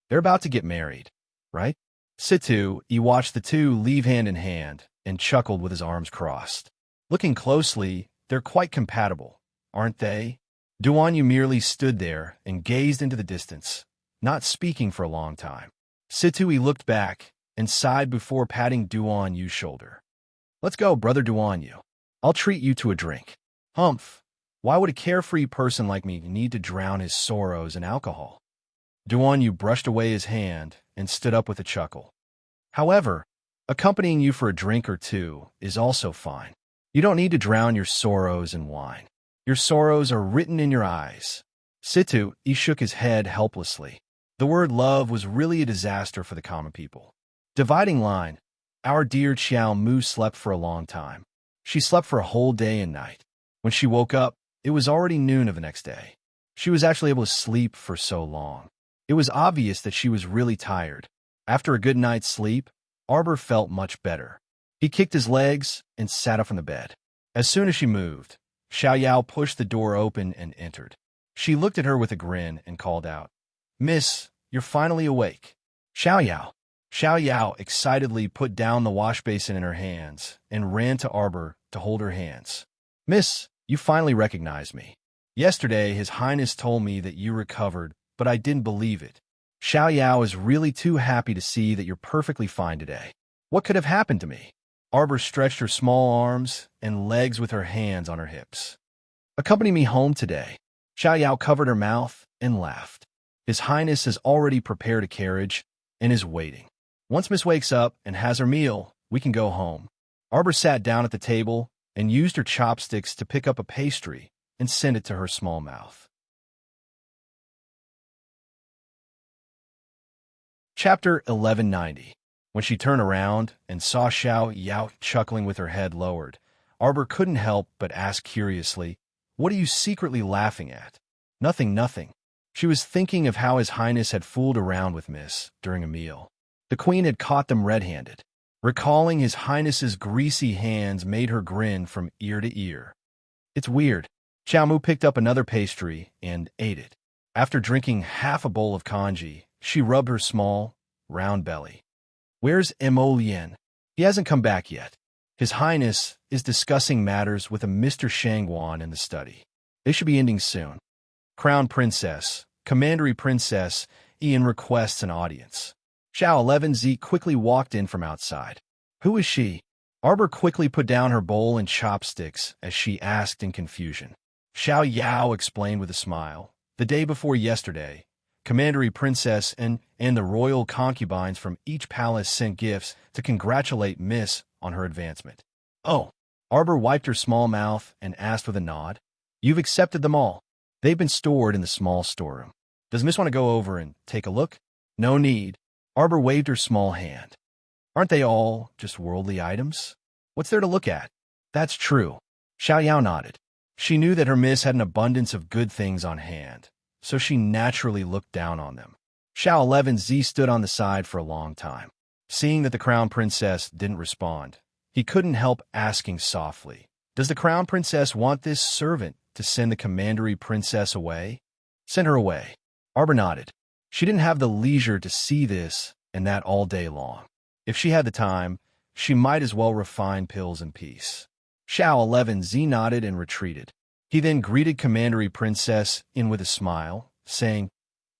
They're about to get married, right? Situ, he watched the two leave hand in hand and chuckled with his arms crossed. Looking closely, they're quite compatible, aren't they? Duan Yu merely stood there and gazed into the distance, not speaking for a long time. Situ looked back and sighed before patting Duan Yu's shoulder. Let's go, brother Duan Yu. I'll treat you to a drink. Humph. Why would a carefree person like me need to drown his sorrows in alcohol? Duan Yu brushed away his hand and stood up with a chuckle. However, accompanying you for a drink or two is also fine. You don't need to drown your sorrows in wine. Your sorrows are written in your eyes. Situ, he shook his head helplessly. The word love was really a disaster for the common people. Dividing line, our dear Qiao Mu slept for a long time. She slept for a whole day and night. When she woke up, it was already noon of the next day. She was actually able to sleep for so long. It was obvious that she was really tired. After a good night's sleep, Arbor felt much better. He kicked his legs and sat up from the bed. As soon as she moved, Xiao Yao pushed the door open and entered. She looked at her with a grin and called out, Miss, you're finally awake. Xiao Yao. Xiao Yao excitedly put down the wash basin in her hands and ran to Arbor to hold her hands. Miss, you finally recognized me. Yesterday, His Highness told me that you recovered, but I didn't believe it. Xiao Yao is really too happy to see that you're perfectly fine today. What could have happened to me? Arbor stretched her small arms and legs with her hands on her hips. Accompany me home today. Xiao Yao covered her mouth and laughed. His Highness has already prepared a carriage and is waiting. Once Miss wakes up and has her meal, we can go home. Arbor sat down at the table and used her chopsticks to pick up a pastry and send it to her small mouth. Chapter 1190. When she turned around and saw Xiao Yao chuckling with her head lowered, Arbor couldn't help but ask curiously, What are you secretly laughing at? Nothing, nothing. She was thinking of how His Highness had fooled around with Miss during a meal. The Queen had caught them red-handed. Recalling His Highness's greasy hands made her grin from ear to ear. It's weird. Xiao Mu picked up another pastry and ate it. After drinking half a bowl of congee, she rubbed her small, round belly. Where's Emolien? He hasn't come back yet. His Highness is discussing matters with a Mr. Shangguan in the study. They should be ending soon. Crown Princess, Commandery Princess, Ian requests an audience. Xiao 11Z quickly walked in from outside. Who is she? Arbor quickly put down her bowl and chopsticks as she asked in confusion. Xiao Yao explained with a smile. The day before yesterday, Commandery Princess and the royal concubines from each palace sent gifts to congratulate Miss on her advancement. Oh, Arbor wiped her small mouth and asked with a nod. You've accepted them all. They've been stored in the small storeroom. Does Miss want to go over and take a look? No need. Arbor waved her small hand. Aren't they all just worldly items? What's there to look at? That's true. Xiao Yao nodded. She knew that her miss had an abundance of good things on hand, so she naturally looked down on them. Xiao 11Z stood on the side for a long time. Seeing that the Crown Princess didn't respond, he couldn't help asking softly, Does the Crown Princess want this servant to send the Commandery Princess away? Send her away. Arbor nodded. She didn't have the leisure to see this and that all day long. If she had the time, she might as well refine pills in peace. Xiao 11Z nodded and retreated. He then greeted Commandery Princess in with a smile, saying,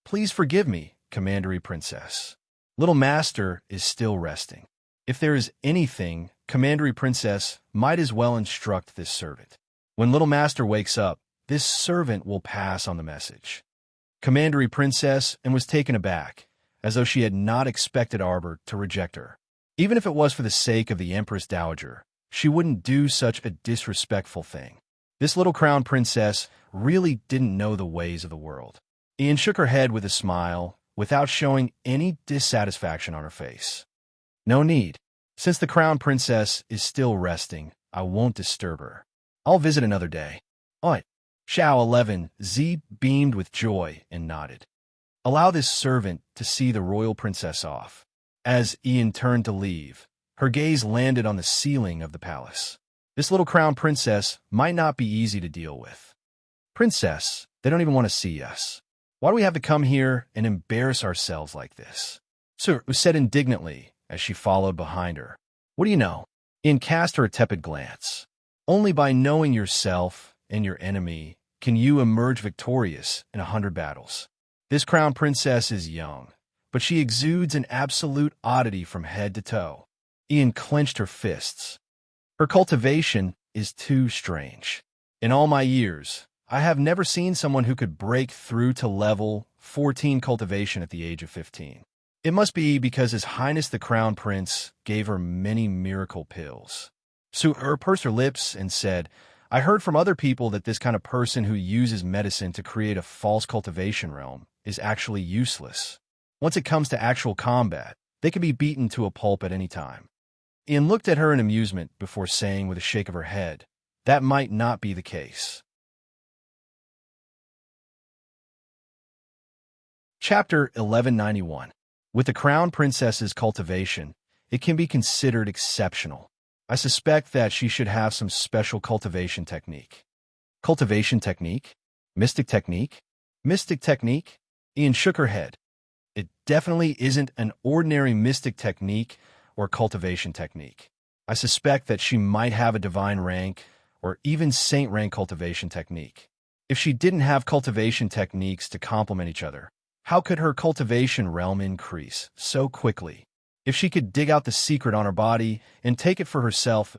Please forgive me, Commandery Princess. Little Master is still resting. If there is anything, Commandery Princess might as well instruct this servant. When little master wakes up, this servant will pass on the message. Commandery Princess and was taken aback, as though she had not expected Arbor to reject her. Even if it was for the sake of the Empress Dowager, she wouldn't do such a disrespectful thing. This little crown princess really didn't know the ways of the world. Ian shook her head with a smile, without showing any dissatisfaction on her face. No need. Since the crown princess is still resting, I won't disturb her. I'll visit another day. Alright. Xiao 11 Z beamed with joy and nodded. Allow this servant to see the royal princess off. As Ian turned to leave, her gaze landed on the ceiling of the palace. This little crown princess might not be easy to deal with. Princess, they don't even want to see us. Why do we have to come here and embarrass ourselves like this? Sir, said indignantly as she followed behind her. What do you know? Ian cast her a tepid glance. Only by knowing yourself and your enemy can you emerge victorious in 100 battles. This crown princess is young, but she exudes an absolute oddity from head to toe. Ian clenched her fists. Her cultivation is too strange. In all my years, I have never seen someone who could break through to level 14 cultivation at the age of 15. It must be because His Highness the Crown Prince gave her many miracle pills. Su-er pursed her lips and said, I heard from other people that this kind of person who uses medicine to create a false cultivation realm is actually useless. Once it comes to actual combat, they can be beaten to a pulp at any time. Ian looked at her in amusement before saying with a shake of her head, that might not be the case. Chapter 1191. With the Crown Princess's cultivation, it can be considered exceptional. I suspect that she should have some special cultivation technique. Cultivation technique? Mystic technique? Mystic technique? Ian shook her head. It definitely isn't an ordinary mystic technique or cultivation technique. I suspect that she might have a divine rank or even saint rank cultivation technique. If she didn't have cultivation techniques to complement each other, how could her cultivation realm increase so quickly? If she could dig out the secret on her body and take it for herself,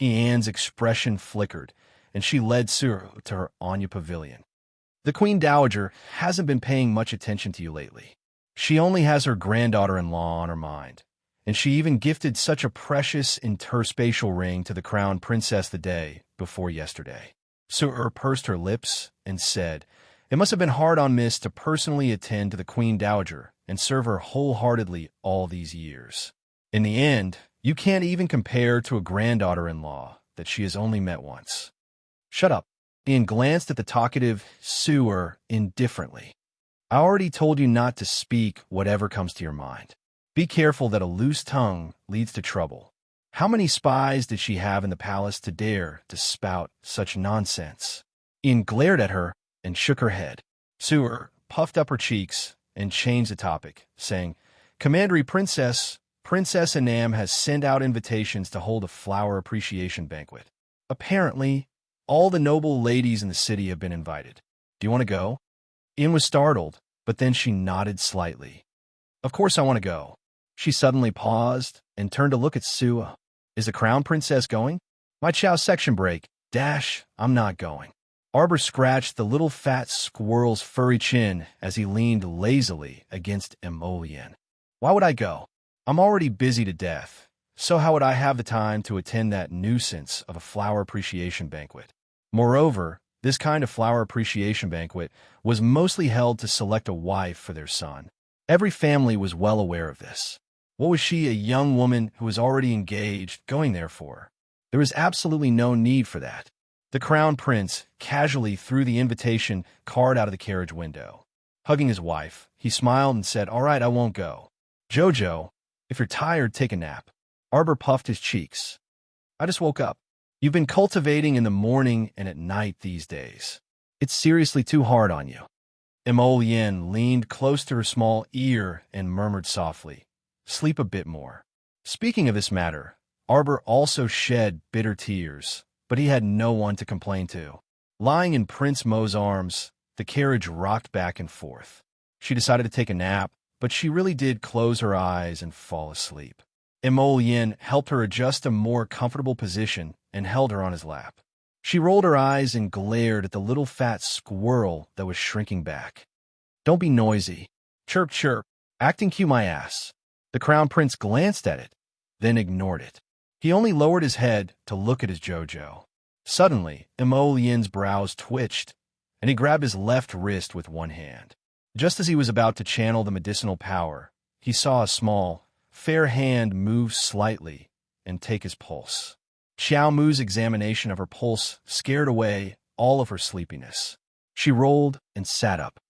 Ian's expression flickered, and she led Suru to her Anya pavilion. The Queen Dowager hasn't been paying much attention to you lately. She only has her granddaughter-in-law on her mind, and she even gifted such a precious interspatial ring to the crown princess the day before yesterday. Suru pursed her lips and said, it must have been hard on Miss to personally attend to the Queen Dowager and serve her wholeheartedly all these years. In the end, you can't even compare to a granddaughter-in-law that she has only met once. Shut up. Ian glanced at the talkative Suru indifferently. I already told you not to speak whatever comes to your mind. Be careful that a loose tongue leads to trouble. How many spies did she have in the palace to dare to spout such nonsense? Ian glared at her and shook her head. Suru puffed up her cheeks and changed the topic, saying, Commandery Princess Anam has sent out invitations to hold a flower appreciation banquet. Apparently, all the noble ladies in the city have been invited. Do you want to go? Ian was startled, but then she nodded slightly. Of course I want to go. She suddenly paused and turned to look at Sue. Is the Crown Princess going? My chow section break. I'm not going. Arbor scratched the little fat squirrel's furry chin as he leaned lazily against Emolien. Why would I go? I'm already busy to death, so how would I have the time to attend that nuisance of a flower appreciation banquet? Moreover, this kind of flower appreciation banquet was mostly held to select a wife for their son. Every family was well aware of this. What was she, a young woman who was already engaged, going there for? There was absolutely no need for that. The Crown Prince casually threw the invitation card out of the carriage window. Hugging his wife, he smiled and said, all right, I won't go. Jojo, if you're tired, take a nap. Arbor puffed his cheeks. I just woke up. You've been cultivating in the morning and at night these days. It's seriously too hard on you. Emolien leaned close to her small ear and murmured softly, sleep a bit more. Speaking of this matter, Arbor also shed bitter tears, but he had no one to complain to. Lying in Prince Mo's arms, the carriage rocked back and forth. She decided to take a nap, but she really did close her eyes and fall asleep. Emolien helped her adjust a more comfortable position and held her on his lap. She rolled her eyes and glared at the little fat squirrel that was shrinking back. Don't be noisy. Chirp, chirp. Acting cue my ass. The Crown Prince glanced at it, then ignored it. He only lowered his head to look at his Jojo. Suddenly, Emollien's brows twitched, and he grabbed his left wrist with one hand. Just as he was about to channel the medicinal power, he saw a small, fair hand move slightly and take his pulse. Xiao Mu's examination of her pulse scared away all of her sleepiness. She rolled and sat up.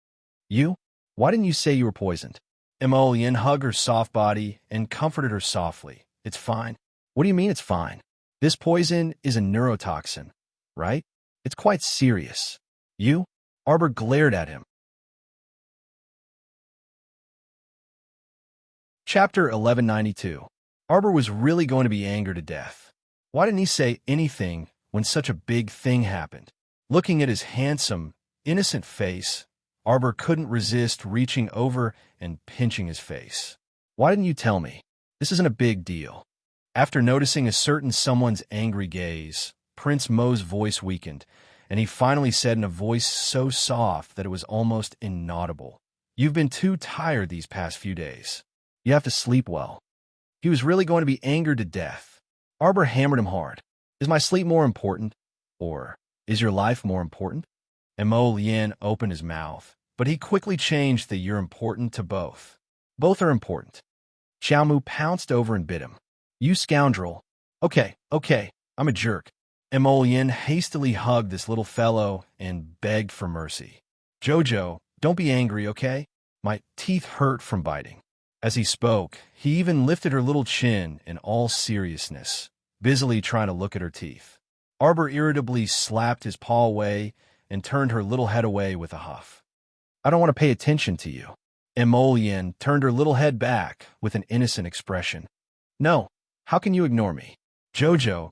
You? Why didn't you say you were poisoned? Emollien hugged her soft body and comforted her softly. It's fine. What do you mean it's fine? This poison is a neurotoxin, right? It's quite serious. You? Arbor glared at him. Chapter 1192. Arbor was really going to be angered to death. Why didn't he say anything when such a big thing happened? Looking at his handsome, innocent face, Arbor couldn't resist reaching over and pinching his face. Why didn't you tell me? This isn't a big deal. After noticing a certain someone's angry gaze, Prince Mo's voice weakened, and he finally said in a voice so soft that it was almost inaudible, "You've been too tired these past few days. You have to sleep well." He was really going to be angered to death. Arbor hammered him hard. Is my sleep more important? Or is your life more important? Emollien opened his mouth, but he quickly changed the "you're important" to both. Both are important. Xiao Mu pounced over and bit him. You scoundrel. Okay, I'm a jerk. Emollien hastily hugged this little fellow and begged for mercy. Jojo, don't be angry, okay? My teeth hurt from biting. As he spoke, he even lifted her little chin in all seriousness, busily trying to look at her teeth. Arbor irritably slapped his paw away and turned her little head away with a huff. I don't want to pay attention to you. Emollien turned her little head back with an innocent expression. No, how can you ignore me? Jojo,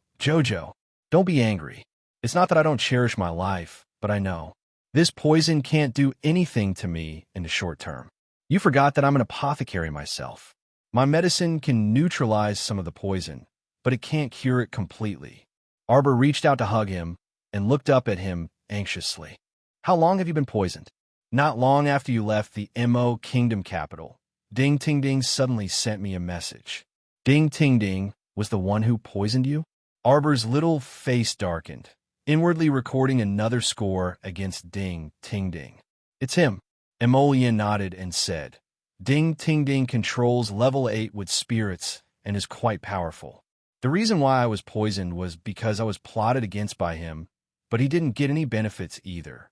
don't be angry. It's not that I don't cherish my life, but I know. This poison can't do anything to me in the short term. You forgot that I'm an apothecary myself. My medicine can neutralize some of the poison, but it can't cure it completely. Arbor reached out to hug him and looked up at him anxiously. How long have you been poisoned? Not long after you left the Mo Kingdom capital. Ding Ting Ding suddenly sent me a message. Ding Ting Ding was the one who poisoned you? Arbor's little face darkened, inwardly recording another score against Ding Ting Ding. It's him. Emollien nodded and said, Ding Ting Ding controls level 8 with spirits and is quite powerful. The reason why I was poisoned was because I was plotted against by him, but he didn't get any benefits either.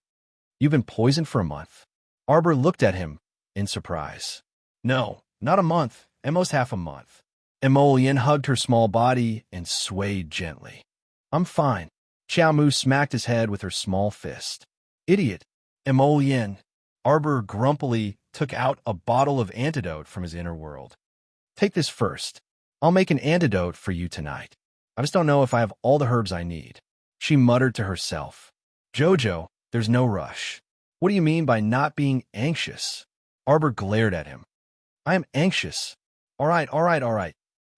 You've been poisoned for a month? Arbor looked at him in surprise. No, not a month, almost half a month. Emollien hugged her small body and swayed gently. I'm fine. Xiao Mu smacked his head with her small fist. Idiot. Emollien. Arbor grumpily took out a bottle of antidote from his inner world. Take this first. I'll make an antidote for you tonight. I just don't know if I have all the herbs I need. She muttered to herself. Jojo, there's no rush. What do you mean by not being anxious? Arbor glared at him. I am anxious. All right.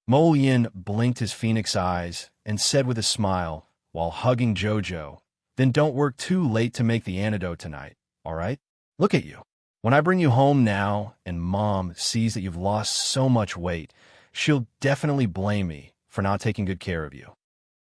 Emollien blinked his phoenix eyes and said with a smile, while hugging Jojo, then don't work too late to make the antidote tonight, all right? Look at you. When I bring you home now and Mom sees that you've lost so much weight, she'll definitely blame me for not taking good care of you.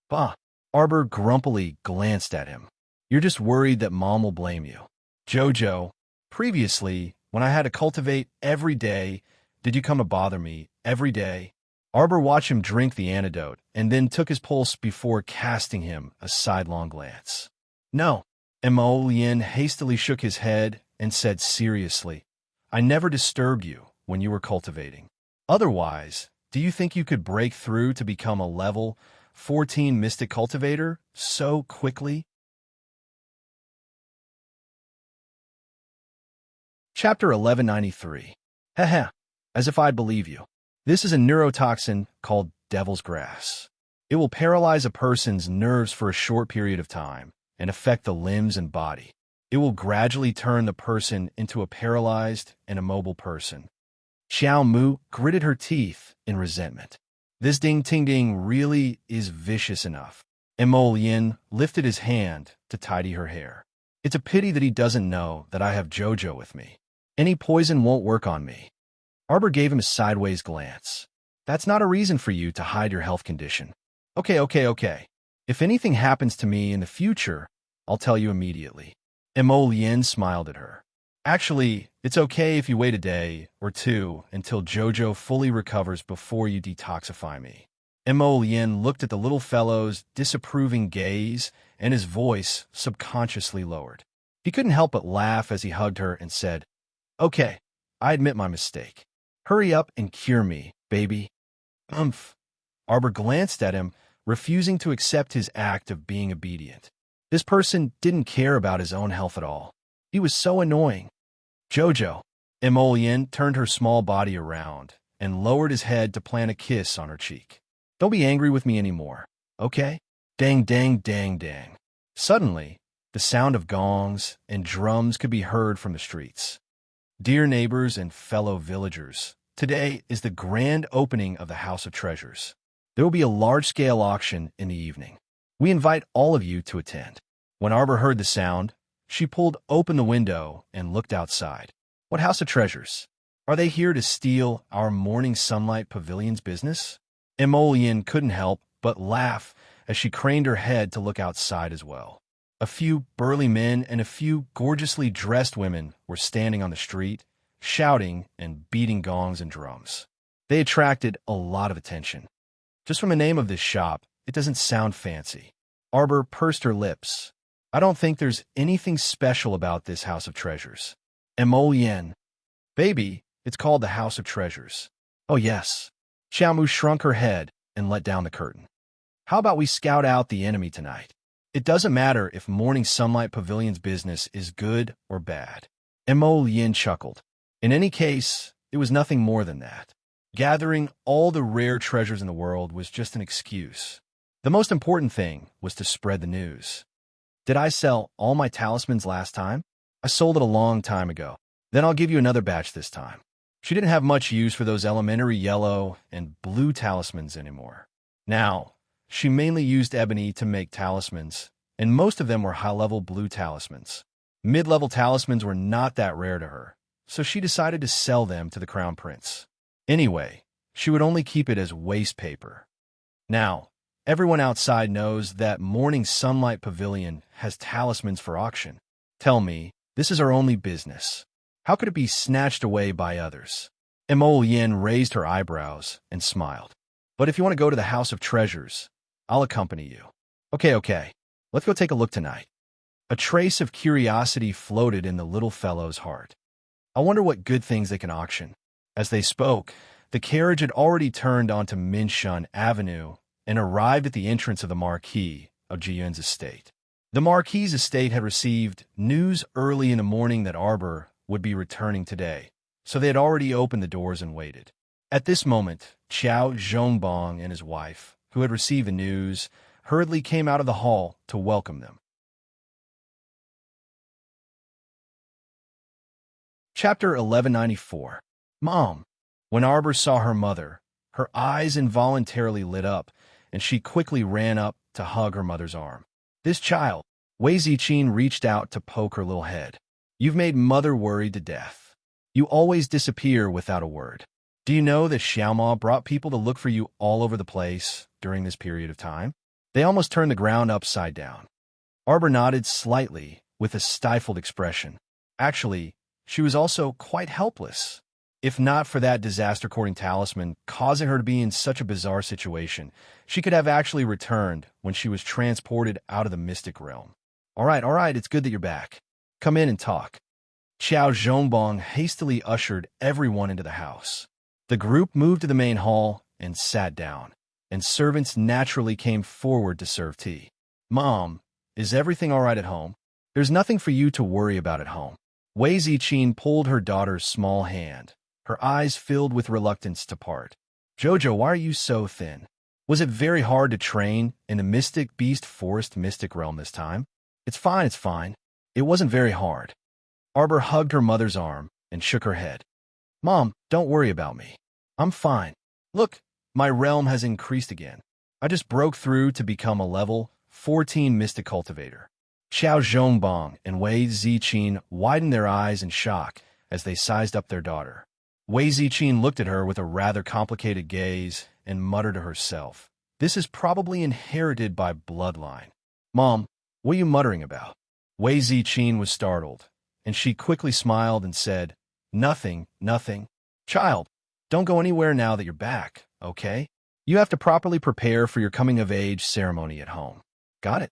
Bah. Arbor grumpily glanced at him. You're just worried that Mom will blame you. Jojo, previously, when I had to cultivate every day, did you come to bother me every day? Arbor watched him drink the antidote and then took his pulse before casting him a sidelong glance. No. Emollien hastily shook his head and said seriously, I never disturbed you when you were cultivating. Otherwise, do you think you could break through to become a level 14 mystic cultivator so quickly? Chapter 1193. Heh, as if I'd believe you. This is a neurotoxin called Devil's Grass. It will paralyze a person's nerves for a short period of time and affect the limbs and body. It will gradually turn the person into a paralyzed and immobile person. Xiao Mu gritted her teeth in resentment. This Ding Ting Ding really is vicious enough. Emolien lifted his hand to tidy her hair. It's a pity that he doesn't know that I have Jojo with me. Any poison won't work on me. Arbor gave him a sideways glance. That's not a reason for you to hide your health condition. Okay. If anything happens to me in the future, I'll tell you immediately. Emolien smiled at her. Actually, it's okay if you wait a day or two until Jojo fully recovers before you detoxify me. Emolien looked at the little fellow's disapproving gaze, and his voice subconsciously lowered. He couldn't help but laugh as he hugged her and said, Okay, I admit my mistake. Hurry up and cure me, baby. Umph. Arbor glanced at him, refusing to accept his act of being obedient. This person didn't care about his own health at all. He was so annoying. Jojo. Emolien turned her small body around and lowered his head to plant a kiss on her cheek. Don't be angry with me anymore, okay? Dang, dang, dang, dang. Suddenly, the sound of gongs and drums could be heard from the streets. Dear neighbors and fellow villagers, today is the grand opening of the House of Treasures. There will be a large-scale auction in the evening. We invite all of you to attend. When Arbor heard the sound, she pulled open the window and looked outside. What House of Treasures? Are they here to steal our morning sunlight pavilion's business? Emolien couldn't help but laugh as she craned her head to look outside as well. A few burly men and a few gorgeously dressed women were standing on the street, shouting and beating gongs and drums. They attracted a lot of attention. Just from the name of this shop, it doesn't sound fancy. Arbor pursed her lips. I don't think there's anything special about this House of Treasures. Emolien. Baby, it's called the House of Treasures. Oh yes. Xiaomu shrunk her head and let down the curtain. How about we scout out the enemy tonight? It doesn't matter if Morning Sunlight Pavilion's business is good or bad. Emolien chuckled. In any case, it was nothing more than that. Gathering all the rare treasures in the world was just an excuse. The most important thing was to spread the news. Did I sell all my talismans last time? I sold it a long time ago. Then I'll give you another batch this time. She didn't have much use for those elementary yellow and blue talismans anymore. Now, she mainly used ebony to make talismans, and most of them were high-level blue talismans. Mid-level talismans were not that rare to her, so she decided to sell them to the Crown Prince. Anyway, she would only keep it as waste paper. Now, everyone outside knows that Morning Sunlight Pavilion has talismans for auction. Tell me, this is our only business. How could it be snatched away by others? Emolien raised her eyebrows and smiled. But if you want to go to the House of Treasures, I'll accompany you. Okay. Let's go take a look tonight. A trace of curiosity floated in the little fellow's heart. I wonder what good things they can auction. As they spoke, the carriage had already turned onto Minshun Avenue and arrived at the entrance of the Marquis of Jiyun's estate. The Marquis's estate had received news early in the morning that Arbor would be returning today, so they had already opened the doors and waited. At this moment, Qiao Zhongbong and his wife, who had received the news, hurriedly came out of the hall to welcome them. Chapter 1194. Mom. When Arbor saw her mother, her eyes involuntarily lit up, and she quickly ran up to hug her mother's arm. This child. Wei Ziqin reached out to poke her little head. You've made Mother worried to death. You always disappear without a word. Do you know that Xiaoma brought people to look for you all over the place during this period of time? They almost turned the ground upside down. Arbor nodded slightly with a stifled expression. Actually, she was also quite helpless. If not for that disaster-courting talisman causing her to be in such a bizarre situation, she could have actually returned when she was transported out of the mystic realm. All right, it's good that you're back. Come in and talk. Qiao Zhongbong hastily ushered everyone into the house. The group moved to the main hall and sat down, and servants naturally came forward to serve tea. Mom, is everything all right at home? There's nothing for you to worry about at home. Wei Ziqin pulled her daughter's small hand, her eyes filled with reluctance to part. Jojo, why are you so thin? Was it very hard to train in the Mystic Beast Forest Mystic Realm this time? It's fine. It wasn't very hard. Arbor hugged her mother's arm and shook her head. Mom, don't worry about me. I'm fine. Look, my realm has increased again. I just broke through to become a level 14 Mystic Cultivator. Xiao Zhongbong and Wei Ziqin widened their eyes in shock as they sized up their daughter. Wei Ziqin looked at her with a rather complicated gaze and muttered to herself, "This is probably inherited by bloodline." "Mom, what are you muttering about?" Wei Ziqin was startled, and she quickly smiled and said, "Nothing, nothing. Child, don't go anywhere now that you're back, okay? You have to properly prepare for your coming-of-age ceremony at home. Got it?"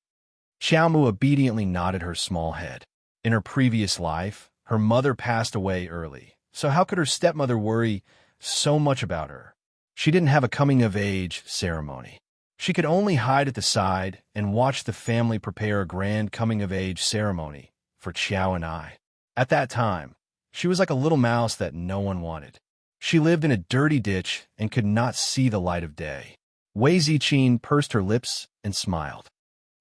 Xiaomu obediently nodded her small head. In her previous life, her mother passed away early, so how could her stepmother worry so much about her? She didn't have a coming-of-age ceremony. She could only hide at the side and watch the family prepare a grand coming-of-age ceremony for Xiao and I. At that time, she was like a little mouse that no one wanted. She lived in a dirty ditch and could not see the light of day. Wei Ziqin pursed her lips and smiled.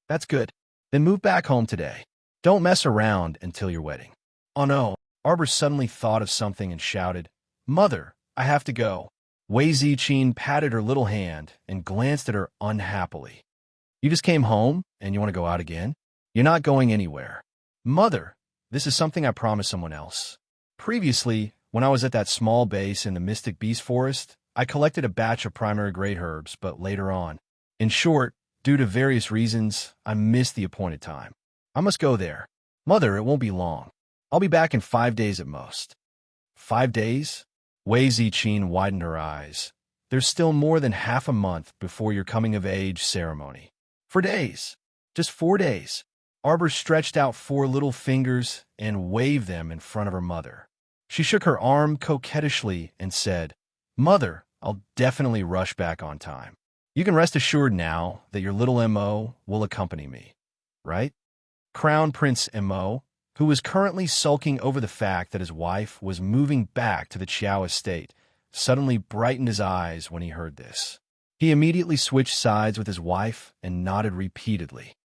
"That's good. Then move back home today. Don't mess around until your wedding." "Oh no." Arbor suddenly thought of something and shouted, "Mother, I have to go." Wei Ziqin patted her little hand and glanced at her unhappily. "You just came home and you want to go out again? You're not going anywhere." "Mother, this is something I promised someone else. Previously, when I was at that small base in the Mystic Beast Forest, I collected a batch of primary grade herbs, but later on. In short, due to various reasons, I missed the appointed time. I must go there. Mother, it won't be long. I'll be back in 5 days at most." "5 days?" Wei Ziqin widened her eyes. "There's still more than half a month before your coming-of-age ceremony." "4 days. Just 4 days." Arbor stretched out 4 little fingers and waved them in front of her mother. She shook her arm coquettishly and said, "Mother, I'll definitely rush back on time. You can rest assured now that your little M.O. will accompany me, right?" Crown Prince M.O., who was currently sulking over the fact that his wife was moving back to the Qiao estate, suddenly brightened his eyes when he heard this. He immediately switched sides with his wife and nodded repeatedly.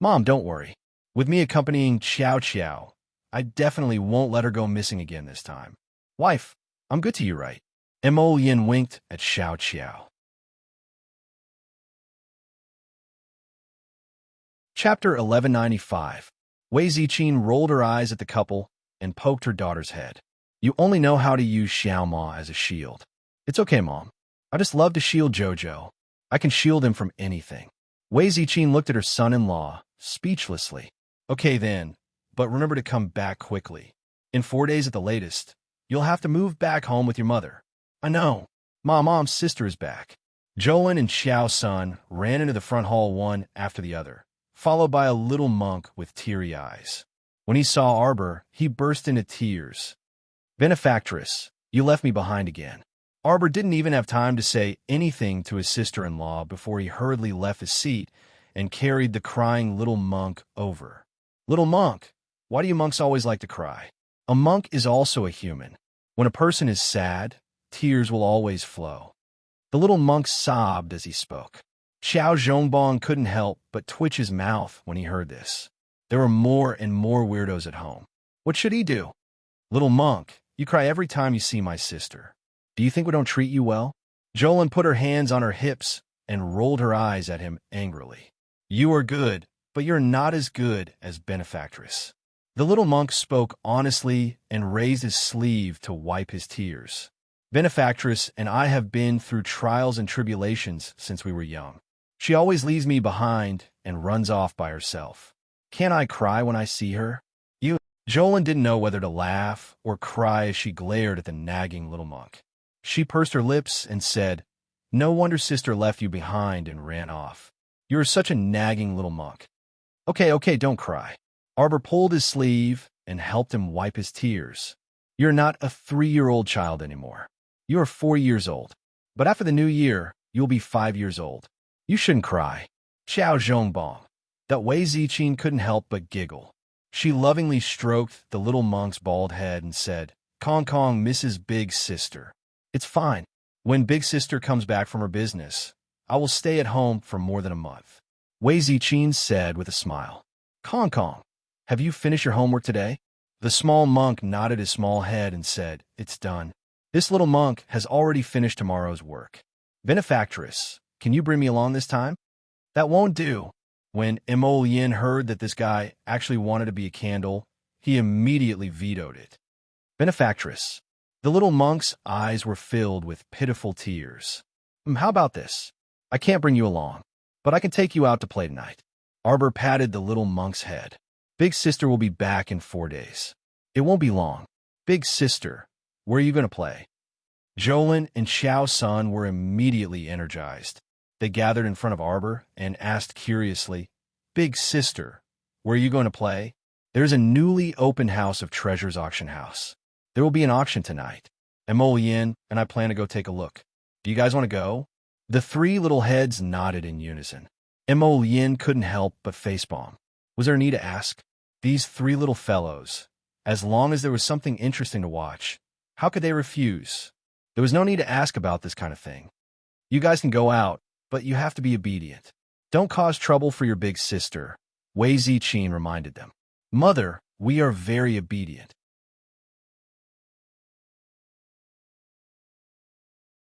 "Mom, don't worry. With me accompanying Qiao Qiao, I definitely won't let her go missing again this time. Wife, I'm good to you, right?" M.O. Yin winked at Xiao Qiao. Chapter 1195. Wei Ziqin rolled her eyes at the couple and poked her daughter's head. "You only know how to use Xiaoma as a shield." "It's okay, Mom. I just love to shield Jojo. I can shield him from anything." Wei Ziqin looked at her son-in-law, speechlessly. "Okay then, but remember to come back quickly. In 4 days at the latest, you'll have to move back home with your mother." "I know. Mom's sister is back." Jolin and Xiao's son ran into the front hall one after the other, followed by a little monk with teary eyes. When he saw Arbor, he burst into tears. "Benefactress, you left me behind again." Arbor didn't even have time to say anything to his sister-in-law before he hurriedly left his seat and carried the crying little monk over. "Little monk, why do you monks always like to cry?" A monk is also a human. When a person is sad, tears will always flow. The little monk sobbed as he spoke. Xiao Zhongbong couldn't help but twitch his mouth when he heard this. There were more and more weirdos at home. What should he do? "Little monk, you cry every time you see my sister. Do you think we don't treat you well?" Jolin put her hands on her hips and rolled her eyes at him angrily. "You are good, but you're not as good as Benefactress." The little monk spoke honestly and raised his sleeve to wipe his tears. "Benefactress and I have been through trials and tribulations since we were young. She always leaves me behind and runs off by herself. Can't I cry when I see her?" Jolin didn't know whether to laugh or cry as she glared at the nagging little monk. She pursed her lips and said, "No wonder sister left you behind and ran off. You're such a nagging little monk." Okay, don't cry." Arbor pulled his sleeve and helped him wipe his tears. "You're not a 3-year-old child anymore. You are 4 years old. But after the new year, you'll be 5 years old. You shouldn't cry." Xiao Zhongbong. That Wei Ziqin couldn't help but giggle. She lovingly stroked the little monk's bald head and said, "Kong Kong misses Big Sister. It's fine. When Big Sister comes back from her business, I will stay at home for more than a month." Wei Ziqin said with a smile. "Kong Kong, have you finished your homework today?" The small monk nodded his small head and said, "It's done. This little monk has already finished tomorrow's work. Benefactress, can you bring me along this time?" "That won't do." When Emolien heard that this guy actually wanted to be a candle, he immediately vetoed it. Benefactress. The little monk's eyes were filled with pitiful tears. How about this? I can't bring you along, but I can take you out to play tonight. Arbor patted the little monk's head. Big sister will be back in 4 days. It won't be long. Big sister, where are you going to play? Jolin and Xiao Sun were immediately energized. They gathered in front of Arbor and asked curiously, Big sister, where are you going to play? There's a newly opened House of Treasures auction house. There will be an auction tonight. Emolien and I plan to go take a look. Do you guys want to go? The three little heads nodded in unison. Emolien couldn't help but facepalm. Was there a need to ask? These three little fellows, as long as there was something interesting to watch, how could they refuse? There was no need to ask about this kind of thing. You guys can go out, but you have to be obedient. Don't cause trouble for your big sister, Wei Ziqin reminded them. Mother, we are very obedient.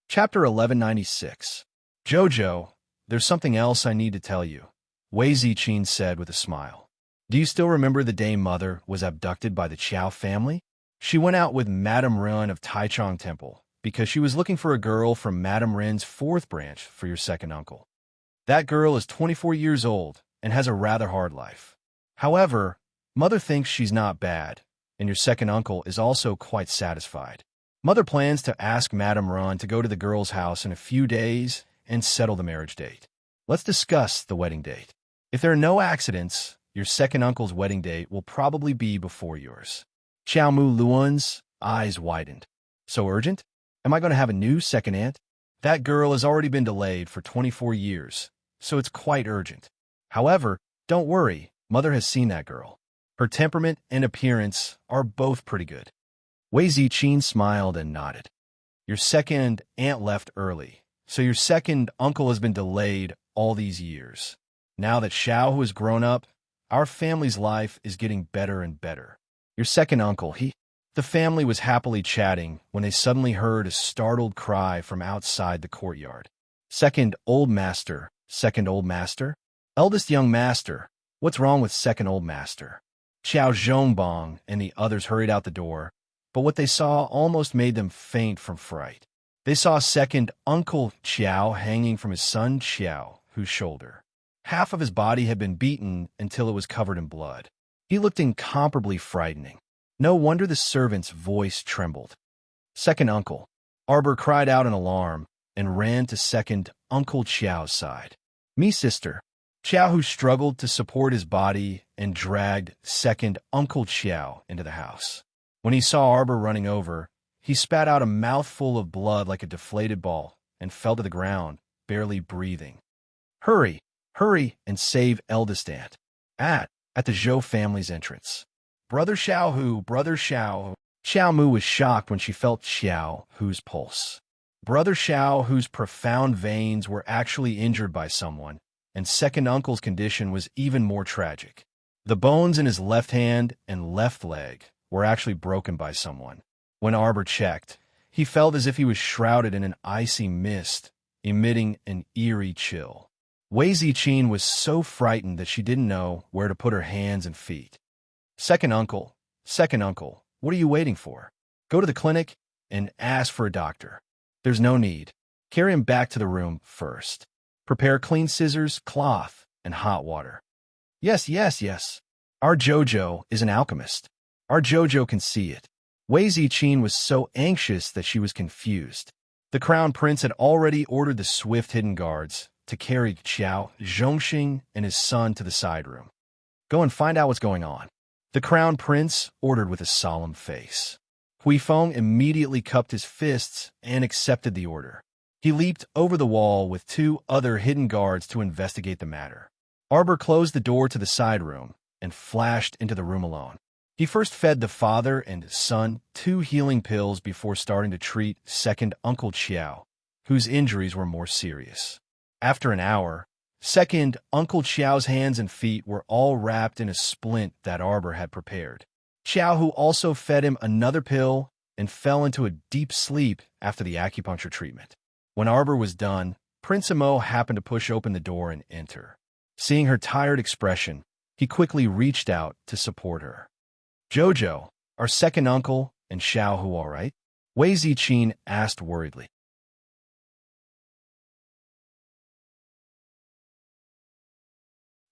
Chapter 1196. Jojo, there's something else I need to tell you, Wei Ziqin said with a smile. Do you still remember the day Mother was abducted by the Qiao family? She went out with Madame Ren of Taichung Temple because she was looking for a girl from Madame Ren's 4th branch for your second uncle. That girl is 24 years old and has a rather hard life. However, Mother thinks she's not bad, and your second uncle is also quite satisfied. Mother plans to ask Madame Ren to go to the girl's house in a few days and settle the marriage date. Let's discuss the wedding date. If there are no accidents, your second uncle's wedding date will probably be before yours. Xiao Mu Luan's eyes widened. So urgent? Am I going to have a new second aunt? That girl has already been delayed for 24 years, so it's quite urgent. However, don't worry, Mother has seen that girl. Her temperament and appearance are both pretty good. Wei Ziqin smiled and nodded. Your second aunt left early, so your second uncle has been delayed all these years. Now that Xiao has grown up, our family's life is getting better and better. Your second uncle, The family was happily chatting when they suddenly heard a startled cry from outside the courtyard. Second old master, eldest young master, what's wrong with second old master? Xiao Zhongbong and the others hurried out the door, but what they saw almost made them faint from fright. They saw second Uncle Qiao hanging from his son Xiao, whose shoulder. Half of his body had been beaten until it was covered in blood. He looked incomparably frightening. No wonder the servant's voice trembled. Second uncle. Arbor cried out in alarm and ran to second Uncle Qiao's side. Me sister. Qiao, who struggled to support his body and dragged second Uncle Qiao into the house. When he saw Arbor running over, he spat out a mouthful of blood like a deflated ball and fell to the ground, barely breathing. Hurry, hurry, and save eldest aunt. At the Zhou family's entrance. Brother Xiao. Xiao Mu was shocked when she felt Xiao Hu's pulse. Brother Xiao Hu's profound veins were actually injured by someone, and second uncle's condition was even more tragic. The bones in his left hand and left leg were actually broken by someone. When Arbor checked, he felt as if he was shrouded in an icy mist, emitting an eerie chill. Wei Ziqin was so frightened that she didn't know where to put her hands and feet. Second uncle, what are you waiting for? Go to the clinic and ask for a doctor. There's no need. Carry him back to the room first. Prepare clean scissors, cloth, and hot water. Yes. Our Jojo is an alchemist. Our Jojo can see it. Wei Ziqin was so anxious that she was confused. The crown prince had already ordered the swift hidden guards to carry Qiao Zhongxing and his son to the side room. Go and find out what's going on. The crown prince ordered with a solemn face. Huifeng immediately cupped his fists and accepted the order. He leaped over the wall with 2 other hidden guards to investigate the matter. Arbor closed the door to the side room and flashed into the room alone. He first fed the father and son 2 healing pills before starting to treat second Uncle Qiao, whose injuries were more serious. After an hour, second Uncle Qiao's hands and feet were all wrapped in a splint that Arbor had prepared. Qiao, who also fed him another pill and fell into a deep sleep after the acupuncture treatment. When Arbor was done, Prince Amo happened to push open the door and enter. Seeing her tired expression, he quickly reached out to support her. Jojo, our second uncle, and Xiao Hu all right? Wei Ziqin asked worriedly.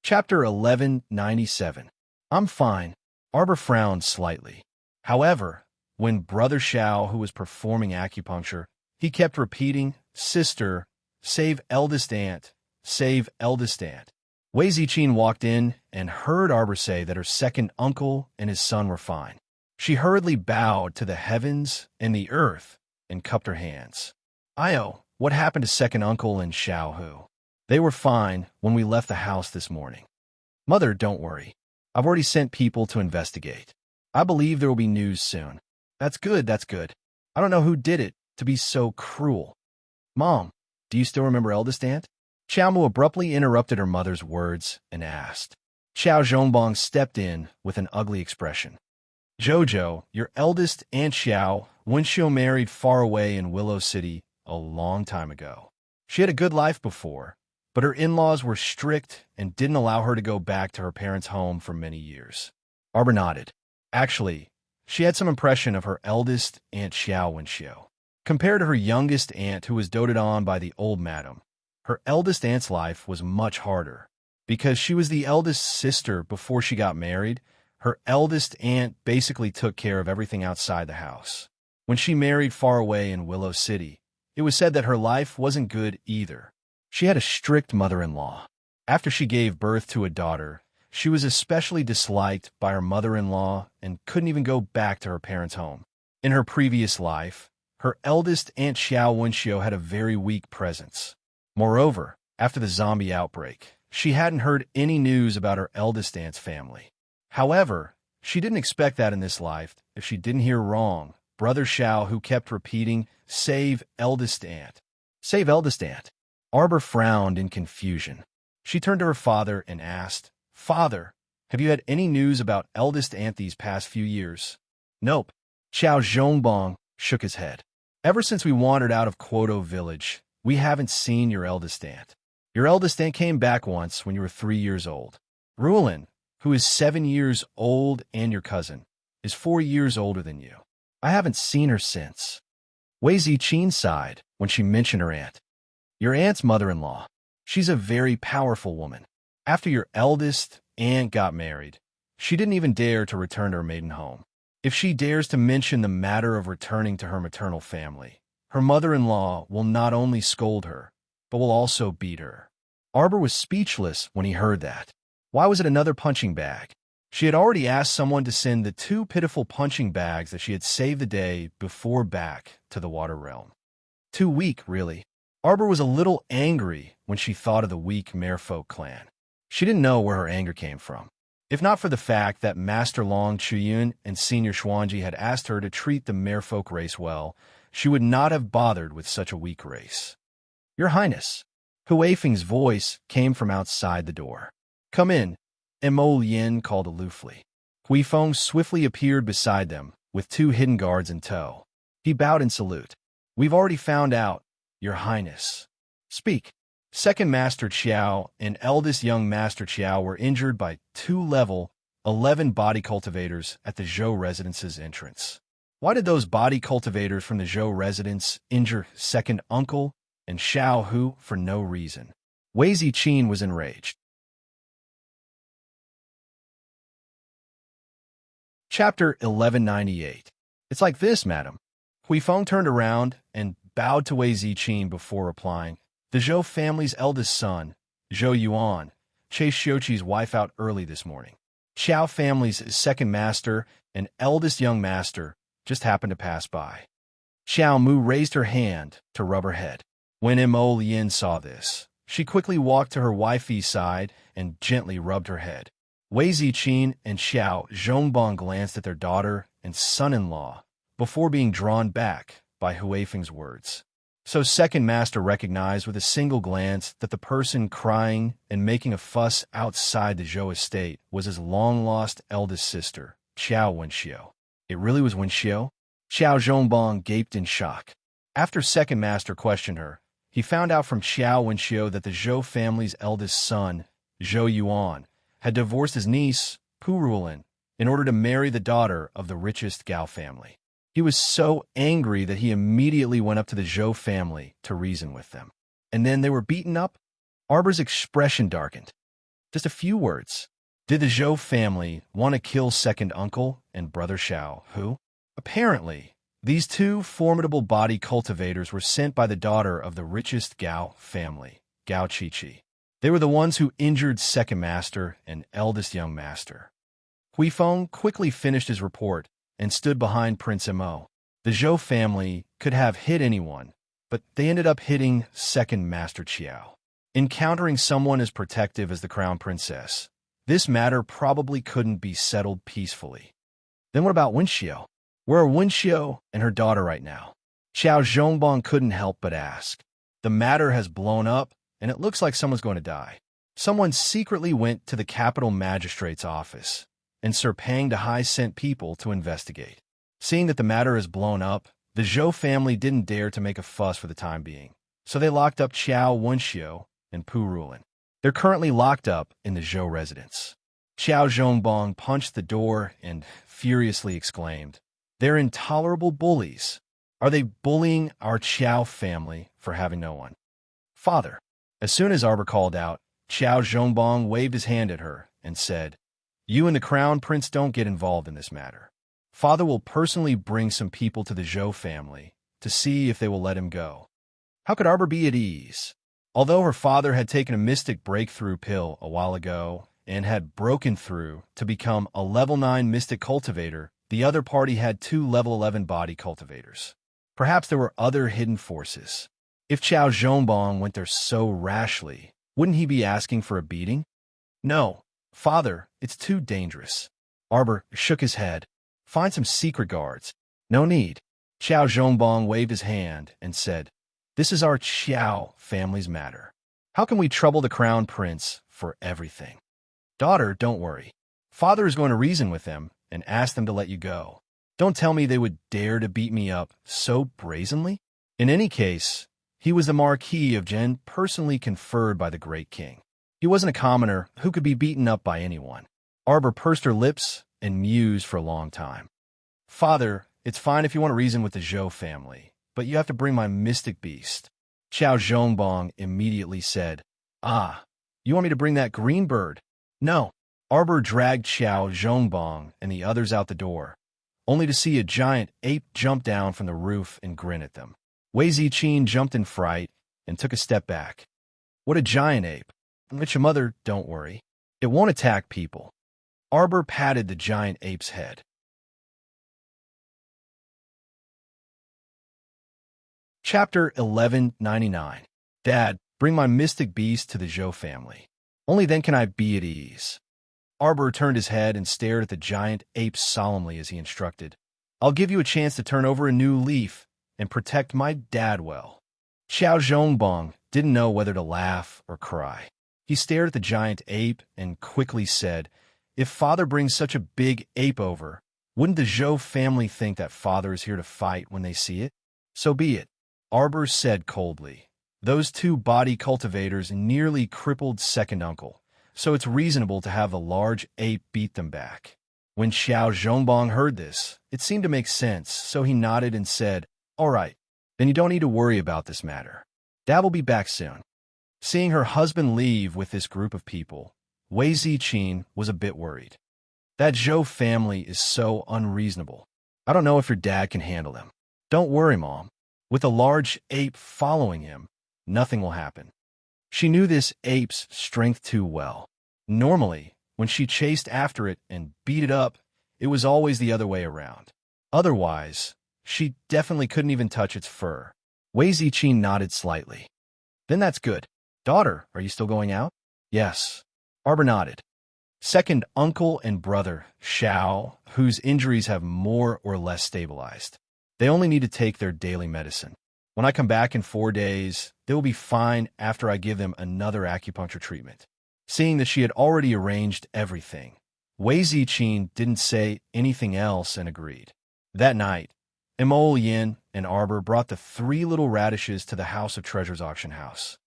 Chapter 1197. I'm fine. Arbor frowned slightly. However, when Brother Xiao, who was performing acupuncture, he kept repeating, "Sister, save eldest aunt, save eldest aunt." Wei Ziqin walked in and heard Arbor say that her second uncle and his son were fine. She hurriedly bowed to the heavens and the earth and cupped her hands. "Io, what happened to second uncle and Xiao Hu? They were fine when we left the house this morning. Mother, don't worry. I've already sent people to investigate. I believe there will be news soon." That's good, that's good. I don't know who did it to be so cruel. Mom, do you still remember eldest aunt? Xiaomu abruptly interrupted her mother's words and asked. Xiao Zhongbong stepped in with an ugly expression. Jojo, your eldest Aunt Xiao, Wenxiu married far away in Willow City a long time ago. She had a good life before, but her in-laws were strict and didn't allow her to go back to her parents' home for many years. Arbor nodded. Actually, she had some impression of her eldest Aunt Xiao Wenxiu. Compared to her youngest aunt who was doted on by the old madam, her eldest aunt's life was much harder. Because she was the eldest sister before she got married, her eldest aunt basically took care of everything outside the house. When she married far away in Willow City, it was said that her life wasn't good either. She had a strict mother-in-law. After she gave birth to a daughter, she was especially disliked by her mother-in-law and couldn't even go back to her parents' home. In her previous life, her eldest Aunt Xiao Wenxiu had a very weak presence. Moreover, after the zombie outbreak, she hadn't heard any news about her eldest aunt's family. However, she didn't expect that in this life if she didn't hear wrong. Brother Xiao, who kept repeating, "Save eldest aunt. Save eldest aunt." Arbor frowned in confusion. She turned to her father and asked, "Father, have you had any news about eldest aunt these past few years?" "Nope." Xiao Zhongbong shook his head. "Ever since we wandered out of Quoto village, we haven't seen your eldest aunt. Your eldest aunt came back once when you were 3 years old. Rulin, who is 7 years old and your cousin, is 4 years older than you. I haven't seen her since." Wei Ziqin sighed when she mentioned her aunt. "Your aunt's mother-in-law. She's a very powerful woman. After your eldest aunt got married, she didn't even dare to return to her maiden home. If she dares to mention the matter of returning to her maternal family, her mother-in-law will not only scold her, but will also beat her." Arbor was speechless when he heard that. Why was it another punching bag? She had already asked someone to send the 2 pitiful punching bags that she had saved the day before back to the Water Realm. Too weak, really. Arbor was a little angry when she thought of the weak Merfolk clan. She didn't know where her anger came from. If not for the fact that Master Long Chuyun and Senior Xuanji had asked her to treat the Merfolk race well, she would not have bothered with such a weak race. "Your Highness." Huifeng's voice came from outside the door. "Come in," Mo Yin called aloofly. Huifeng swiftly appeared beside them, with 2 hidden guards in tow. He bowed in salute. "We've already found out, Your Highness." "Speak." Second Master Qiao and eldest young Master Qiao were injured by 2 level 11 body cultivators at the Zhou residence's entrance. Why did those body cultivators from the Zhou residence injure second uncle and Xiao Hu for no reason? Wei Ziqin was enraged. Chapter 1198. "It's like this, madam." Huifeng turned around and bowed to Wei Ziqin before replying. "The Zhou family's eldest son, Zhou Yuan, chased Xiuqi's wife out early this morning. Qiao family's second master and eldest young master just happened to pass by." Xiao Mu raised her hand to rub her head. When Mo Lien saw this, she quickly walked to her wifey's side and gently rubbed her head. Wei Ziqin and Xiao Zhongbong glanced at their daughter and son-in-law before being drawn back by Huifeng's words. So second master recognized with a single glance that the person crying and making a fuss outside the Zhou estate was his long-lost eldest sister, Qiao Wenxiu. It really was Wenxiu? Xiao Zhongbong gaped in shock. After second master questioned her, he found out from Qiao Wenxiu that the Zhou family's eldest son Zhou Yuan, had divorced his niece, Pu Rulin, in order to marry the daughter of the richest Gao family. He was so angry that he immediately went up to the Zhou family to reason with them. And then they were beaten up? Arbor's expression darkened. Just a few words. Did the Zhou family want to kill second uncle and brother Xiao, who? Apparently, these two formidable body cultivators were sent by the daughter of the richest Gao family, Gao Qiqi. They were the ones who injured second master and eldest young master. Huifeng quickly finished his report and stood behind Prince Mo. The Zhou family could have hit anyone, but they ended up hitting second master Qiao. Encountering someone as protective as the crown princess, this matter probably couldn't be settled peacefully. Then what about Wenxiu? Where are Wenxiu and her daughter right now? Xiao Zhongbong couldn't help but ask. The matter has blown up, and it looks like someone's going to die. Someone secretly went to the capital magistrate's office, and Sir Pang Dehai sent people to investigate. Seeing that the matter has blown up, the Zhou family didn't dare to make a fuss for the time being, so they locked up Qiao Wenxiu and Pu Rulin. They're currently locked up in the Zhou residence. Xiao Zhongbong punched the door and furiously exclaimed, "They're intolerable bullies. Are they bullying our Qiao family for having no one?" "Father." As soon as Arbor called out, Xiao Zhongbong waved his hand at her and said, "You and the crown prince don't get involved in this matter. Father will personally bring some people to the Zhou family to see if they will let him go." How could Arbor be at ease? Although her father had taken a mystic breakthrough pill a while ago and had broken through to become a level 9 mystic cultivator, the other party had 2 level 11 body cultivators. Perhaps there were other hidden forces. If Xiao Zhongbong went there so rashly, wouldn't he be asking for a beating? "No, father, it's too dangerous." Arbor shook his head. "Find some secret guards." "No need." Xiao Zhongbong waved his hand and said, "This is our Qiao family's matter. How can we trouble the crown prince for everything?" "Daughter, don't worry. Father is going to reason with them and ask them to let you go. Don't tell me they would dare to beat me up so brazenly." In any case, he was the Marquis of Zhen, personally conferred by the great king. He wasn't a commoner who could be beaten up by anyone. Arbor pursed her lips and mused for a long time. "Father, it's fine if you want to reason with the Zhou family, but you have to bring my mystic beast." Xiao Zhongbong immediately said, "Ah, you want me to bring that green bird?" "No." Arbor dragged Xiao Zhongbong and the others out the door, only to see a giant ape jump down from the roof and grin at them. Wei Ziqin jumped in fright and took a step back. "What a giant ape. But your mother, don't worry. It won't attack people." Arbor patted the giant ape's head. Chapter 1199. Dad, bring my mystic beast to the Zhou family. Only then can I be at ease. Arbor turned his head and stared at the giant ape solemnly as he instructed. "I'll give you a chance to turn over a new leaf and protect my dad well." Xiao Zhongbong didn't know whether to laugh or cry. He stared at the giant ape and quickly said, "If father brings such a big ape over, wouldn't the Zhou family think that father is here to fight when they see it?" "So be it," Arbor said coldly. "Those 2 body cultivators nearly crippled second uncle, so it's reasonable to have the large ape beat them back." When Xiao Zhongbong heard this, it seemed to make sense, so he nodded and said, "All right, then you don't need to worry about this matter. Dad will be back soon." Seeing her husband leave with this group of people, Wei Ziqin was a bit worried. That Zhou family is so unreasonable. I don't know if your dad can handle them. "Don't worry, Mom. With a large ape following him, nothing will happen." She knew this ape's strength too well. Normally, when she chased after it and beat it up, it was always the other way around. Otherwise, she definitely couldn't even touch its fur. Wei Ziqin nodded slightly. "Then that's good. Daughter, are you still going out?" "Yes." Arbor nodded. Second uncle and brother, Xiao, whose injuries have more or less stabilized. They only need to take their daily medicine. When I come back in 4 days, they will be fine after I give them another acupuncture treatment. Seeing that she had already arranged everything, Wei Ziqin didn't say anything else and agreed. That night, Emol Yin and Arbor brought the 3 little radishes to the House of Treasures auction house.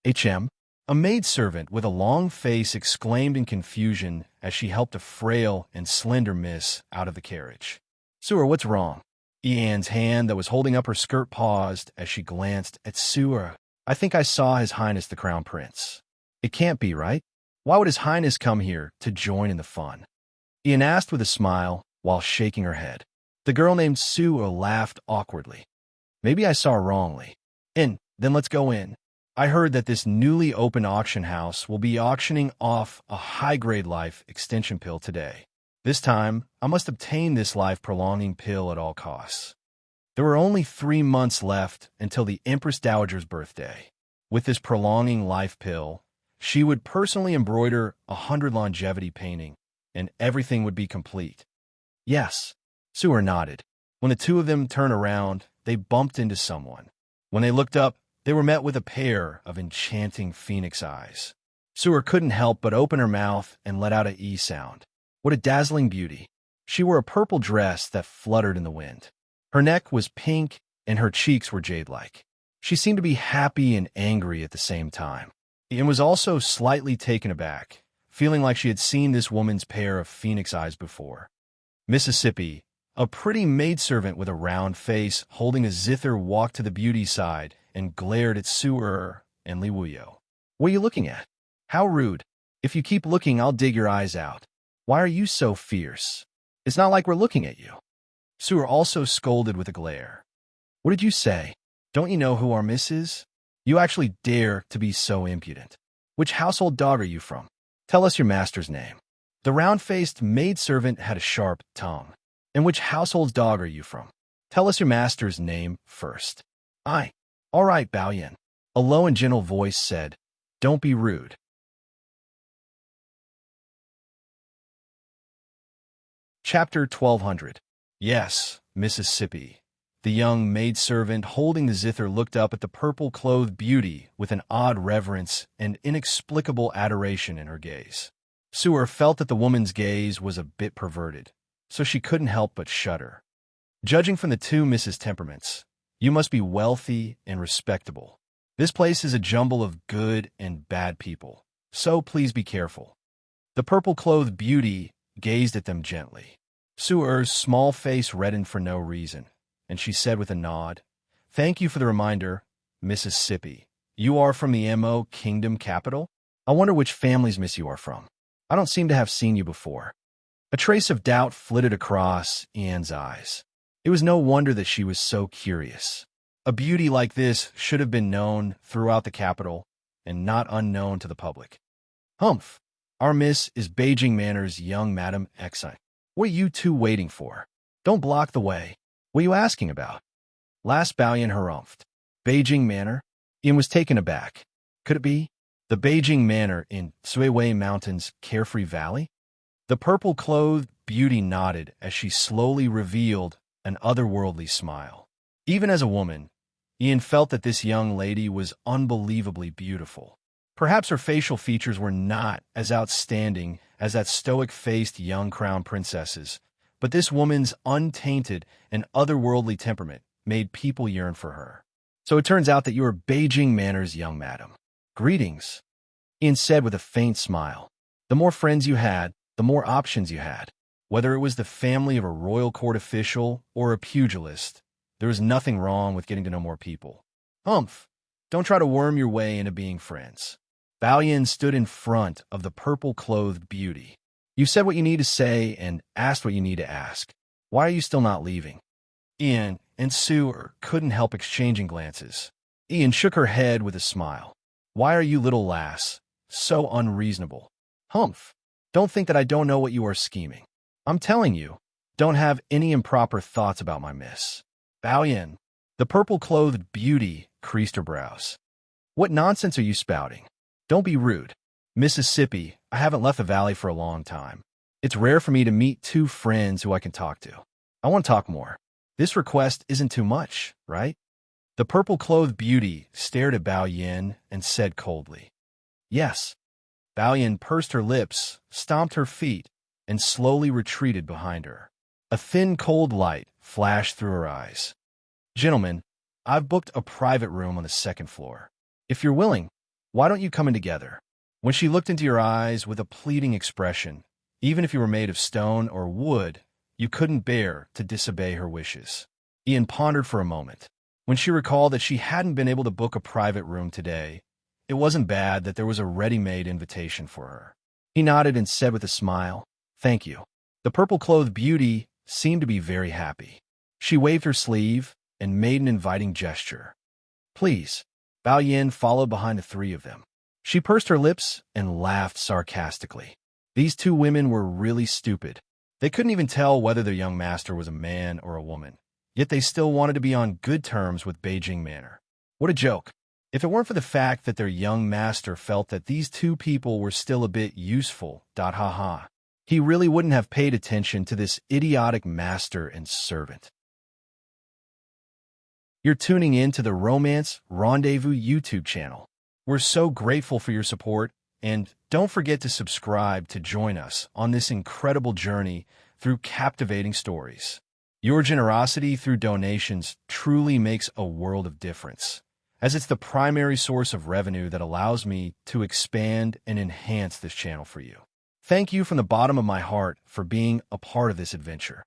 "HM, A maidservant with a long face exclaimed in confusion as she helped a frail and slender miss out of the carriage. Su'er, what's wrong? Ian's hand that was holding up her skirt paused as she glanced at Su'er. I think I saw His Highness the Crown Prince. It can't be, right? Why would His Highness come here to join in the fun? Ian asked with a smile while shaking her head. The girl named Su'er laughed awkwardly. Maybe I saw wrongly. Then let's go in. I heard that this newly opened auction house will be auctioning off a high-grade life extension pill today. This time, I must obtain this life-prolonging pill at all costs. There were only 3 months left until the Empress Dowager's birthday. With this prolonging life pill, she would personally embroider 100 longevity painting, and everything would be complete. Yes, Su'er nodded. When the two of them turned around, they bumped into someone. When they looked up, they were met with a pair of enchanting phoenix eyes. Su'er couldn't help but open her mouth and let out an E sound. What a dazzling beauty. She wore a purple dress that fluttered in the wind. Her neck was pink and her cheeks were jade-like. She seemed to be happy and angry at the same time. Ian was also slightly taken aback, feeling like she had seen this woman's pair of phoenix eyes before. Mississippi, a pretty maidservant with a round face holding a zither, walked to the beauty side and glared at Su'er and Li Wuyo. What are you looking at? How rude. If you keep looking, I'll dig your eyes out. Why are you so fierce? It's not like we're looking at you. Su'er also scolded with a glare. What did you say? Don't you know who our miss is? You actually dare to be so impudent. Which household dog are you from? Tell us your master's name. The round-faced maidservant had a sharp tongue. And which household's dog are you from? Tell us your master's name first. All right, Bao Yin. A low and gentle voice said, Don't be rude. Chapter 1200. Yes, Mississippi. The young maidservant holding the zither looked up at the purple-clothed beauty with an odd reverence and inexplicable adoration in her gaze. Su'er felt that the woman's gaze was a bit perverted, so she couldn't help but shudder. Judging from the two Mrs. temperaments, you must be wealthy and respectable. This place is a jumble of good and bad people, so please be careful. The purple-clothed beauty gazed at them gently. Su'er's small face reddened for no reason, and she said with a nod, Thank you for the reminder, Mississippi. You are from the Mo Kingdom capital? I wonder which family's miss you are from. I don't seem to have seen you before. A trace of doubt flitted across Ian's eyes. It was no wonder that she was so curious. A beauty like this should have been known throughout the capital and not unknown to the public. Humph! Our miss is Beijing Manor's young Madam Xi. What are you two waiting for? Don't block the way. What are you asking about? Last Baoyan harumphed. Beijing Manor? Ian was taken aback. Could it be? The Beijing Manor in Suiwei Mountains' Carefree Valley? The purple-clothed beauty nodded as she slowly revealed an otherworldly smile. Even as a woman, Ian felt that this young lady was unbelievably beautiful. Perhaps her facial features were not as outstanding as that stoic-faced young crown princess's, but this woman's untainted and otherworldly temperament made people yearn for her. So it turns out that you are Beijing Manor's young madam. Greetings, Ian said with a faint smile. The more friends you had, the more options you had. Whether it was the family of a royal court official or a pugilist, there was nothing wrong with getting to know more people. Humph! Don't try to worm your way into being friends. Bao Yin stood in front of the purple-clothed beauty. You said what you need to say and asked what you need to ask. Why are you still not leaving? Ian and Su'er couldn't help exchanging glances. Ian shook her head with a smile. Why are you, little lass, so unreasonable? Humph! Don't think that I don't know what you are scheming. I'm telling you, don't have any improper thoughts about my miss. Bao Yin, the purple-clothed beauty, creased her brows. What nonsense are you spouting? Don't be rude. Mississippi, I haven't left the valley for a long time. It's rare for me to meet two friends who I can talk to. I want to talk more. This request isn't too much, right? The purple-clothed beauty stared at Bao Yin and said coldly, Yes. Bao Yin pursed her lips, stomped her feet, and slowly retreated behind her. A thin, cold light flashed through her eyes. Gentlemen, I've booked a private room on the second floor. If you're willing, Why don't you come in together? When she looked into your eyes with a pleading expression, even if you were made of stone or wood, you couldn't bear to disobey her wishes. Ian pondered for a moment. When she recalled that she hadn't been able to book a private room today, it wasn't bad that there was a ready-made invitation for her. He nodded and said with a smile, "Thank you." The purple-clothed beauty seemed to be very happy. She waved her sleeve and made an inviting gesture. "Please." Bao Yin followed behind the three of them. She pursed her lips and laughed sarcastically. These two women were really stupid. They couldn't even tell whether their young master was a man or a woman. Yet they still wanted to be on good terms with Beijing Manor. What a joke. If it weren't for the fact that their young master felt that these two people were still a bit useful, ha. He really wouldn't have paid attention to this idiotic master and servant. You're tuning in to the Romance Rendezvous YouTube channel. We're so grateful for your support, and don't forget to subscribe to join us on this incredible journey through captivating stories. Your generosity through donations truly makes a world of difference, as it's the primary source of revenue that allows me to expand and enhance this channel for you. Thank you from the bottom of my heart for being a part of this adventure.